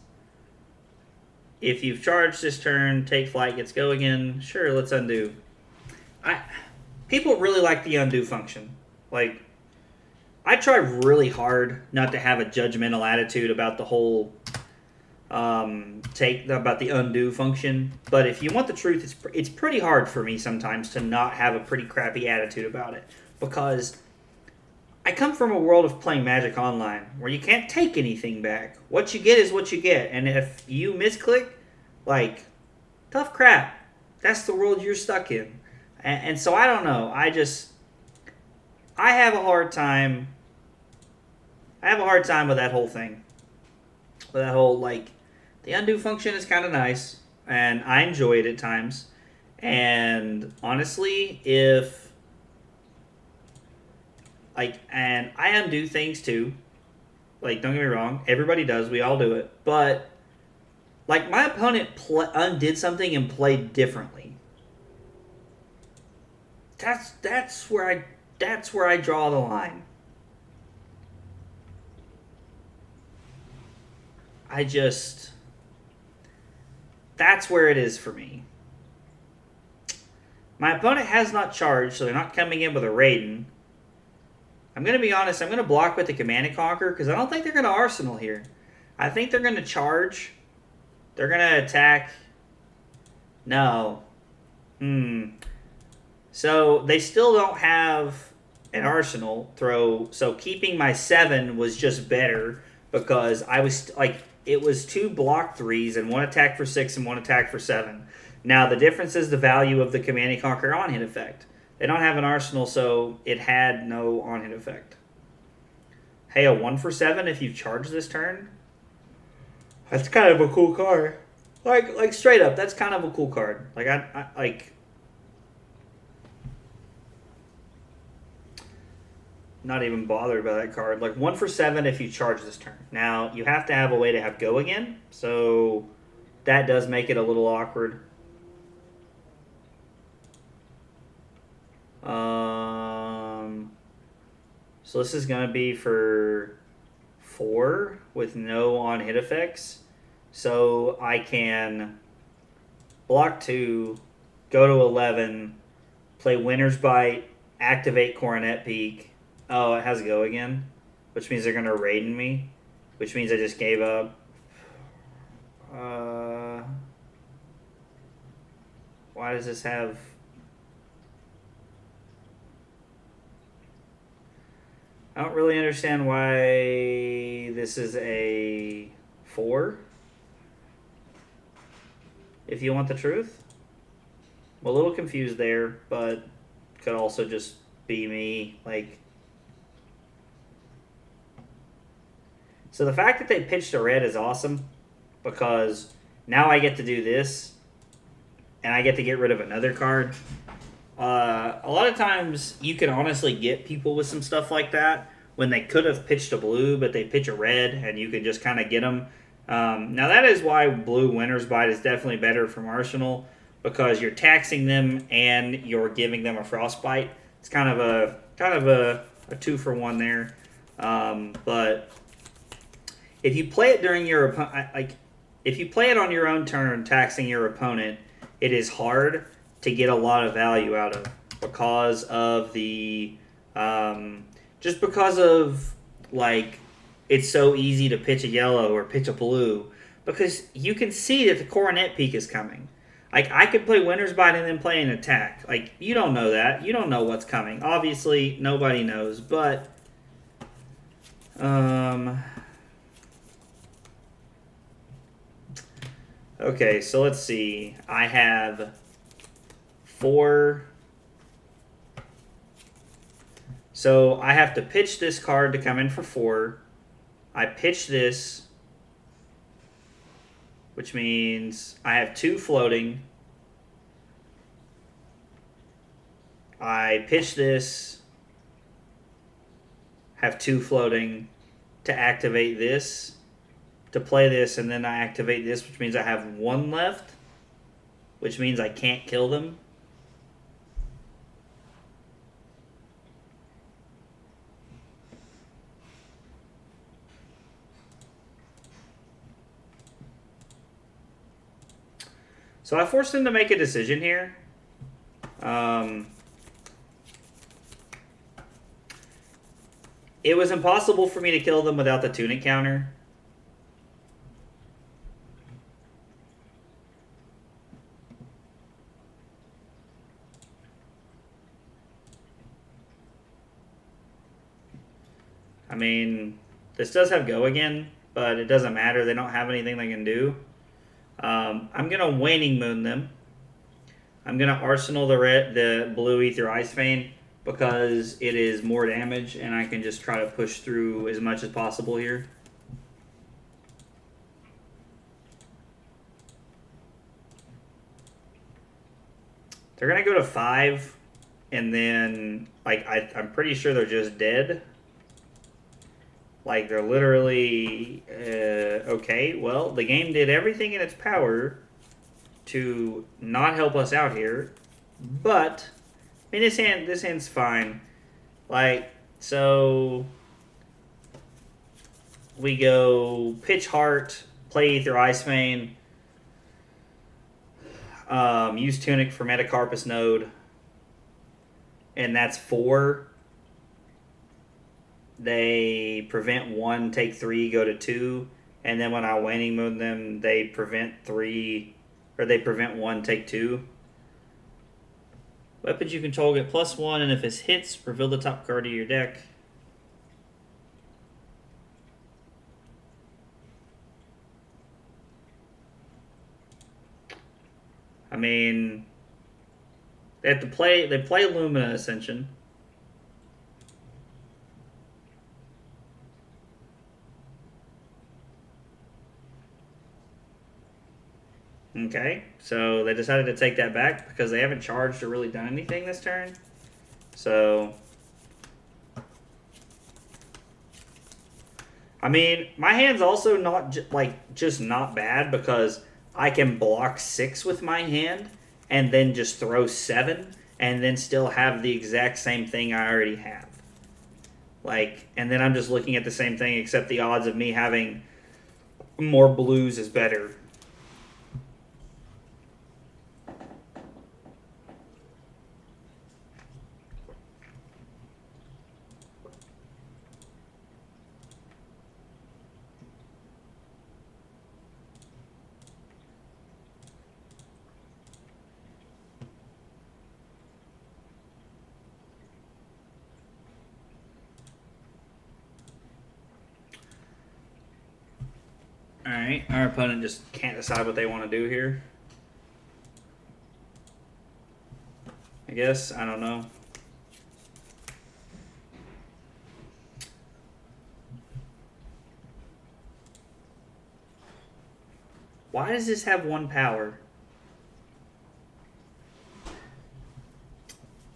if you've charged this turn, Take Flight gets go again. Sure, let's undo. People really like the undo function. Like, I try really hard not to have a judgmental attitude about the whole about the undo function, but if you want the truth, it's pretty hard for me sometimes to not have a pretty crappy attitude about it, because I come from a world of playing Magic Online where you can't take anything back. What you get is what you get, and if you misclick, like, tough crap. That's the world you're stuck in. And so I don't know. I have a hard time. I have a hard time with that whole thing. With that whole, like, the undo function is kind of nice, and I enjoy it at times. And honestly, if, like, and I undo things too. Like, don't get me wrong, everybody does. We all do it. But, like, my opponent undid something and played differently. That's where I draw the line. That's where it is for me. My opponent has not charged, so they're not coming in with a Raiden. I'm going to be honest, I'm going to block with the Command and Conquer because I don't think they're going to Arsenal here. I think they're going to charge. They're going to attack. No. So they still don't have an Arsenal throw, so keeping my 7 was just better because I was, like, it was 2 block 3s and 1 attack for 6 and 1 attack for 7. Now, the difference is the value of the Command and Conquer on-hit effect. They don't have an arsenal, so it had no on-hit effect. Hey, a 1 for 7 if you charge this turn? That's kind of a cool card. Like straight up, that's kind of a cool card. Like, I like... Not even bothered by that card. Like, 1 for 7 if you charge this turn. Now, you have to have a way to have go again, so that does make it a little awkward. So this is going to be for 4 with no on-hit effects. So I can block 2, go to 11, play Winter's Bite, activate Coronet Peak. Oh, it has go again, which means they're going to Raiden me, which means I just gave up. Why does this have... I don't really understand why this is a 4. If you want the truth. I'm a little confused there, but could also just be me. Like, so the fact that they pitched a red is awesome, because now I get to do this, and I get to get rid of another card. A lot of times you can honestly get people with some stuff like that when they could have pitched a blue, but they pitch a red, and you can just kind of get them. Now that is why blue Winter's Bite is definitely better from Arsenal, because you're taxing them and you're giving them a Frostbite. It's kind of a 2-for-1 there. But if you play it during your if you play it on your own turn, taxing your opponent, it is hard to get a lot of value out of, because of the just because of, like, it's so easy to pitch a yellow or pitch a blue, because you can see that the Coronet Peak is coming. Like, I could play Winter's Bite and then play an attack. Like, you don't know that. You don't know what's coming. Obviously, nobody knows, but okay, so let's see. I have 4. So I have to pitch this card to come in for 4. I pitch this, which means I have 2 floating. I pitch this, have 2 floating to activate this, to play this, and then I activate this, which means I have 1 left, which means I can't kill them. So I forced him to make a decision here. It was impossible for me to kill them without the tunic counter. I mean, this does have go again, but it doesn't matter. They don't have anything they can do. I'm going to Waning Moon them. I'm going to Arsenal the blue Ether Ice Vein, because it is more damage, and I can just try to push through as much as possible here. They're going to go to 5, and then, like, I'm pretty sure they're just dead. Like, they're literally, okay, well, the game did everything in its power to not help us out here, but, I mean, this hand's fine. Like, so, we go Pitch Heart, play Ether Ice Vein, use Tunic for Metacarpus Node, and that's 4. They prevent 1, take 3, go to 2, and then when I Waning Moon them, they prevent 3, or they prevent 1, take 2. Weapons you control get +1, and if it hits, reveal the top card of your deck. I mean, they have to play. They play Lumina Ascension. Okay, so they decided to take that back because they haven't charged or really done anything this turn. So, I mean, my hand's also not just not bad because I can block 6 with my hand and then just throw 7 and then still have the exact same thing I already have. Like, and then I'm just looking at the same thing except the odds of me having more blues is better. Alright, our opponent just can't decide what they want to do here. I guess, I don't know. Why does this have 1 power?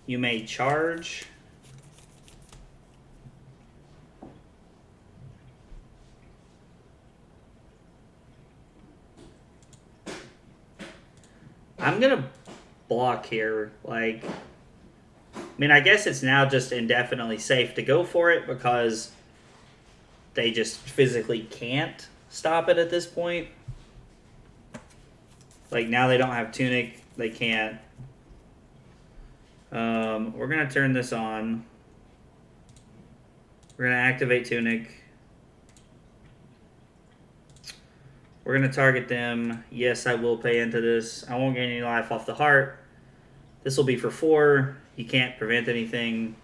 You may charge. I'm gonna block here. Like, I mean, I guess it's now just indefinitely safe to go for it because they just physically can't stop it at this point. Like, now they don't have Tunic, they can't. We're gonna turn this on. We're gonna activate Tunic. We're going to target them. Yes, I will pay into this. I won't gain any life off the heart. This will be for 4. You can't prevent anything.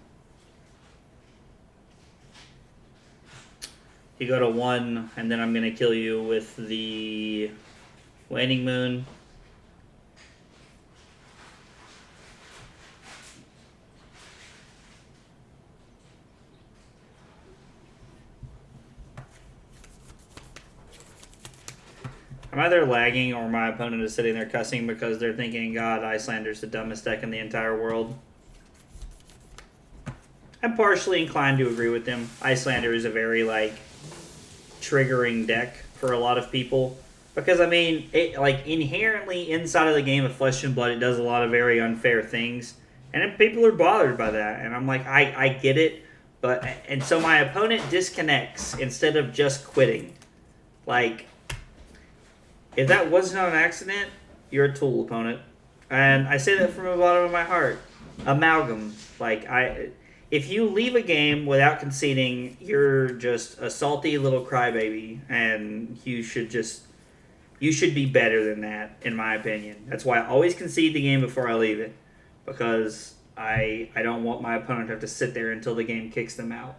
You go to 1, and then I'm going to kill you with the Waning Moon. I'm either lagging or my opponent is sitting there cussing because they're thinking, God, Iyslander's the dumbest deck in the entire world. I'm partially inclined to agree with them. Iyslander is a very, like, triggering deck for a lot of people. Because, I mean, it, like, inherently inside of the game of Flesh and Blood, it does a lot of very unfair things. And people are bothered by that. And I'm like, I get it. And so my opponent disconnects instead of just quitting. Like, if that was not an accident, you're a tool, opponent. And I say that from the bottom of my heart. Amalgam. Like, if you leave a game without conceding, you're just a salty little crybaby, and you should be better than that, in my opinion. That's why I always concede the game before I leave it, because I don't want my opponent to have to sit there until the game kicks them out.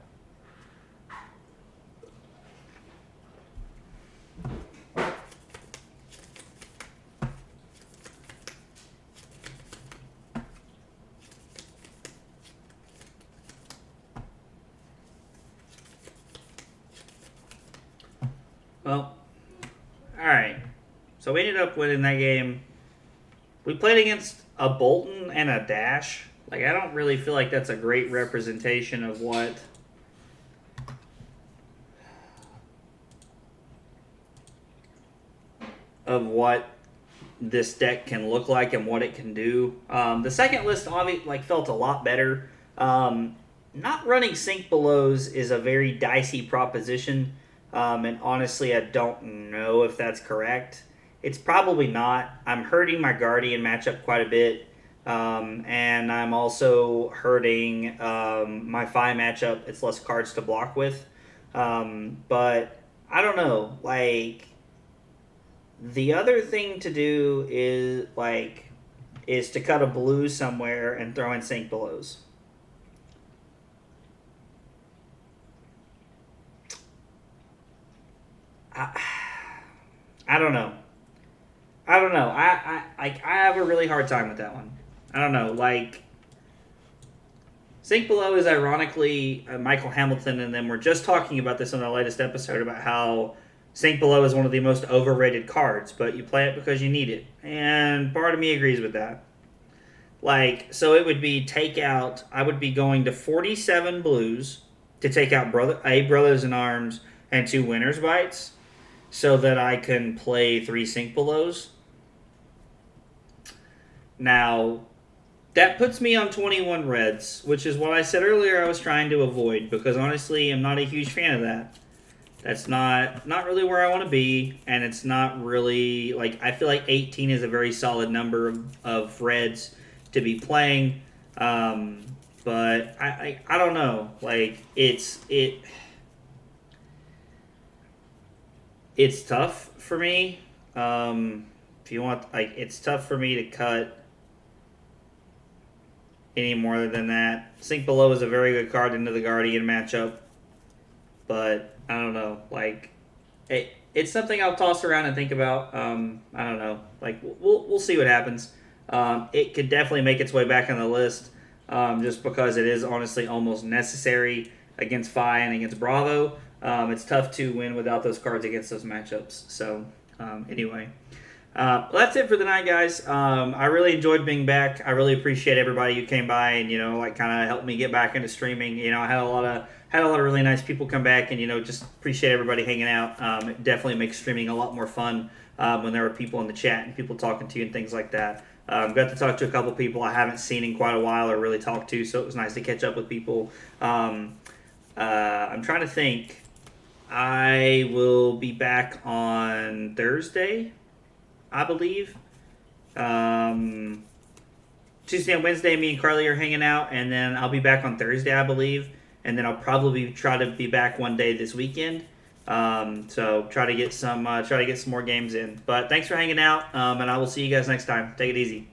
Well, alright. So we ended up winning that game. We played against a Bolton and a Dash. Like, I don't really feel like that's a great representation of what this deck can look like and what it can do. The second list obviously felt a lot better. Not running Sync Belows is a very dicey proposition. And honestly, I don't know if that's correct. It's probably not. I'm hurting my Guardian matchup quite a bit. And I'm also hurting my Fi matchup. It's less cards to block with. But I don't know. Like, the other thing to do is to cut a blue somewhere and throw in Sync Belows. I don't know. I have a really hard time with that one. I don't know, like Sink Below is ironically Michael Hamilton, and then we're just talking about this on our latest episode about how Sink Below is one of the most overrated cards, but you play it because you need it. And part of me agrees with that. Like, so it would be I would be going to 47 blues to take out Brothers in Arms and 2 Winner's Bites so that I can play 3 Sink Belows. Now, that puts me on 21 reds, which is what I said earlier I was trying to avoid, because honestly, I'm not a huge fan of that. That's not really where I want to be, and it's not really, like, I feel like 18 is a very solid number of reds to be playing, but I don't know, like, it's tough for me, if you want, like, it's tough for me to cut any more than that. Sink Below is a very good card into the Guardian matchup, but I don't know, like, it's something I'll toss around and think about. I don't know, like, we'll see what happens. It could definitely make its way back on the list, just because it is honestly almost necessary against Fi and against Bravo. It's tough to win without those cards against those matchups. So, anyway. Well, that's it for the night, guys. I really enjoyed being back. I really appreciate everybody who came by and, like, kind of helped me get back into streaming. I had a lot of really nice people come back, and, just appreciate everybody hanging out. It definitely makes streaming a lot more fun when there are people in the chat and people talking to you and things like that. Got to talk to a couple people I haven't seen in quite a while or really talked to, so it was nice to catch up with people. I'm trying to think. I will be back on Thursday, I believe. Tuesday and Wednesday, me and Carly are hanging out, and then I'll be back on Thursday, I believe, and then I'll probably try to be back one day this weekend. So try to get some more games in. But thanks for hanging out, and I will see you guys next time. Take it easy.